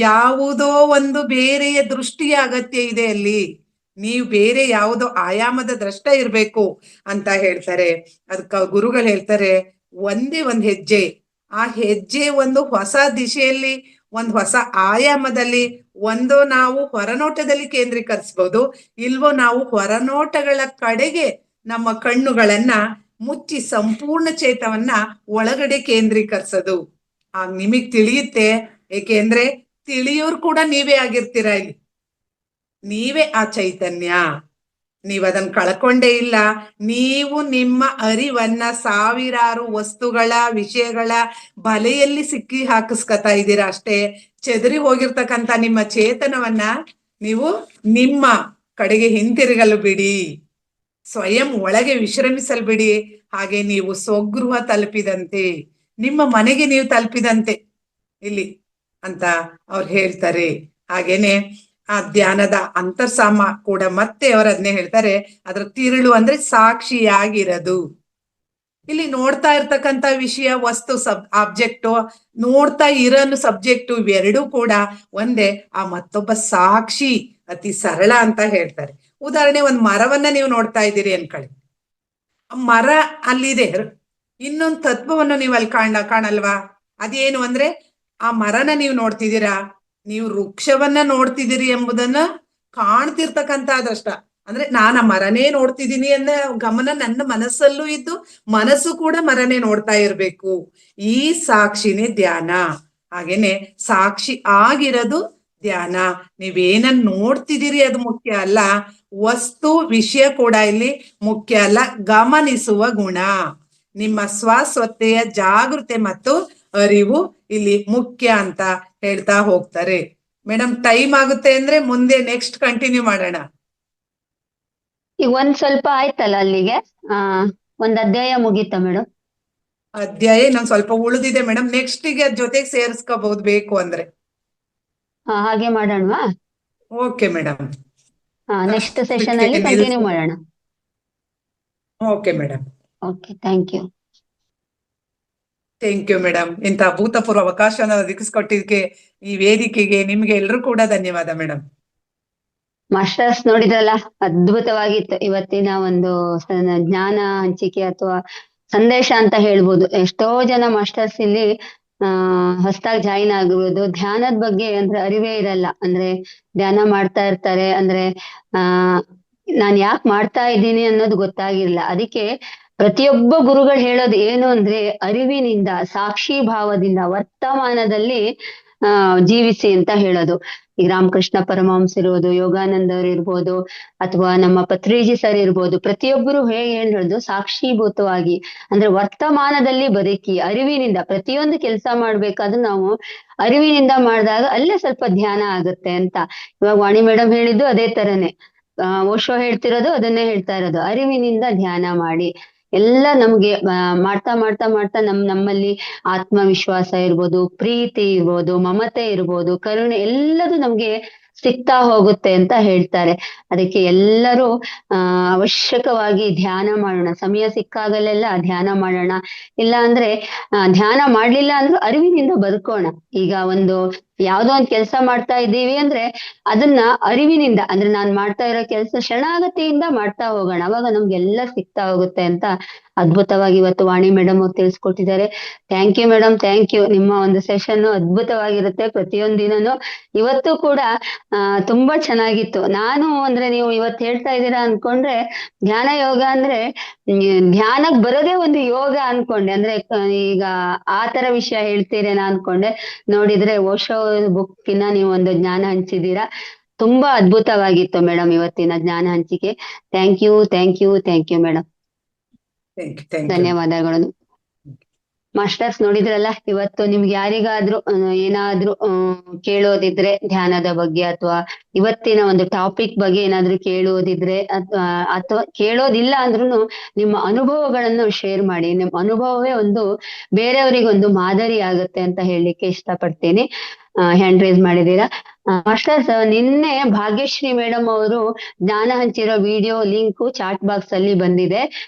ಯಾವುದೋ ಒಂದು ಬೇರೆಯ ದೃಷ್ಟಿಯ ಅಗತ್ಯ ಇದೆ ಅಲ್ಲಿ. ನೀವು ಬೇರೆ ಯಾವುದೋ ಆಯಾಮದ ದ್ರಷ್ಟ ಇರ್ಬೇಕು ಅಂತ ಹೇಳ್ತಾರೆ. ಅದಕ್ಕ ಗುರುಗಳು ಹೇಳ್ತಾರೆ, ಒಂದೇ ಒಂದ್ ಹೆಜ್ಜೆ, ಆ ಹೆಜ್ಜೆ ಒಂದು ಹೊಸ ದಿಶೆಯಲ್ಲಿ, ಒಂದ್ ಹೊಸ ಆಯಾಮದಲ್ಲಿ, ಒಂದು ನಾವು ಹೊರನೋಟದಲ್ಲಿ ಕೇಂದ್ರೀಕರಿಸ್ಬೋದು, ಇಲ್ವೋ ನಾವು ಹೊರನೋಟಗಳ ಕಡೆಗೆ ನಮ್ಮ ಕಣ್ಣುಗಳನ್ನ ಮುಚ್ಚಿ ಸಂಪೂರ್ಣ ಚೇತವನ್ನ ಒಳಗಡೆ ಕೇಂದ್ರೀಕರಿಸೋದು. ಆಗ ನಿಮಗ್ ತಿಳಿಯುತ್ತೆ. ಏಕೆಂದ್ರೆ ತಿಳಿಯೋರು ಕೂಡ ನೀವೇ ಆಗಿರ್ತೀರ. ಇಲ್ಲಿ ನೀವೇ ಆ ಚೈತನ್ಯ, ನೀವ್ ಅದನ್ನ ಕಳ್ಕೊಂಡೇ ಇಲ್ಲ. ನೀವು ನಿಮ್ಮ ಅರಿವನ್ನ ಸಾವಿರಾರು ವಸ್ತುಗಳ, ವಿಷಯಗಳ ಬಲೆಯಲ್ಲಿ ಸಿಕ್ಕಿ ಹಾಕಿಸ್ಕೊತಾ ಇದ್ದೀರಾ ಅಷ್ಟೇ. ಚೆದರಿ ಹೋಗಿರ್ತಕ್ಕಂಥ ನಿಮ್ಮ ಚೇತನವನ್ನ ನೀವು ನಿಮ್ಮ ಕಡೆಗೆ ಹಿಂತಿರುಗಲು ಬಿಡಿ, ಸ್ವಯಂ ಒಳಗೆ ವಿಶ್ರಮಿಸಲ್ ಬಿಡಿ. ಹಾಗೆ ನೀವು ಸ್ವಗೃಹ ತಲುಪಿದಂತೆ, ನಿಮ್ಮ ಮನೆಗೆ ನೀವು ತಲುಪಿದಂತೆ ಇಲ್ಲಿ ಅಂತ ಅವ್ರು ಹೇಳ್ತಾರೆ. ಹಾಗೇನೆ ಆ ಧ್ಯಾನದ ಅಂತರ್ಸಾಮ ಕೂಡ ಮತ್ತೆ ಅವ್ರು ಅದನ್ನೇ ಹೇಳ್ತಾರೆ, ಅದ್ರ ತಿರುಳು ಅಂದ್ರೆ ಸಾಕ್ಷಿಯಾಗಿರೋದು. ಇಲ್ಲಿ ನೋಡ್ತಾ ಇರ್ತಕ್ಕಂಥ ವಿಷಯ, ವಸ್ತು, ಆಬ್ಜೆಕ್ಟು, ನೋಡ್ತಾ ಇರೋನು ಸಬ್ಜೆಕ್ಟು, ಇವೆರಡೂ ಕೂಡ ಒಂದೇ. ಆ ಮತ್ತೊಬ್ಬ ಸಾಕ್ಷಿ ಅತಿ ಸರಳ ಅಂತ ಹೇಳ್ತಾರೆ. ಉದಾಹರಣೆ, ಒಂದ್ ಮರವನ್ನ ನೀವು ನೋಡ್ತಾ ಇದ್ದೀರಿ ಅನ್ಕೊಳ್ಳಿ. ಮರ ಅಲ್ಲಿದೆ, ಇನ್ನೊಂದು ತತ್ವವನ್ನು ನೀವು ಅಲ್ಲಿ ಕಾಣಲ್ವಾ? ಅದೇನು ಅಂದ್ರೆ, ಆ ಮರನ ನೀವು ನೋಡ್ತಿದ್ದೀರಾ, ನೀವು ವೃಕ್ಷವನ್ನ ನೋಡ್ತಿದ್ದೀರಿ ಎಂಬುದನ್ನ ಕಾಣ್ತಿರ್ತಕ್ಕಂಥ ದೃಷ್ಟ. ಅಂದ್ರೆ ನಾನು ಆ ಮರನೇ ನೋಡ್ತಿದ್ದೀನಿ ಅನ್ನೋ ಗಮನ ನನ್ನ ಮನಸ್ಸಲ್ಲೂ ಇದ್ದು, ಮನಸ್ಸು ಕೂಡ ಮರನೇ ನೋಡ್ತಾ ಇರ್ಬೇಕು. ಈ ಸಾಕ್ಷಿನೇ ಧ್ಯಾನ. ಹಾಗೇನೆ ಸಾಕ್ಷಿ ಆಗಿರೋದು ಧ್ಯಾನ. ನೀವೇನನ್ನ ನೋಡ್ತಿದ್ದೀರಿ ಅದು ಮುಖ್ಯ ಅಲ್ಲ, ವಸ್ತು ವಿಷಯ ಕೂಡ ಇಲ್ಲಿ ಮುಖ್ಯ ಅಲ್ಲ, ಗಮನಿಸುವ ಗುಣ, ನಿಮ್ಮ ಸ್ವಸ್ವತೆಯ ಜಾಗೃತೆ ಮತ್ತು ಅರಿವು ಇಲ್ಲಿ ಮುಖ್ಯ ಅಂತ ಹೇಳ್ತಾ ಹೋಗ್ತಾರೆ. ಮೇಡಮ್, ಟೈಮ್ ಆಗುತ್ತೆ ಅಂದ್ರೆ ಮುಂದೆ ನೆಕ್ಸ್ಟ್ ಕಂಟಿನ್ಯೂ ಮಾಡೋಣ. ಈಗ ಒಂದ್ ಸ್ವಲ್ಪ ಆಯ್ತಲ್ಲ ಅಲ್ಲಿಗೆ, ಒಂದ್ ಅಧ್ಯಾಯ ಮುಗೀತಾ ಮೇಡಮ್? ಅಧ್ಯಾಯ ಇನ್ನೊಂದ್ ಸ್ವಲ್ಪ ಉಳಿದಿದೆ ಮೇಡಮ್, ನೆಕ್ಸ್ಟ್ ಗೆ ಜೊತೆಗೆ ಸೇರಿಸ್ಕೋಬಹುದು ಬೇಕು ಅಂದ್ರೆ. ಹಾಗೆ ಮಾಡೋಣವಾ? Okay madam. ನೆಕ್ಸ್ಟ್ ಸೆಷನ್ ಅಲ್ಲಿ ಕಂಟಿನ್ಯೂ ಮಾಡೋಣ. Okay madam. Okay, thank you. Thank you madam. ಇಂಥ ಅಭೂತಪೂರ್ವ ಅವಕಾಶನ ಒದಗಿಸ್ಕೊಟ್ಟಿದ್ದಕ್ಕೆ ಈ ವೇದಿಕೆಗೆ ನಿಮ್ಗೆ ಎಲ್ರೂ ಕೂಡ ಧನ್ಯವಾದ ಮೇಡಮ್. ಮಾಸ್ಟರ್ಸ್ ನೋಡಿದ್ರಲ್ಲ, ಅದ್ಭುತವಾಗಿತ್ತು ಇವತ್ತಿನ ಒಂದು ಜ್ಞಾನ ಹಂಚಿಕೆ ಅಥವಾ ಸಂದೇಶ ಅಂತ ಹೇಳ್ಬೋದು. ಎಷ್ಟೋ ಜನ ಮಾಸ್ಟರ್ಸ್ ಇಲ್ಲಿ ಹೊಸದಾಗಿ ಜಾಯಿನ್ ಆಗಿರೋದು ಧ್ಯಾನದ ಬಗ್ಗೆ ಅಂದ್ರೆ ಅರಿವೇ ಇರಲ್ಲ. ಅಂದ್ರೆ ಧ್ಯಾನ ಮಾಡ್ತಾ ಇರ್ತಾರೆ, ಅಂದ್ರೆ ನಾನ್ ಯಾಕೆ ಮಾಡ್ತಾ ಇದ್ದೀನಿ ಅನ್ನೋದು ಗೊತ್ತಾಗಿರ್ಲಿಲ್ಲ. ಅದಕ್ಕೆ ಪ್ರತಿಯೊಬ್ಬ ಗುರುಗಳು ಹೇಳೋದು ಏನು ಅಂದ್ರೆ, ಅರಿವಿನಿಂದ, ಸಾಕ್ಷಿ ಭಾವದಿಂದ ವರ್ತಮಾನದಲ್ಲಿ ಜೀವಿಸಿ ಅಂತ ಹೇಳೋದು. ಈಗ ರಾಮಕೃಷ್ಣ ಪರಮಹಂಸ ಇರ್ಬೋದು, ಯೋಗಾನಂದ ಅವ್ರು ಇರ್ಬೋದು, ಅಥವಾ ನಮ್ಮ ಪತ್ರಿಜಿ ಸರ್ ಇರ್ಬೋದು, ಪ್ರತಿಯೊಬ್ಬರು ಹೇಗೆ ಹೇಳಿದ್ರು ಸಾಕ್ಷೀಭೂತವಾಗಿ ಅಂದ್ರೆ ವರ್ತಮಾನದಲ್ಲಿ ಬದುಕಿ ಅರಿವಿನಿಂದ ಪ್ರತಿಯೊಂದು ಕೆಲಸ ಮಾಡ್ಬೇಕಾದ್ರೂ ನಾವು ಅರಿವಿನಿಂದ ಮಾಡಿದಾಗ ಅಲ್ಲೇ ಸ್ವಲ್ಪ ಧ್ಯಾನ ಆಗುತ್ತೆ ಅಂತ. ಇವಾಗ ವಾಣಿ ಮೇಡಮ್ ಹೇಳಿದ್ದು ಅದೇ ತರನೇ, ಓಶೋ ಹೇಳ್ತಿರೋದು ಅದನ್ನೇ ಹೇಳ್ತಾ ಇರೋದು, ಅರಿವಿನಿಂದ ಧ್ಯಾನ ಮಾಡಿ. ಎಲ್ಲ ನಮ್ಗೆ ಮಾಡ್ತಾ ಮಾಡ್ತಾ ಮಾಡ್ತಾ ನಮ್ಮಲ್ಲಿ ಆತ್ಮವಿಶ್ವಾಸ ಇರ್ಬೋದು, ಪ್ರೀತಿ ಇರ್ಬೋದು, ಮಮತೆ ಇರ್ಬೋದು, ಕರುಣೆ ಎಲ್ಲದೂ ನಮ್ಗೆ ಸಿಗ್ತಾ ಹೋಗುತ್ತೆ ಅಂತ ಹೇಳ್ತಾರೆ. ಅದಕ್ಕೆ ಎಲ್ಲರೂ ಅವಶ್ಯಕವಾಗಿ ಧ್ಯಾನ ಮಾಡೋಣ, ಸಮಯ ಸಿಕ್ಕಾಗಲೆಲ್ಲ ಧ್ಯಾನ ಮಾಡೋಣ. ಇಲ್ಲ ಅಂದ್ರೆ ಧ್ಯಾನ ಮಾಡ್ಲಿಲ್ಲ ಅಂದ್ರೂ ಅರಿವಿನಿಂದ ಬದುಕೋಣ. ಈಗ ಒಂದು ಯಾವ್ದೋ ಒಂದ್ ಕೆಲಸ ಮಾಡ್ತಾ ಇದ್ದೀವಿ ಅಂದ್ರೆ ಅದನ್ನ ಅರಿವಿನಿಂದ, ಅಂದ್ರೆ ನಾನ್ ಮಾಡ್ತಾ ಇರೋ ಕೆಲಸ ಶರಣಾಗತಿಯಿಂದ ಮಾಡ್ತಾ ಹೋಗೋಣ, ಅವಾಗ ನಮ್ಗೆಲ್ಲ ಸಿಗ್ತಾ ಹೋಗುತ್ತೆ ಅಂತ ಅದ್ಭುತವಾಗಿ ಇವತ್ತು ವಾಣಿ ಮೇಡಮ್ ಅವ್ರು ತಿಳಿಸ್ಕೊಟ್ಟಿದ್ದಾರೆ. Thank you madam, thank you. ನಿಮ್ಮ ಒಂದು ಸೆಷನ್ ಅದ್ಭುತವಾಗಿರುತ್ತೆ ಪ್ರತಿಯೊಂದ್ ದಿನನೂ. ಇವತ್ತು ಕೂಡ ತುಂಬಾ ಚೆನ್ನಾಗಿತ್ತು. ನಾನು ಅಂದ್ರೆ ನೀವು ಇವತ್ತು ಹೇಳ್ತಾ ಇದ್ದೀರಾ ಅನ್ಕೊಂಡ್ರೆ ಧ್ಯಾನ ಯೋಗ ಅಂದ್ರೆ ಧ್ಯಾನಕ್ ಬರೋದೇ ಒಂದು ಯೋಗ ಅನ್ಕೊಂಡೆ, ಅಂದ್ರೆ ಈಗ ಆ ತರ ವಿಷಯ ಹೇಳ್ತೀರೇನಾ ಅನ್ಕೊಂಡೆ. ನೋಡಿದ್ರೆ ಓಶೋ ಬುಕ್ಕಿನ ನೀವು ಒಂದು ಜ್ಞಾನ ಹಂಚಿದೀರಾ. ತುಂಬಾ ಅದ್ಭುತವಾಗಿತ್ತು ಮೇಡಮ್ ಇವತ್ತಿನ ಜ್ಞಾನ ಹಂಚಿಕೆ. Thank you, thank you, thank you madam. Thank you. ಧನ್ಯವಾದಗಳು. ಮಾಸ್ಟರ್ಸ್ ನೋಡಿದ್ರಲ್ಲ, ಇವತ್ತು ನಿಮ್ಗೆ ಯಾರಿಗಾದ್ರೂ ಏನಾದ್ರೂ ಕೇಳೋದಿದ್ರೆ ಧ್ಯಾನದ ಬಗ್ಗೆ, ಅಥವಾ ಇವತ್ತಿನ ಒಂದು ಟಾಪಿಕ್ ಬಗ್ಗೆ ಏನಾದ್ರೂ ಕೇಳೋದಿದ್ರೆ, ಅಥವಾ ಕೇಳೋದಿಲ್ಲ ಅಂದ್ರೂ ನಿಮ್ಮ ಅನುಭವಗಳನ್ನು ಶೇರ್ ಮಾಡಿ. ನಿಮ್ಮ ಅನುಭವವೇ ಒಂದು ಬೇರೆಯವರಿಗೆ ಒಂದು ಮಾದರಿ ಆಗುತ್ತೆ ಅಂತ ಹೇಳಲಿಕ್ಕೆ ಇಷ್ಟಪಡ್ತೀನಿ. ಹ್ಯಾಂಡ್ ರೈಸ್ ಮಾಡಿದೀರಾ. ಮಾಸ್ಟರ್ಸ್, ನಿನ್ನೆ ಭಾಗ್ಯಶ್ರೀ ಮೇಡಮ್ ಅವರು ಜ್ಞಾನ ಹಂಚಿರೋ ವಿಡಿಯೋ ಲಿಂಕ್ ಚಾಟ್ ಬಾಕ್ಸ್ ಅಲ್ಲಿ ಬಂದಿದೆ.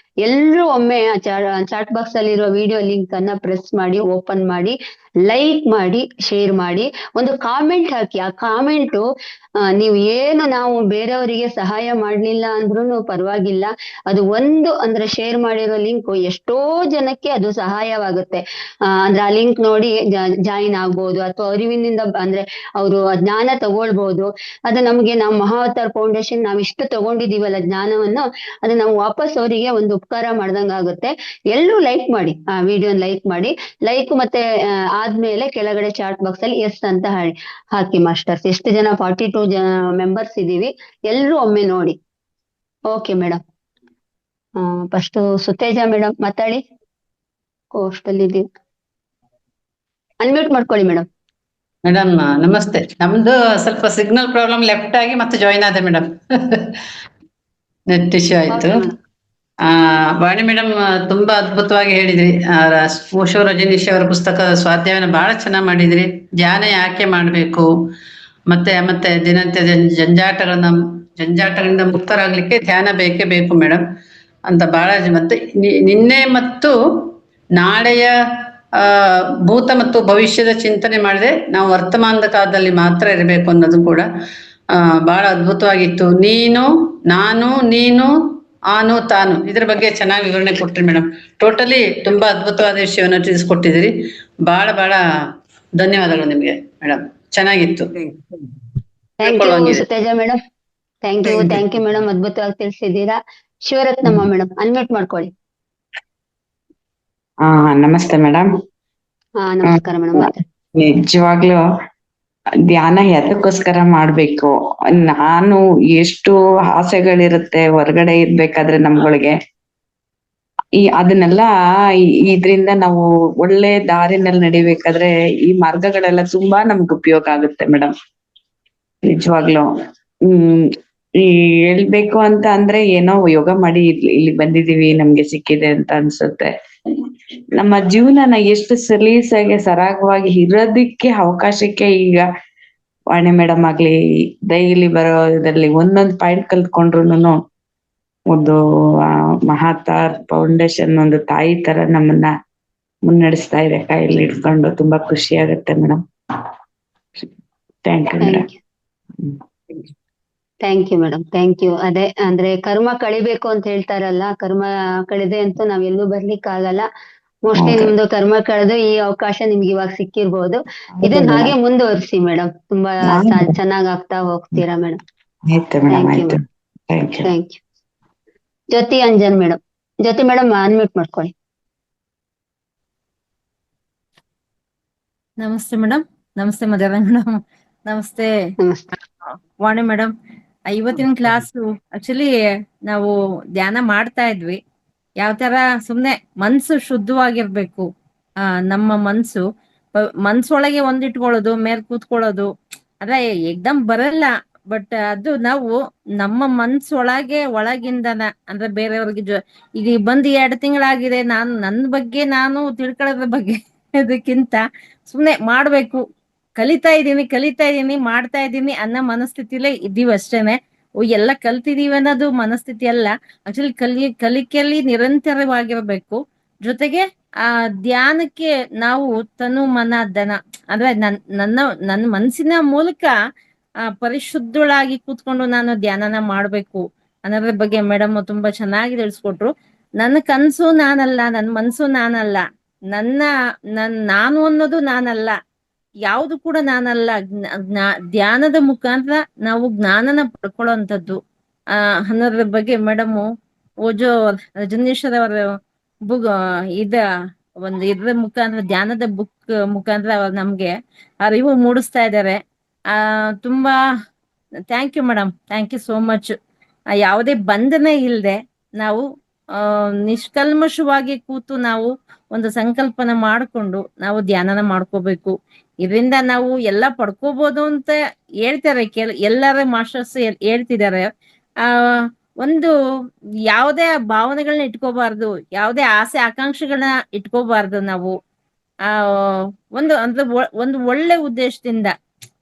ಎಲ್ರೂ ಒಮ್ಮೆ ಚಾಟ್ ಬಾಕ್ಸ್ ಅಲ್ಲಿರೋ ವಿಡಿಯೋ ಲಿಂಕ್ ಅನ್ನ ಪ್ರೆಸ್ ಮಾಡಿ, ಓಪನ್ ಮಾಡಿ, ಲೈಕ್ ಮಾಡಿ, ಶೇರ್ ಮಾಡಿ, ಒಂದು ಕಾಮೆಂಟ್ ಹಾಕಿ. ಆ ಕಾಮೆಂಟು ನೀವು ಏನು ನಾವು ಬೇರೆಯವರಿಗೆ ಸಹಾಯ ಮಾಡ್ಲಿಲ್ಲ ಅಂದ್ರೂ ಪರವಾಗಿಲ್ಲ, ಅದು ಒಂದು ಅಂದ್ರೆ ಶೇರ್ ಮಾಡಿರೋ ಲಿಂಕ್ ಎಷ್ಟೋ ಜನಕ್ಕೆ ಅದು ಸಹಾಯವಾಗುತ್ತೆ. ಅಂದ್ರೆ ಆ ಲಿಂಕ್ ನೋಡಿ ಜಾಯಿನ್ ಆಗ್ಬೋದು, ಅಥವಾ ಅರಿವಿನಿಂದ ಅಂದ್ರೆ ಅವರು ಜ್ಞಾನ ತಗೊಳ್ಬಹುದು. ಅದು ನಮ್ಗೆ ನಾವು ಮಹಾವತಾರ್ ಫೌಂಡೇಶನ್ ನಾವ್ ಇಷ್ಟು ತಗೊಂಡಿದೀವಲ್ಲ ಜ್ಞಾನವನ್ನು, ಅದು ನಾವು ವಾಪಸ್ ಅವರಿಗೆ ಒಂದು ಉಪಕಾರ ಮಾಡ್ದಂಗ ಆಗುತ್ತೆ. ಎಲ್ಲರೂ ಲೈಕ್ ಮಾಡಿ, ಆ ವಿಡಿಯೋನ ಲೈಕ್ ಮಾಡಿ. ಲೈಕ್ ಮತ್ತೆ ಆದ್ಮೇಲೆ ಕೆಳಗಡೆ ಚಾಟ್ ಬಾಕ್ಸ್ ಅಲ್ಲಿ ಎಸ್ ಅಂತ ಹಾಕಿ ಮಾಸ್ಟರ್ಸ್. ಎಷ್ಟು ಜನ 42 ಜನ ಮೆಂಬರ್ಸ್ ಇದೀವಿ, ಎಲ್ರೂ ಒಮ್ಮೆ ನೋಡಿ. Okay madam. ಫಸ್ಟ್ ಸುತೇಜ ಮೇಡಮ್ ಮಾತಾಡಿ, ಕೋಸ್ಟ್ ಅಲ್ಲಿ ಇದೀವಿ. ಅನ್ಮ್ಯೂಟ್ ಮಾಡ್ಕೊಳ್ಳಿ ಮೇಡಮ್. ಮೇಡಮ್ ನಮಸ್ತೆ. ನಮ್ದು ಸ್ವಲ್ಪ ಸಿಗ್ನಲ್ ಪ್ರಾಬ್ಲಮ್, ಲೆಫ್ಟ್ ಆಗಿ ಮತ್ತೆ ಜಾಯಿನ್ ಆದೆ ಮೇಡಮ್. ನೆಟ್ ಇಶ್ಯೂ ಆಯ್ತು. ವಾಣಿ ಮೇಡಮ್ ತುಂಬಾ ಅದ್ಭುತವಾಗಿ ಹೇಳಿದ್ರಿ. ಓಶೋ ರಜನೀಶ್ ಅವರ ಪುಸ್ತಕ ಸ್ವಾಧ್ಯಾಯನ ಬಹಳ ಚೆನ್ನಾಗಿ ಮಾಡಿದ್ರಿ. ಧ್ಯಾನ ಯಾಕೆ ಮಾಡ್ಬೇಕು, ಮತ್ತೆ ಮತ್ತೆ ದಿನನಿತ್ಯ ಜಂಜಾಟಗಳಿಂದ ಮುಕ್ತರಾಗ್ಲಿಕ್ಕೆ ಧ್ಯಾನ ಬೇಕೇ ಬೇಕು ಮೇಡಮ್ ಅಂತ ಬಹಳ. ಮತ್ತೆ ನಿನ್ನೆ ಮತ್ತು ನಾಳೆಯ ಭೂತ ಮತ್ತು ಭವಿಷ್ಯದ ಚಿಂತನೆ ಮಾಡಿದ್ರೆ ನಾವು ವರ್ತಮಾನದ ಕಾಲದಲ್ಲಿ ಮಾತ್ರ ಇರಬೇಕು ಅನ್ನೋದು ಕೂಡ ಬಹಳ ಅದ್ಭುತವಾಗಿತ್ತು. ನೀನು, ನಾನು, ನೀನು, ಆನು, ತಾನು, ಇದ್ರ ಬಗ್ಗೆ ಚೆನ್ನಾಗಿ ವಿವರಣೆ ಕೊಟ್ರಿ ಮೇಡಮ್. ಟೋಟಲಿ ತುಂಬಾ ಅದ್ಭುತವಾದ ವಿಷಯವನ್ನು ತಿಳಿಸ್ಕೊಟ್ಟಿದ್ದೀರಿ. ಬಹಳ ಬಹಳ ಧನ್ಯವಾದಗಳು ನಿಮ್ಗೆ ಮೇಡಮ್, ಚೆನ್ನಾಗಿತ್ತು. Thank you Suteja madam. Thank you, thank you madam, ಅದ್ಭುತವಾಗಿ ತಿಳಿಸಿದ್ದೀರಾ. ಶಿವರತ್ನಮ್ಮ ಮೇಡಮ್ ಅನ್ಮ್ಯೂಟ್ ಮಾಡ್ಕೊಳ್ಳಿ. ನಮಸ್ತೆ ಮೇಡಮ್. ನಮಸ್ಕಾರ ಮೇಡಮ್. ನಿಜವಾಗ್ಲೂ ಧ್ಯಾನ ಎದಕ್ಕೋಸ್ಕರ ಮಾಡ್ಬೇಕು, ನಾನು ಎಷ್ಟು ಆಸೆಗಳಿರುತ್ತೆ ಹೊರಗಡೆ ಇರ್ಬೇಕಾದ್ರೆ ನಮ್ಗಳಿಗೆ, ಅದನ್ನೆಲ್ಲ ಇದ್ರಿಂದ ನಾವು ಒಳ್ಳೆ ದಾರಿನಲ್ಲಿ ನಡಿಬೇಕಾದ್ರೆ ಈ ಮಾರ್ಗಗಳೆಲ್ಲ ತುಂಬಾ ನಮ್ಗೆ ಉಪಯೋಗ ಆಗುತ್ತೆ ಮೇಡಮ್. ನಿಜವಾಗ್ಲೂ ಈ ಹೇಳ್ಬೇಕು ಅಂತ ಅಂದ್ರೆ ಏನೋ ಯೋಗ ಮಾಡಿ ಇಲ್ಲಿ ಬಂದಿದೀವಿ, ನಮ್ಗೆ ಸಿಕ್ಕಿದೆ ಅಂತ ಅನ್ಸುತ್ತೆ. ನಮ್ಮ ಜೀವನನ ಎಷ್ಟು ಸಲೀಸಾಗಿ ಸರಾಗವಾಗಿ ಇರೋದಿಕ್ಕೆ ಅವಕಾಶಕ್ಕೆ ಈಗ ವಾಣಿ ಮೇಡಮ್ ಆಗ್ಲಿ ಡೈಲಿ ಬರೋದ್ರಲ್ಲಿ ಒಂದೊಂದು ಪಾಯಿಂಟ್ ಕಲ್ತ್ಕೊಂಡ್ರುನು ಒಂದು ಮಹಾತಾರ್ ಫೌಂಡೇಶನ್ ಒಂದು ತಾಯಿ ತರ ನಮ್ಮನ್ನ ಮುನ್ನಡೆಸ್ತಾ ಇದೆ ಕೈಯಲ್ಲಿ ಇಟ್ಕೊಂಡು. ತುಂಬಾ ಖುಷಿ ಆಗುತ್ತೆ madam. Thank you madam. Thank you madam, thank you. ಅದೇ ಅಂದ್ರೆ ಕರ್ಮ ಕಳಿಬೇಕು ಅಂತ ಹೇಳ್ತಾರಲ್ಲ, ಕರ್ಮ ಕಳೆದೆ ಅಂತೂ ನಾವೆಲ್ಲೂ ಬರ್ಲಿಕ್ಕೆ ಆಗಲ್ಲ. ಮೋಸ್ಟ್ಲಿ ನಿಮ್ದು ಕರ್ಮ ಕಳೆದು ಈ ಅವಕಾಶ ನಿಮ್ಗೆ ಇವಾಗ ಸಿಕ್ಕಿರ್ಬೋದು. ಇದನ್ನ ಹಾಗೆ ಮುಂದುವರಿಸಿ ಮೇಡಮ್, ತುಂಬಾ ಚೆನ್ನಾಗ್ ಆಗ್ತಾ ಹೋಗ್ತೀರಾ madam. Thank you madam, thank you. Jyoti Anjan madam. Jyoti madam unmute ಮಾಡ್ಕೊಳ್ಳಿ. ನಮಸ್ತೆ ಮೇಡಮ್. ನಮಸ್ತೆ ಮಧ್ಯಾಹ್ನ ಮೇಡಮ್. ನಮಸ್ತೆ ನಮಸ್ತೆ. ವಾಣಿ ಮೇಡಮ್. ಇವತ್ತಿನ ಕ್ಲಾಸು ಆಕ್ಚುಲಿ ನಾವು ಧ್ಯಾನ ಮಾಡ್ತಾ ಇದ್ವಿ. ಯಾವ ತರ ಸುಮ್ನೆ ಮನ್ಸು ಶುದ್ಧವಾಗಿರ್ಬೇಕು. ನಮ್ಮ ಮನ್ಸೊಳಗೆ ಒಂದಿಟ್ಕೊಳ್ಳೋದು, ಮೇಲ್ ಕೂತ್ಕೊಳ್ಳೋದು ಅದ್ರ ಏಕ್ದಮ್ ಬರಲ್ಲ. ಬಟ್ ಅದು ನಾವು ನಮ್ಮ ಮನ್ಸೊಳಗೆ ಒಳಗಿಂದನ ಅಂದ್ರೆ ಬೇರೆಯವ್ರಿಗೆ ಈಗ ಬಂದು 2 ತಿಂಗಳಾಗಿದೆ, ನನ್ನ ಬಗ್ಗೆ ನಾನು ತಿಳ್ಕೊಳ್ಳೋದ್ರ ಬಗ್ಗೆ ಅದಕ್ಕಿಂತ ಸುಮ್ನೆ ಮಾಡ್ಬೇಕು, ಕಲಿತಾ ಇದೀನಿ ಮಾಡ್ತಾ ಇದೀನಿ ಅನ್ನೋ ಮನಸ್ಥಿತಿಲೇ ಇದೀವಿ ಅಷ್ಟೇನೆ. ಎಲ್ಲ ಕಲ್ತಿದೀವಿ ಅನ್ನೋದು ಮನಸ್ಥಿತಿ ಅಲ್ಲ. ಆಕ್ಚುಲಿ ಕಲಿಕೆಯಲ್ಲಿ ನಿರಂತರವಾಗಿರ್ಬೇಕು. ಜೊತೆಗೆ ಆ ಧ್ಯಾನಕ್ಕೆ ನಾವು ತನು ಮನ ಧನ ಅಂದ್ರೆ ನನ್ನ ಮನಸ್ಸಿನ ಮೂಲಕ ಪರಿಶುದ್ಧಳಾಗಿ ಕೂತ್ಕೊಂಡು ನಾನು ಧ್ಯಾನನ ಮಾಡ್ಬೇಕು ಅನ್ನೋದ್ರ ಬಗ್ಗೆ ಮೇಡಮ್ ತುಂಬಾ ಚೆನ್ನಾಗಿ ತಿಳಿಸ್ಕೊಟ್ರು. ನನ್ನ ಕನ್ಸು ನಾನಲ್ಲ, ನನ್ನ ಮನ್ಸು ನಾನಲ್ಲ, ನಾನು ಅನ್ನೋದು ನಾನಲ್ಲ, ಯಾವುದು ಕೂಡ ನಾನಲ್ಲ. ಧ್ಯಾನದ ಮುಖಾಂತರ ನಾವು ಜ್ಞಾನನ ಪಡ್ಕೊಳ್ಳೋಂಥದ್ದು ಅನ್ನೋದ್ರ ಬಗ್ಗೆ ಮೇಡಮ್ ಓಜೋ ರಜನೀಶ್ವರ ಅವರ ಇದ್ರ ಮುಖಾಂತರ, ಧ್ಯಾನದ ಬುಕ್ ಮುಖಾಂತರ ಅವ್ರು ನಮ್ಗೆ ಅರಿವು ಮೂಡಿಸ್ತಾ ಇದ್ದಾರೆ. ತುಂಬಾ thank you madam, thank you so much. ಯಾವುದೇ ಬಂಧನ ಇಲ್ಲದೆ ನಾವು ನಿಷ್ಕಲ್ಮಶವಾಗಿ ಕೂತು ನಾವು ಒಂದು ಸಂಕಲ್ಪನ ಮಾಡಿಕೊಂಡು ನಾವು ಧ್ಯಾನನ ಮಾಡ್ಕೋಬೇಕು. ಇದರಿಂದ ನಾವು ಎಲ್ಲ ಪಡ್ಕೋಬಹುದು ಅಂತ ಹೇಳ್ತಾರೆ, ಎಲ್ಲರ ಮಾಸ್ಟರ್ಸ್ ಹೇಳ್ತಿದ್ದಾರೆ. ಒಂದು ಯಾವುದೇ ಭಾವನೆಗಳನ್ನ ಇಟ್ಕೋಬಾರ್ದು, ಯಾವುದೇ ಆಸೆ ಆಕಾಂಕ್ಷೆಗಳನ್ನ ಇಟ್ಕೋಬಾರ್ದು. ನಾವು ಒಂದು ಒಳ್ಳೆ ಉದ್ದೇಶದಿಂದ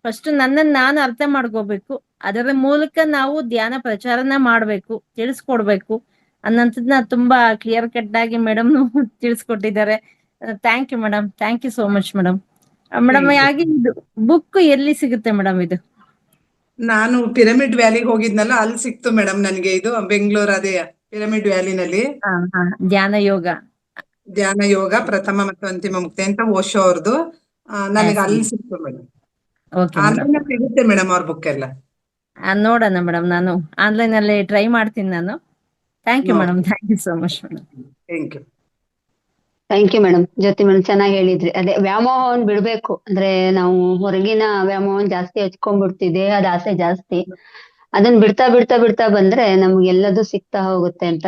ಫಸ್ಟ್ ನನ್ನನ್ನು ನಾನು ಅರ್ಥ ಮಾಡ್ಕೋಬೇಕು, ಅದರ ಮೂಲಕ ನಾವು ಧ್ಯಾನ ಪ್ರಚಾರನ ಮಾಡ್ಬೇಕು, ತಿಳಿಸ್ಕೊಡ್ಬೇಕು ಅನ್ನೋಂಥದ್ದನ್ನ ತುಂಬಾ ಕ್ಲಿಯರ್ ಕಟ್ ಆಗಿ ಮೇಡಮ್ ತಿಳಿಸ್ಕೊಟ್ಟಿದ್ದಾರೆ. Thank you madam, thank you so much madam. Madam ಹಾಗೆ ಇದು ಬುಕ್ ಎಲ್ಲಿ ಸಿಗುತ್ತೆ ಮೇಡಮ್? ಇದು ನಾನು ಪಿರಮಿಡ್ ವ್ಯಾಲಿಗೆ ಹೋಗಿದ್ನಲ್ಲ, ಅಲ್ಲಿ ಸಿಕ್ತು ಮೇಡಮ್ ನನಗೆ. ಇದು ಬೆಂಗಳೂರು ಅದೇ ಪಿರಮಿಡ್ ವ್ಯಾಲಿನಲ್ಲಿ ಧ್ಯಾನ ಯೋಗ ಪ್ರಥಮ ಮತ್ತು ಅಂತಿಮ ಮುಕ್ತಿ ಅಂತ ಓಶೋ ಅವ್ರದ್ದು ನನಗೆ ಅಲ್ಲಿ ಸಿಕ್ತು ಮೇಡಮ್. ಆನ್ಲೈನ್ ಸಿಗುತ್ತೆ ಮೇಡಮ್ ಅವ್ರ ಬುಕ್ ಎಲ್ಲ. ನೋಡೋಣ ಮೇಡಮ್, ನಾನು ಆನ್ಲೈನ್ ಅಲ್ಲಿ ಟ್ರೈ ಮಾಡ್ತೀನಿ ನಾನು. Thank you madam, thank you so much madam. Thank you. Thank you madam. Jyoti madam ಚೆನ್ನಾಗಿ ಹೇಳಿದ್ರಿ. ಅದೇ ವ್ಯಾಮೋಹವನ್ನು ಬಿಡ್ಬೇಕು. ಅಂದ್ರೆ ನಾವು ಹೊರಗಿನ ವ್ಯಾಮೋಹನ್ ಜಾಸ್ತಿ ಹಚ್ಕೊಂಡ್ಬಿಡ್ತಿದೆ, ಅದ ಆಸೆ ಜಾಸ್ತಿ. ಅದನ್ನ ಬಿಡ್ತಾ ಬಂದ್ರೆ ನಮ್ಗೆಲ್ಲದೂ ಸಿಗ್ತಾ ಹೋಗುತ್ತೆ ಅಂತ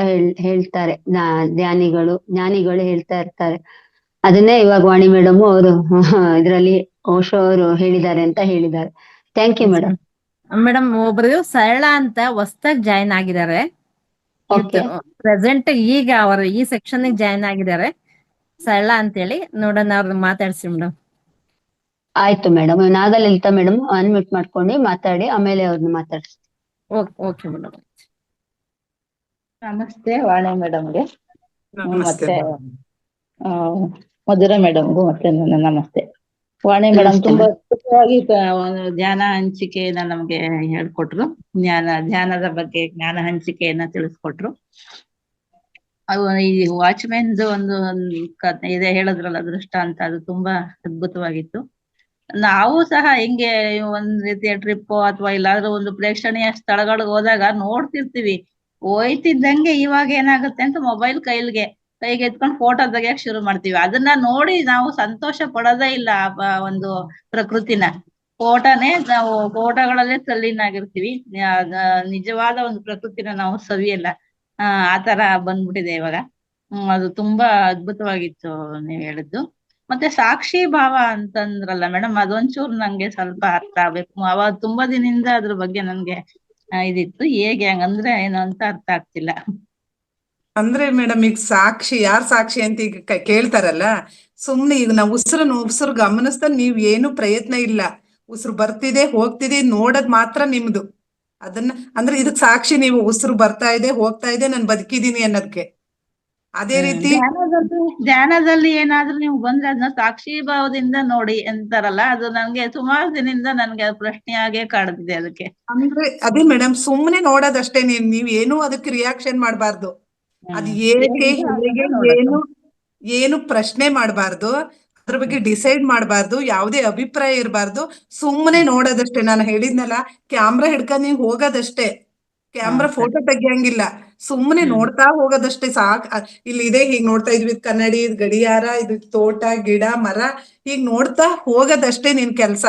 ಹೇಳ್ತಾರೆ ಜ್ಞಾನಿಗಳು ಹೇಳ್ತಾ ಇರ್ತಾರೆ. ಅದನ್ನೇ ಇವಾಗ ವಾಣಿ ಮೇಡಮ್ ಅವರು ಇದ್ರಲ್ಲಿ ಓಶೋ ಅವರು ಹೇಳಿದ್ದಾರೆ ಅಂತ ಹೇಳಿದ್ದಾರೆ. Thank you madam. ಮೇಡಮ್ ಒಬ್ರು ಸರಳ ಅಂತ ಹೊಸದಾಗಿ ಜಾಯಿನ್ ಆಗಿದ್ದಾರೆ. ಪ್ರೆಸೆಂಟ್ ಈಗ ಅವರು ಈ ಸೆಕ್ಷನ್ ಜಾಯಿನ್ ಆಗಿದ್ದಾರೆ, ಸರಳ ಅಂತೇಳಿ. ನೋಡೋಣ, ಅವ್ರನ್ನ ಮಾತಾಡ್ಸಿ ಮೇಡಮ್. ಆಯ್ತು ಮೇಡಮ್. ನಾಗಲಲಿತಾ ಮೇಡಮ್ ಅನ್ಮ್ಯೂಟ್ ಮಾಡ್ಕೊಂಡು ಮಾತಾಡಿ, ಆಮೇಲೆ ಅವ್ರನ್ನ ಮಾತಾಡ್ಸಿ. Okay madam. ನಮಸ್ತೆ ವಾಣಿ ಮೇಡಮ್ಗೆ, ನಮಸ್ತೆ. ಮತ್ತೆ ಮಧುರಾ ಮೇಡಮ್ಗೂ ಮತ್ತೆ ನನ್ನ ನಮಸ್ತೆ. ವಾಣಿ ಮೇಡಮ್ ತುಂಬಾ ಅದ್ಭುತವಾಗಿ ಧ್ಯಾನ ಹಂಚಿಕೆಯನ್ನ ನಮ್ಗೆ ಹೇಳ್ಕೊಟ್ರು. ಧ್ಯಾನದ ಬಗ್ಗೆ ಜ್ಞಾನ ಹಂಚಿಕೆಯನ್ನ ತಿಳಿಸ್ಕೊಟ್ರು. ಈ ವಾಚ್ಮೆನ್ ಒಂದು ಇದೆ ಹೇಳಿದ್ರಲ್ಲ, ಅದೃಷ್ಟ ಅಂತ, ಅದು ತುಂಬಾ ಅದ್ಭುತವಾಗಿತ್ತು. ನಾವು ಸಹ ಹಿಂಗೆ ಒಂದ್ ರೀತಿಯ ಟ್ರಿಪ್ ಅಥವಾ ಇಲ್ಲಾದ್ರೂ ಒಂದು ಪ್ರೇಕ್ಷಣೀಯ ಸ್ಥಳಗಳಿಗೆ ಹೋದಾಗ ನೋಡ್ತಿರ್ತೀವಿ. ಹೋಯ್ತಿದ್ದಂಗೆ ಇವಾಗ ಏನಾಗುತ್ತೆ ಅಂತ ಮೊಬೈಲ್ ಕೈಗೆ ಎತ್ಕೊಂಡು ಫೋಟೋ ತೆಗಿಯಕ್ ಶುರು ಮಾಡ್ತೀವಿ. ಅದನ್ನ ನೋಡಿ ನಾವು ಸಂತೋಷ ಪಡೋದೇ ಇಲ್ಲ. ಒಂದು ಪ್ರಕೃತಿನ ನಾವು ಫೋಟೋಗಳಲ್ಲೇ ತಲ್ಲೀನಾಗಿರ್ತೀವಿ. ನಿಜವಾದ ಒಂದು ಪ್ರಕೃತಿನ ನಾವು ಸವಿಯಲ್ಲ. ಆತರ ಬಂದ್ಬಿಟ್ಟಿದೆ ಇವಾಗ. ಅದು ತುಂಬಾ ಅದ್ಭುತವಾಗಿತ್ತು ನೀವ್ ಹೇಳಿದ್ದು. ಮತ್ತೆ ಸಾಕ್ಷಿ ಭಾವ ಅಂತಂದ್ರಲ್ಲ ಮೇಡಮ್, ಅದೊಂಚೂರು ನಂಗೆ ಸ್ವಲ್ಪ ಅರ್ಥ ಆಗ್ಬೇಕು. ಅವಾಗ ತುಂಬಾ ದಿನದಿಂದ ಅದ್ರ ಬಗ್ಗೆ ನನ್ಗೆ ಇದಿತ್ತು. ಹೇಗೆ ಹಂಗಂದ್ರೆ ಏನು ಅಂತ ಅರ್ಥ ಆಗ್ತಿಲ್ಲ. ಅಂದ್ರೆ ಮೇಡಮ್, ಈಗ ಯಾರ್ ಸಾಕ್ಷಿ ಅಂತ ಈಗ ಕೇಳ್ತಾರಲ್ಲ, ಸುಮ್ನೆ ಈಗ ನಾವು ಉಸಿರು ಗಮನಿಸ್ತಾ ನೀವ್ ಏನು ಪ್ರಯತ್ನ ಇಲ್ಲ, ಉಸಿರು ಬರ್ತಿದೆ ಹೋಗ್ತಿದೆ ನೋಡೋದ್ ಮಾತ್ರ ನಿಮ್ದು. ಅದನ್ನ ಅಂದ್ರೆ ಇದಕ್ ಸಾಕ್ಷಿ ನೀವು ಉಸಿರು ಬರ್ತಾ ಇದೆ ಹೋಗ್ತಾ ಇದೆ, ನಾನು ಬದುಕಿದೀನಿ ಅನ್ನೋದಕ್ಕೆ. ಅದೇ ರೀತಿ ಧ್ಯಾನದಲ್ಲಿ ಏನಾದ್ರೂ ನೀವು ಬಂದ್ರೆ ಅದನ್ನ ಸಾಕ್ಷಿ ಭಾವದಿಂದ ನೋಡಿ ಅಂತಾರಲ್ಲ, ಅದು ನನ್ಗೆ ಸುಮಾರು ದಿನದಿಂದ ನನ್ಗೆ ಪ್ರಶ್ನೆಯಾಗೆ ಕಾಡ್ತಿದೆ ಅದಕ್ಕೆ. ಅಂದ್ರೆ ಅದೇ ಮೇಡಮ್, ಸುಮ್ನೆ ನೋಡೋದಷ್ಟೇ. ನೀವ್ ಏನು ಅದಕ್ಕೆ ರಿಯಾಕ್ಷನ್ ಮಾಡ್ಬಾರ್ದು. ಅದ್ ಹೇಗೆ ಏನು ಪ್ರಶ್ನೆ ಮಾಡ್ಬಾರ್ದು, ಅದ್ರ ಬಗ್ಗೆ ಡಿಸೈಡ್ ಮಾಡ್ಬಾರ್ದು, ಯಾವುದೇ ಅಭಿಪ್ರಾಯ ಇರಬಾರ್ದು. ಸುಮ್ಮನೆ ನೋಡೋದಷ್ಟೇ. ನಾನು ಹೇಳಿದ್ನಲ್ಲ, ಕ್ಯಾಮ್ರಾ ಹಿಡ್ಕೊಂಡ್ ನೀವ್ ಹೋಗೋದಷ್ಟೇ. ಕ್ಯಾಮ್ರಾ ಫೋಟೋ ತೆಗಿಯಂಗಿಲ್ಲ, ಸುಮ್ಮನೆ ನೋಡ್ತಾ ಹೋಗೋದಷ್ಟೇ ಸಾಕ್. ಇಲ್ಲಿ ಇದೆ, ಹೀಗ್ ನೋಡ್ತಾ ಇದ್ವಿ, ಕನ್ನಡಿ, ಗಡಿಯಾರ, ಇದು ತೋಟ ಗಿಡ ಮರ, ಹೀಗ್ ನೋಡ್ತಾ ಹೋಗೋದಷ್ಟೇ ನಿನ್ ಕೆಲ್ಸ.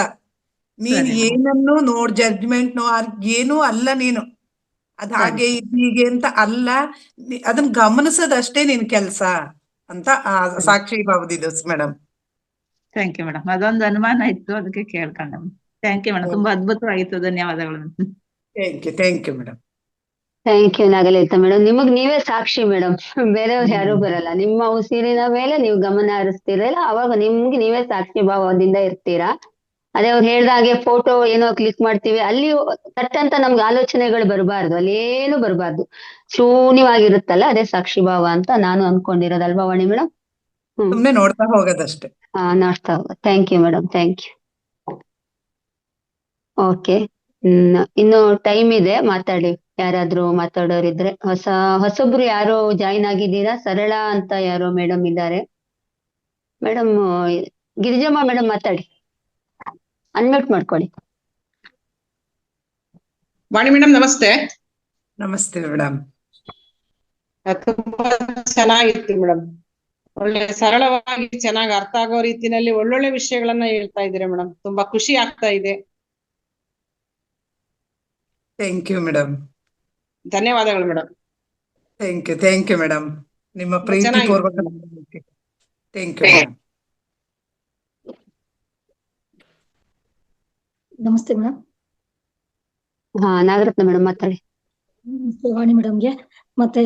ನೀನ್ ಸರಿ. ಏನನ್ನು ಜಡ್ಜ್ಮೆಂಟ್ ಏನೂ ಅಲ್ಲ ನೀನು. ಅದ್ ಹಾಗೆ ಹೀಗೆ ಅಂತ ಅಲ್ಲ, ಅದನ್ನ ಗಮನಿಸೋದಷ್ಟೇ ನಿನ್ ಕೆಲ್ಸ ಅಂತ ಸಾಕ್ಷಿ ಭಾವದಿದ್ದು ಮೇಡಮ್. Thank you madam. ಅದೊಂದು ಅನುಮಾನ ಇತ್ತು, ಅದಕ್ಕೆ ಕೇಳ್ಕೊಂಡೆ. Thank you madam. ತುಂಬಾ ಅದ್ಭುತವಾಗಿತ್ತು. ಧನ್ಯವಾದಗಳು. Thank you madam. Thank you Nagalalitha madam. ನಿಮಗ್ ನೀವೇ ಸಾಕ್ಷಿ ಮೇಡಮ್, ಬೇರೆಯವ್ರು ಯಾರು ಬರಲ್ಲ. ನಿಮ್ಮ ಉಸಿರಿನ ಮೇಲೆ ನೀವು ಗಮನ ಹರಿಸ್ತೀರಲ್ಲ, ಅವಾಗ ನಿಮ್ಗೆ ನೀವೇ ಸಾಕ್ಷಿ ಭಾವದಿಂದ ಇರ್ತೀರಾ. ಅದೇ ಅವ್ರು ಹೇಳ್ದಾಗೆ ಫೋಟೋ ಏನೋ ಕ್ಲಿಕ್ ಮಾಡ್ತೀವಿ, ಅಲ್ಲಿ ತಟ್ಟಂತ ನಮ್ಗೆ ಆಲೋಚನೆಗಳು ಬರಬಾರ್ದು, ಅಲ್ಲಿ ಏನು ಬರಬಾರ್ದು, ಶೂನ್ಯವಾಗಿರುತ್ತಲ್ಲ, ಅದೇ ಸಾಕ್ಷಿ ಭಾವ ಅಂತ ನಾನು ಅನ್ಕೊಂಡಿರೋದಲ್ವಾ ವಾಣಿ ಮೇಡಮ್? ಸುಮ್ನೆ ನೋಡ್ತಾ ಹೋಗೋದಷ್ಟೇ. ನೋಡ್ತಾ ಹೋಗ. Thank you madam, thank you. Okay, ಇನ್ನು ಟೈಮ್ ಇದೆ, ಮಾತಾಡಿ. ಯಾರಾದ್ರೂ ಮಾತಾಡೋರಿದ್ರೆ, ಹೊಸಬ್ರು ಯಾರೋ ಜಾಯಿನ್ ಆಗಿದ್ದೀರಾ? ಸರಳ ಅಂತ ಯಾರೋ ಮೇಡಮ್ ಇದ್ದಾರೆ. ಮೇಡಮ್ ಗಿರಿಜಮ್ಮ ಮೇಡಮ್ ಮಾತಾಡಿ, ಅನ್ಮ್ಯೂಟ್ ಮಾಡ್ಕೊಳ್ಳಿ. ವಾಣಿ ಮೇಡಮ್ ನಮಸ್ತೆ. ನಮಸ್ತೆ ಮೇಡಮ್. ತುಂಬಾ ಚೆನ್ನಾಗಿತ್ತು ಮೇಡಮ್. ಒಳ್ಳೆ ಸರಳವಾಗಿ ಚೆನ್ನಾಗಿ ಅರ್ಥ ಆಗೋ ರೀತಿನಲ್ಲಿ ಒಳ್ಳೊಳ್ಳೆ ವಿಷಯಗಳನ್ನ ಹೇಳ್ತಾ ಇದ್ದೀರಾ ಮೇಡಮ್. ತುಂಬಾ ಖುಷಿ ಆಗ್ತಾ ಇದೆ. Thank you madam. ಧನ್ಯವಾದಗಳು ಮೇಡಮ್. Thank you madam. ನಿಮ್ಮ ಪ್ರೀತಿ ಪೂರ್ವಕ ಥ್ಯಾಂಕ್ ಯು ಮೇಡಮ್. ನಮಸ್ತೆ ಮೇಡಮ್. ನಾಗರತ್ನ ಮೇಡಮ್ ಮಾತಾಡಿ. ವಾಣಿ ಮೇಡಮ್ಗೆ ಮತ್ತೆ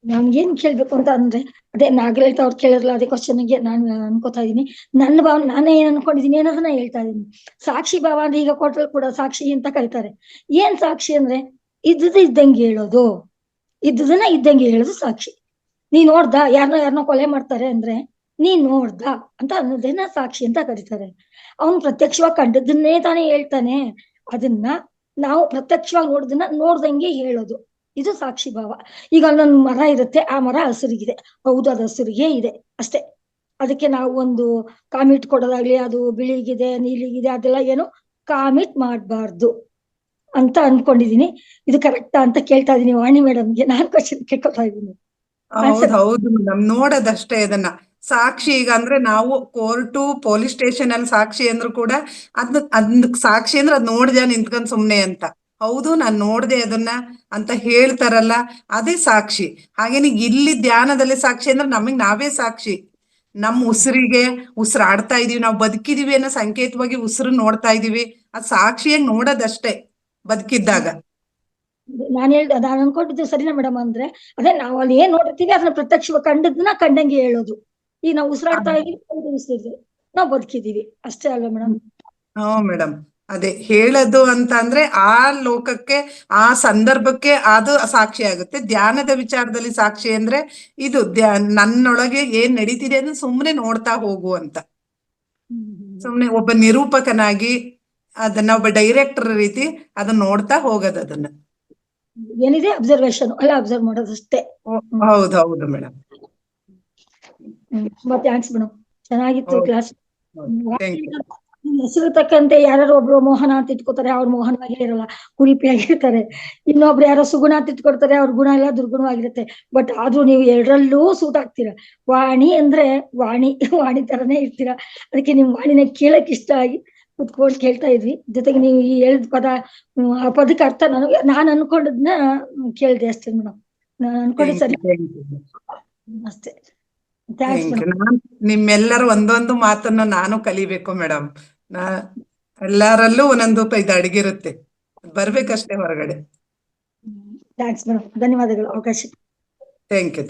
ನಾನ್ ಏನ್ ಕೇಳ್ಬೇಕು ಅಂತ ಅಂದ್ರೆ, ಅದೇ ನಾಗಲಲಿತಾ ಅವ್ರು ಕೇಳಿರಲ್ಲ, ಅದೇ ಕ್ವಶನ್ಗೆ ನಾನು ಅನ್ಕೋತಾ ಇದೀನಿ. ನನ್ನ ಭಾವ ನಾನೇ ಏನ್ ಅನ್ಕೊಂಡಿದೀನಿ ಅನ್ನೋದನ್ನ ಹೇಳ್ತಾ ಇದೀನಿ. ಸಾಕ್ಷಿ ಭಾವ ಅಂದ್ರೆ ಈಗ ಕೊಟ್ರಲ್ಲಿ ಕೂಡ ಸಾಕ್ಷಿ ಅಂತ ಕರೀತಾರೆ. ಏನ್ ಸಾಕ್ಷಿ ಅಂದ್ರೆ ಇದ್ದದ ಇದ್ದಂಗೆ ಹೇಳೋದು, ಇದ್ದದನ್ನ ಇದ್ದಂಗೆ ಹೇಳೋದು ಸಾಕ್ಷಿ. ನೀ ನೋಡ್ದ ಯಾರನ್ನೋ ಕೊಲೆ ಮಾಡ್ತಾರೆ ಅಂದ್ರೆ ನೀನ್ ನೋಡ್ದ ಅಂತ ಅನ್ನೋದೇನ ಸಾಕ್ಷಿ ಅಂತ ಕರೀತಾರೆ. ಅವನು ಪ್ರತ್ಯಕ್ಷವಾಗಿ ಕಂಡದನ್ನೇ ತಾನೇ ಹೇಳ್ತಾನೆ, ಅದನ್ನ ನಾವು ಪ್ರತ್ಯಕ್ಷವಾಗಿ ನೋಡ್ದಂಗೆ ಹೇಳೋದು, ಇದು ಸಾಕ್ಷಿ ಭಾವ. ಈಗ ಅಲ್ಲೊಂದು ಮರ ಇರುತ್ತೆ, ಆ ಮರ ಹಸಿರಿಗಿದೆ, ಹೌದು ಅದು ಹಸಿರಿಗೆ ಇದೆ ಅಷ್ಟೇ. ಅದಕ್ಕೆ ನಾವು ಒಂದು ಕಾಮಿಟ್ ಕೊಡೋದಾಗ್ಲಿ, ಅದು ಬಿಳಿಗಿದೆ ನೀಲಿಗಿದೆ ಅದೆಲ್ಲ ಏನು ಕಾಮಿಟ್ ಮಾಡ್ಬಾರ್ದು ಅಂತ ಅನ್ಕೊಂಡಿದೀನಿ. ಇದು ಕರೆಕ್ಟಾ ಅಂತ ಕೇಳ್ತಾ ಇದೀನಿ ವಾಣಿ ಮೇಡಮ್ಗೆ. ನಾನ್ ಕ್ವಶನ್ ಕೇಳ್ಕೊತಾ ಇದೀನಿ. ಹೌದು ಮೇಡಮ್, ನೋಡೋದಷ್ಟೇ ಇದನ್ನ. ಸಾಕ್ಷಿ ಈಗ ಅಂದ್ರೆ ನಾವು ಕೋರ್ಟು ಪೊಲೀಸ್ ಸ್ಟೇಷನ್ ಅಲ್ಲಿ ಸಾಕ್ಷಿ ಅಂದ್ರು ಕೂಡ ಅದ್ ಸಾಕ್ಷಿ ಅಂದ್ರೆ ಅದ್ ನೋಡ್ದೆ ನಿಂತ್ಕೊಂಡ್ ಸುಮ್ನೆ ಅಂತ. ಹೌದು ನಾನ್ ನೋಡ್ದೆ ಅದನ್ನ ಅಂತ ಹೇಳ್ತಾರಲ್ಲ, ಅದೇ ಸಾಕ್ಷಿ. ಹಾಗೇನೆ ಇಲ್ಲಿ ಧ್ಯಾನದಲ್ಲಿ ಸಾಕ್ಷಿ ಅಂದ್ರೆ ನಮಗ್ ನಾವೇ ಸಾಕ್ಷಿ. ನಮ್ ಉಸಿರಿಗೆ ಉಸಿರಾಡ್ತಾ ಇದೀವಿ, ನಾವು ಬದುಕಿದೀವಿ ಅನ್ನೋ ಸಂಕೇತವಾಗಿ ಉಸಿರು ನೋಡ್ತಾ ಇದೀವಿ. ಅದ್ ಸಾಕ್ಷಿಯಾಗಿ ನೋಡೋದಷ್ಟೇ ಬದುಕಿದ್ದಾಗ. ನಾನು ಅನ್ಕೊಂಡಿದ್ದು ಸರಿನಾ ಮೇಡಮ್? ಅಂದ್ರೆ ಅದೇ ನಾವು ಅಲ್ಲಿ ಏನ್ ನೋಡಿರ್ತೀವಿ ಅದನ್ನ ಪ್ರತ್ಯಕ್ಷವಾಗಿ ಕಂಡದನ್ನ ಕಂಡಂಗೆ ಹೇಳೋದು. ಈಗ ನಾವು ಉಸಿರಾಡ್ತಾ ಇದೀವಿ, ನಾವು ಬದುಕಿದೀವಿ ಅಷ್ಟೇ ಅಲ್ವಾ ಮೇಡಮ್? ಮೇಡಮ್, ಅದೇ ಹೇಳೋದು ಅಂತ ಅಂದ್ರೆ ಆ ಲೋಕಕ್ಕೆ ಆ ಸಂದರ್ಭಕ್ಕೆ ಅದು ಸಾಕ್ಷಿ ಆಗುತ್ತೆ. ಧ್ಯಾನದ ವಿಚಾರದಲ್ಲಿ ಸಾಕ್ಷಿ ಅಂದ್ರೆ ಇದು ನನ್ನೊಳಗೆ ಏನ್ ನಡೀತಿದೆ ಅಂದ್ರೆ ಸುಮ್ನೆ ನೋಡ್ತಾ ಹೋಗು ಅಂತ. ಸುಮ್ನೆ ಒಬ್ಬ ನಿರೂಪಕನಾಗಿ ಅದನ್ನ ಒಬ್ಬ ಡೈರೆಕ್ಟರ್ ರೀತಿ ಅದನ್ನ ನೋಡ್ತಾ ಹೋಗೋದು. ಅದನ್ನ ಏನಿದೆ ಅಬ್ಸರ್ವೇಷನ್ ಅಲ್ಲ, ಅಬ್ಸರ್ವ್ ಮಾಡೋದಷ್ಟೇ. ಹೌದು ಮೇಡಮ್. ತುಂಬಾ ಥ್ಯಾಂಕ್ಸ್ ಮೇಡಮ್, ಚೆನ್ನಾಗಿತ್ತು ಕ್ಲಾಸ್. Thank you. ಹೆಸರು ತಕ್ಕಂತೆ ಯಾರು ಒಬ್ರು ಮೋಹನ ಅಂತ ಇಟ್ಕೋತಾರೆ, ಅವ್ರು ಮೋಹನವಾಗಿ ಇರಲ್ಲ, ಕುರಿಪಿಯಾಗಿರ್ತಾರೆ. ಇನ್ನೊಬ್ರು ಯಾರೋ ಸುಗುಣ ಅಂತ ಇಟ್ಕೊಡ್ತಾರೆ, ಅವ್ರ ಗುಣ ಎಲ್ಲ ದುರ್ಗುಣವಾಗಿರುತ್ತೆ. ಬಟ್ ಆದ್ರೂ ನೀವು ಎರಡರಲ್ಲೂ ಸೂಟ್ ಆಗ್ತೀರಾ. ವಾಣಿ ಅಂದ್ರೆ ವಾಣಿ ತರನೇ ಇರ್ತೀರಾ. ಅದಕ್ಕೆ ನಿಮ್ ವಾಣಿನ ಕೇಳಕ್ ಇಷ್ಟ ಆಗಿ ಕುತ್ಕೊಂಡು ಕೇಳ್ತಾ ಇದ್ವಿ. ಜೊತೆಗೆ ನೀವು ಈ ಹೇಳಿದ ಪದ, ಆ ಪದಕ್ಕೆ ಅರ್ಥ ನಾನು ಅನ್ಕೊಂಡದ್ನ ಕೇಳಿದೆ ಅಷ್ಟೇ ಮೇಡಮ್. ನಾನು ಅನ್ಕೊಂಡೆ ಸರಿ ಅಷ್ಟೇ. Thanks madam. ನಿಮ್ಮೆಲ್ಲರೂ ಒಂದೊಂದು ಮಾತನ್ನ ನಾನು ಕಲಿಬೇಕು ಮೇಡಮ್. ಎಲ್ಲರಲ್ಲೂ ಒಂದೊಂದು ಇದು ಅಡಗಿರುತ್ತೆ, ಬರ್ಬೇಕಷ್ಟೇ ಹೊರಗಡೆ. ಥ್ಯಾಂಕ್ಸ್ ಮೇಡಮ್, ಧನ್ಯವಾದಗಳು ಅವಕಾಶ. Thank you.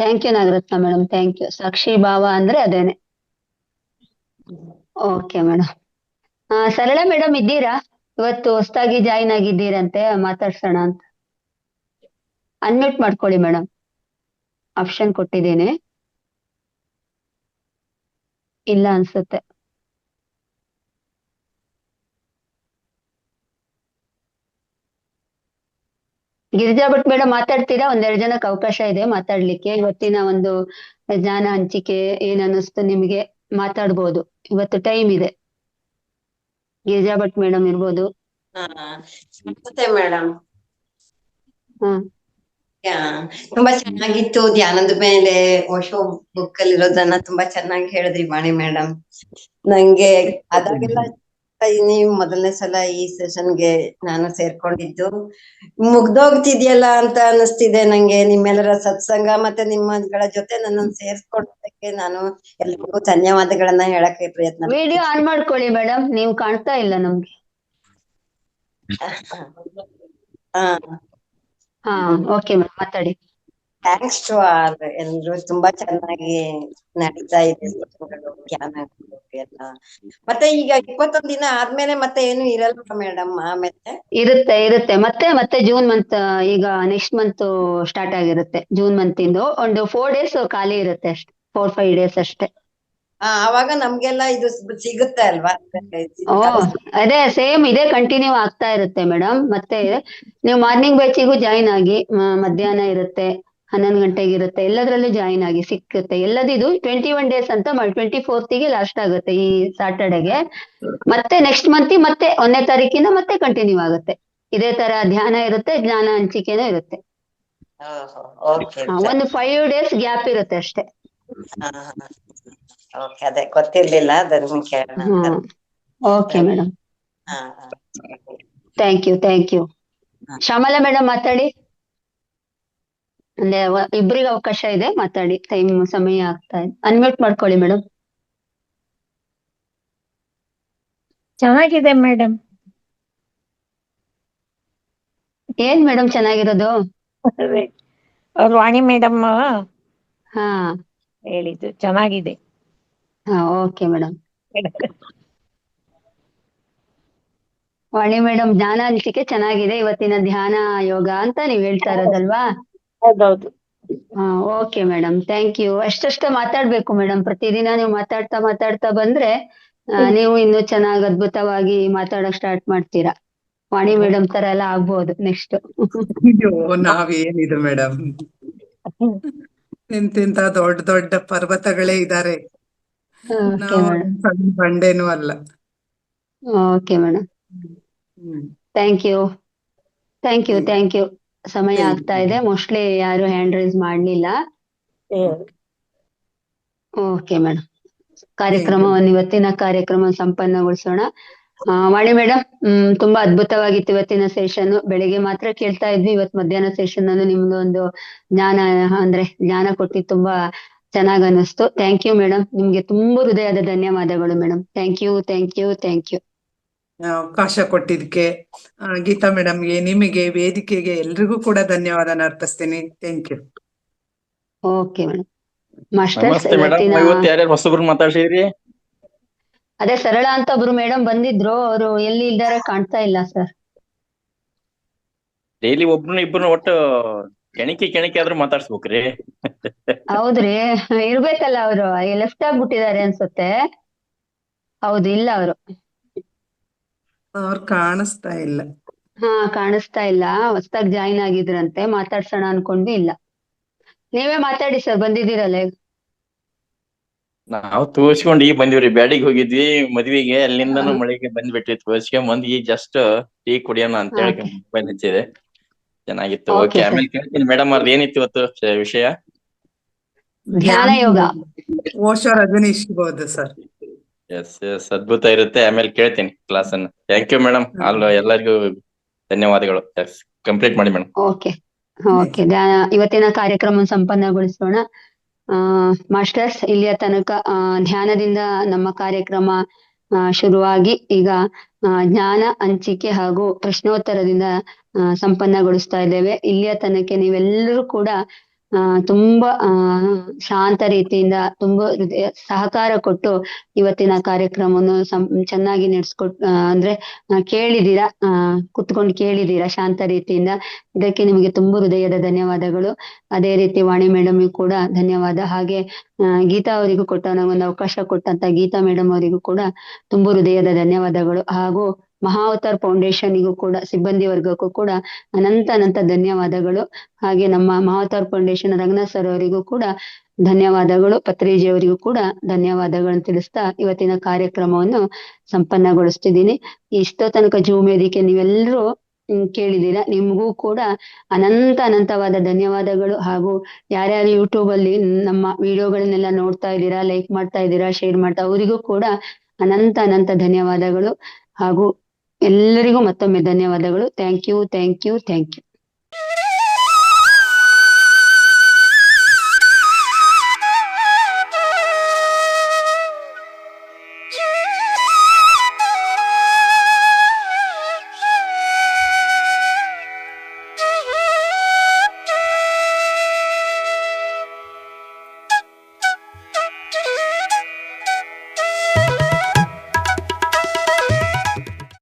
Thank you Nagaratna madam, thank you. ಸಾಕ್ಷಿ ಭಾವ ಅಂದ್ರೆ ಅದೇನೆ. Okay madam. ಸರಳ ಮೇಡಮ್ ಇದ್ದೀರಾ? ಇವತ್ತು ಹೊಸದಾಗಿ ಜಾಯಿನ್ ಆಗಿದ್ದೀರಂತೆ, ಮಾತಾಡ್ಸೋಣ ಅಂತ. ಅನ್ಮ್ಯೂಟ್ ಮಾಡ್ಕೊಳ್ಳಿ ಮೇಡಮ್, ಆಪ್ಷನ್ ಕೊಟ್ಟಿದ್ದೀನಿ. ಇಲ್ಲ ಅನ್ಸುತ್ತೆ. ಗಿರಿಜಾ ಭಟ್ ಮೇಡಮ್ ಮಾತಾಡ್ತೀರಾ? ಒಂದೆರಡು ಜನಕ್ಕೆ ಅವಕಾಶ ಇದೆ ಮಾತಾಡ್ಲಿಕ್ಕೆ. ಇವತ್ತಿನ ಒಂದು ಜ್ಞಾನ ಹಂಚಿಕೆ ಏನ್ ಅನ್ನಿಸ್ತು ನಿಮ್ಗೆ? ಮಾತಾಡ್ಬೋದು, ಇವತ್ತು ಟೈಮ್ ಇದೆ. ಗಿರಿಜಾ ಭಟ್ ಮೇಡಮ್ ಇರ್ಬೋದು. ಮೇಡಮ್. ಯಾ, ತುಂಬಾ ಚೆನ್ನಾಗಿತ್ತು ಧ್ಯಾನದ ಮೇಲೆ ಓಶೋ ಬುಕ್ ಅಲ್ಲಿ ಇರೋದನ್ನ ತುಂಬಾ ಚೆನ್ನಾಗಿ ಹೇಳಿದ್ರಿ ವಾಣಿ ಮೇಡಮ್. ನಂಗೆ ಅದಾಗೆಲ್ಲ ನೀವು ಮೊದಲನೇ ಸಲ ಈ ಸೆಷನ್ಗೆ ನಾನು ಸೇರ್ಕೊಂಡಿದ್ದು ಮುಗ್ದೋಗ್ತಿದ್ಯಲ್ಲ ಅಂತ ಅನಿಸ್ತಿದೆ ನಂಗೆ. ನಿಮ್ಮೆಲ್ಲರ ಸತ್ಸಂಗ ಮತ್ತೆ ನಿಮ್ಮಗಳ ಜೊತೆ ನನ್ನನ್ನು ಸೇರ್ಸ್ಕೊಂಡದಕ್ಕೆ ನಾನು ಎಲ್ರಿಗೂ ಧನ್ಯವಾದಗಳನ್ನ ಹೇಳಕ್ಕೆ ಪ್ರಯತ್ನ ವಿಡಿಯೋ ಆನ್ ಮಾಡ್ಕೊಳ್ಳಿ ಮೇಡಮ್, ನೀವು ಕಾಣ್ತಾ ಇಲ್ಲ ನಮ್ಗೆ. ಹಾ, ಹಾ ಓಕೆ ಮೇಡಮ್, ಮಾತಾಡಿ. Thanks to all. ಎಲ್ರು ತುಂಬಾ ಚೆನ್ನಾಗಿ ನಡೀತಾ ಇದೆ ಸತ್ಸಂಗಗಳು, ಧ್ಯಾನಗಳು ಎಲ್ಲ. ಮತ್ತೆ ಈಗ 21 ದಿನ ಆದ್ಮೇಲೆ ಮತ್ತೆ ಏನು ಇರಲ್ವಾ ಮೇಡಮ್? ಆಮೇಲೆ ಇರುತ್ತೆ ಮತ್ತೆ ಜೂನ್ ಮಂತ್, ಈಗ ನೆಕ್ಸ್ಟ್ ಮಂತ್ ಸ್ಟಾರ್ಟ್ ಆಗಿರುತ್ತೆ. ಜೂನ್ ಮಂತ್ ಇಂದು ಒಂದು 4 days ಖಾಲಿ ಇರುತ್ತೆ ಅಷ್ಟೇ, 4-5 days ಅಷ್ಟೇ. ಅವಾಗ ನಮ್ಗೆಲ್ಲ ಇದು ಸಿಗುತ್ತೆ ಅಲ್ವಾ? ಓ ಅದೇ ಸೇಮ್ ಇದೇ ಕಂಟಿನ್ಯೂ ಆಗ್ತಾ ಇರುತ್ತೆ ಮೇಡಮ್. ಮತ್ತೆ ನೀವು ಮಾರ್ನಿಂಗ್ ಬ್ಯಾಚಿಗೂ ಜಾಯಿನ್ ಆಗಿ, ಮಧ್ಯಾಹ್ನ ಇರುತ್ತೆ, 11 ಗಂಟೆಗೆ ಇರುತ್ತೆ, ಎಲ್ಲದರಲ್ಲೂ ಜಾಯಿನ್ ಆಗಿ ಸಿಕ್ಕುತ್ತೆ. ಎಲ್ಲದಿದು 21 days ಅಂತ ಮಾಡಿ 24th ಲಾಸ್ಟ್ ಆಗುತ್ತೆ ಈ ಸಾಟರ್ಡೆಗೆ. ಮತ್ತೆ ನೆಕ್ಸ್ಟ್ ಮಂತ್ ಮತ್ತೆ 1ನೇ ತಾರೀಕಿಂದ ಮತ್ತೆ ಕಂಟಿನ್ಯೂ ಆಗುತ್ತೆ. ಇದೇ ತರ ಧ್ಯಾನ ಇರುತ್ತೆ, ಜ್ಞಾನ ಹಂಚಿಕೆನೂ ಇರುತ್ತೆ. ಓಕೆ ಒಂದು 5 days ಗ್ಯಾಪ್ ಇರುತ್ತೆ ಅಷ್ಟೇ. ಓಕೆ, ಅದೇ ಗೊತ್ತಿರ್ಲಿಲ್ಲ, ಅದನ್ನ ಕೇಳೋಣ ಅಂತ. ಓಕೆ ಮೇಡಮ್, ಹಾ, ಥ್ಯಾಂಕ್ ಯು. ಶ್ಯಾಮಲಾ ಮೇಡಮ್ ಮಾತಾಡಿ. ಅಂದ್ರೆ ಇಬ್ಬರಿಗೆ ಅವಕಾಶ ಇದೆ, ಮಾತಾಡಿ. ಸಮಯ ಆಗ್ತಾ ಇದೆ, ಅನ್ಮ್ಯೂಟ್ ಮಾಡ್ಕೊಳ್ಳಿ ಮೇಡಮ್. ಚೆನ್ನಾಗಿದೆ ಮೇಡಮ್. ಏನ್ ಮೇಡಮ್ ಚೆನ್ನಾಗಿರೋದು? ಅವ್ರು ವಾಣಿ ಮೇಡಮ್ ಹಾ ಹೇಳಿದ್ದು ಚೆನ್ನಾಗಿದೆ. Okay madam. ವಾಣಿ ಮೇಡಮ್ ಜ್ಞಾನ ಹಂಚಿಕೆ ಚೆನ್ನಾಗಿದೆ, ಇವತ್ತಿನ ಧ್ಯಾನ ಯೋಗ ಅಂತ ನೀವ್ ಹೇಳ್ತಾ ಇರೋದಲ್ವಾ? ಹೌದೌದು. Okay madam, thank you. ಅಷ್ಟಷ್ಟ ಮಾತಾಡ್ಬೇಕು ಮೇಡಮ್, ಪ್ರತಿದಿನ ನೀವು ಮಾತಾಡ್ತಾ ಬಂದ್ರೆ ನೀವು ಇನ್ನು ಚೆನ್ನಾಗಿ ಅದ್ಭುತವಾಗಿ ಮಾತಾಡಕ್ ಸ್ಟಾರ್ಟ್ ಮಾಡ್ತೀರಾ. ವಾಣಿ ಮೇಡಮ್ ತರ ಎಲ್ಲ ಆಗ್ಬೋದು ನೆಕ್ಸ್ಟ್. ಅಯ್ಯೋ, ನಾವೇನಿದು ಮೇಡಮ್, ಇಂತಿಂತ ದೊಡ್ಡ ಪರ್ವತಗಳೇ ಇದ್ದಾರೆ, ನಾವು ಸಣ್ಣ ಬಂಡೇನೂ ಅಲ್ಲ. Okay madam, hmm. Thank you. ಸಮಯ ಆಗ್ತಾ ಇದೆ, ಮೋಸ್ಟ್ಲಿ ಯಾರು ಹ್ಯಾಂಡ್ ರೈಸ್ ಮಾಡ್ಲಿಲ್ಲ. ಓಕೆ ಮೇಡಮ್, ಇವತ್ತಿನ ಕಾರ್ಯಕ್ರಮ ಸಂಪನ್ನಗೊಳಿಸೋಣ. ವಾಣಿ ಮೇಡಮ್, ತುಂಬಾ ಅದ್ಭುತವಾಗಿತ್ತು ಇವತ್ತಿನ ಸೆಷನ್. ಬೆಳಿಗ್ಗೆ ಮಾತ್ರ ಕೇಳ್ತಾ ಇದ್ವಿ, ಇವತ್ತು ಮಧ್ಯಾಹ್ನ ಸೆಷನ್ ಅನ್ನು ನಿಮ್ದು ಒಂದು ಜ್ಞಾನ ಕೊಟ್ಟಿದ್ದು ತುಂಬಾ ಚೆನ್ನಾಗ್ ಅನಿಸ್ತು. ಥ್ಯಾಂಕ್ ಯು ಮೇಡಮ್, ನಿಮ್ಗೆ ತುಂಬಾ ಹೃದಯದ ಧನ್ಯವಾದಗಳು ಮೇಡಮ್. Thank you. ಅವಕಾಶ ಕೊಟ್ಟಿದ್ದಕ್ಕೆ ಗೀತಾ ಮೇಡಮ್ಗೆ, ನಿಮಗೆ, ವೇದಿಕೆಗೆ ಎಲ್ರಿಗೂ ಕೂಡ ಧನ್ಯವಾದನ ಅರ್ಪಿಸ್ತೀನಿ. Thank you. Okay madam. Masters, ನಮಸ್ತೆ ಮೇಡಮ್. ಇವತ್ತು ಯಾರ್ಯಾರು ಹೊಸಬ್ರು ಮಾತಾಡ್ಸಿದ್ರಿ? ಅದೇ ಸರಳ ಅಂತ ಒಬ್ರು ಮೇಡಮ್ ಬಂದಿದ್ರು, ಅವರು ಎಲ್ಲಿ ಇದ್ದಾರೆ ಕಾಣ್ತಾ ಇಲ್ಲ ಸರ್. ಡೈಲಿ ಒಬ್ರನ್ನ ಇಬ್ಬರನ್ನ ಒಟ್ಟು ಕೆಣಕಿ ಆದ್ರೂ ಮಾತಾಡ್ಸ್ಬೇಕ್ರಿ. ಹೌದ್ರಿ, ಇರ್ಬೇಕಲ್ಲ ಅವರು, ಲೆಫ್ಟ್ ಆಗ್ಬಿಟ್ಟಿದ್ದಾರೆ ಅನ್ಸುತ್ತೆ. ಹೌದು, ಇಲ್ಲ ಅವರು. ಅವ್ರು ಕಾಣಿಸ್ತಾ ಇಲ್ಲ. ಕಾಣಿಸ್ತಾ ಇಲ್ಲ, ಹೊಸದಾಗಿ ಜಾಯಿನ್ ಆಗಿದ್ರಂತೆ, ಮಾತಾಡ್ಸೋಣ ಅನ್ಕೊಂಡ್ವಿ. ಇಲ್ಲ, ನೀವೇ ಮಾತಾಡಿ ಸರ್, ಬಂದಿದ್ದೀರಲ್ಲ. ನಾವು ತೋರ್ಸ್ಕೊಂಡ್ ಈಗ ಬಂದಿವ್ರಿ. ಬ್ಯಾಡಿಗೆ ಹೋಗಿದ್ವಿ ಮದ್ವಿಗೆ, ಅಲ್ಲಿಂದನೂ ಮಳೆಗೆ ಬಂದ್ಬಿಟ್ವಿ. ತೋರ್ಸ್ಕೊಂಡ್ ಬಂದ್ ಈಗ ಜಸ್ಟ್ ಟೀ ಕುಡಿಯೋಣ ಅಂತ ಹೇಳಿ ಮೊಬೈಲ್ ಹಚ್ಚಿದೆ. ಚೆನ್ನಾಗಿತ್ತು. ಓಕೆ, ಆಮೇಲೆ ಕೇಳ್ತೀನಿ ಮೇಡಮ್ ಅವ್ರದ್ದು ಏನಿತ್ತು ಇವತ್ತು ವಿಷಯ? ಧ್ಯಾನ ಯೋಗ. ಓಶೋ ರಜನೀಶ್ಬೋದು ಸರ್. ಎಸ್, ಅದ್ಭುತ ಇರುತ್ತೆ. ಆಮೇಲೆ ಕೇಳ್ತೀನಿ ಕ್ಲಾಸ್ ಅನ್ನ. Thank you madam. ಎಲ್ಲರಿಗೂ ಧನ್ಯವಾದಗಳು. ಕಂಪ್ಲೀಟ್ ಮಾಡಿ ಮೇಡಮ್. ಓಕೆ, ಇವತ್ತಿನ ಕಾರ್ಯಕ್ರಮ ಸಂಪನ್ನಗೊಳಿಸೋಣ. ಮಾಸ್ಟರ್ಸ್, ಇಲ್ಲಿಯ ತನಕ ಧ್ಯಾನದಿಂದ ನಮ್ಮ ಕಾರ್ಯಕ್ರಮ ಶುರುವಾಗಿ ಈಗ ಜ್ಞಾನ ಹಂಚಿಕೆ ಹಾಗೂ ಪ್ರಶ್ನೋತ್ತರದಿಂದ ಸಂಪನ್ನಗೊಳಿಸ್ತಾ ಇದ್ದೇವೆ. ಇಲ್ಲಿಯ ತನಕ ನೀವೆಲ್ಲರೂ ಕೂಡ ತುಂಬಾ ಶಾಂತ ರೀತಿಯಿಂದ ತುಂಬಾ ಸಹಕಾರ ಕೊಟ್ಟು ಇವತ್ತಿನ ಕಾರ್ಯಕ್ರಮವನ್ನು ಚೆನ್ನಾಗಿ ಕೇಳಿದೀರಾ, ಕುತ್ಕೊಂಡು ಕೇಳಿದೀರಾ ಶಾಂತ ರೀತಿಯಿಂದ. ಇದಕ್ಕೆ ನಿಮಗೆ ತುಂಬಾ ಹೃದಯದ ಧನ್ಯವಾದಗಳು. ಅದೇ ರೀತಿ ವಾಣಿ ಮೇಡಮ್ ಕೂಡ ಧನ್ಯವಾದ. ಹಾಗೆ ಗೀತಾ ಅವರಿಗೂ ಒಂದು ಅವಕಾಶ ಕೊಟ್ಟಂತ ಗೀತಾ ಮೇಡಮ್ ಅವರಿಗೂ ಕೂಡ ತುಂಬಾ ಹೃದಯದ ಧನ್ಯವಾದಗಳು. ಹಾಗೂ ಮಹಾವತಾರ್ ಫೌಂಡೇಶನ್ಗೂ ಕೂಡ, ಸಿಬ್ಬಂದಿ ವರ್ಗಕ್ಕೂ ಕೂಡ ಅನಂತ ಧನ್ಯವಾದಗಳು. ಹಾಗೆ ನಮ್ಮ ಮಹಾವತಾರ್ ಫೌಂಡೇಶನ್ ರಂಗನಾಥ್ ಸರ್ ಅವರಿಗೂ ಕೂಡ ಧನ್ಯವಾದಗಳು. ಪತ್ರಿಜಿ ಅವರಿಗೂ ಕೂಡ ಧನ್ಯವಾದಗಳನ್ನು ತಿಳಿಸ್ತಾ ಇವತ್ತಿನ ಕಾರ್ಯಕ್ರಮವನ್ನು ಸಂಪನ್ನಗೊಳಿಸ್ತಿದ್ದೀನಿ. ಇಷ್ಟೋ ತನಕ ಜೂಮ್ ವೇದಿಕೆ ನೀವೆಲ್ಲರೂ ಕೇಳಿದ್ದೀರಾ. ನಿಮಗೂ ಕೂಡ ಅನಂತವಾದ ಧನ್ಯವಾದಗಳು. ಹಾಗೂ ಯಾರ್ಯಾರು ಯೂಟ್ಯೂಬ್ ಅಲ್ಲಿ ನಮ್ಮ ವಿಡಿಯೋಗಳನ್ನೆಲ್ಲ ನೋಡ್ತಾ ಇದ್ದೀರಾ, ಲೈಕ್ ಮಾಡ್ತಾ ಇದ್ದೀರಾ, ಶೇರ್ ಮಾಡ್ತಾ, ಅವರಿಗೂ ಕೂಡ ಅನಂತ ಧನ್ಯವಾದಗಳು. ಹಾಗೂ ಎಲ್ಲರಿಗೂ ಮತ್ತೊಮ್ಮೆ ಧನ್ಯವಾದಗಳು. Thank you.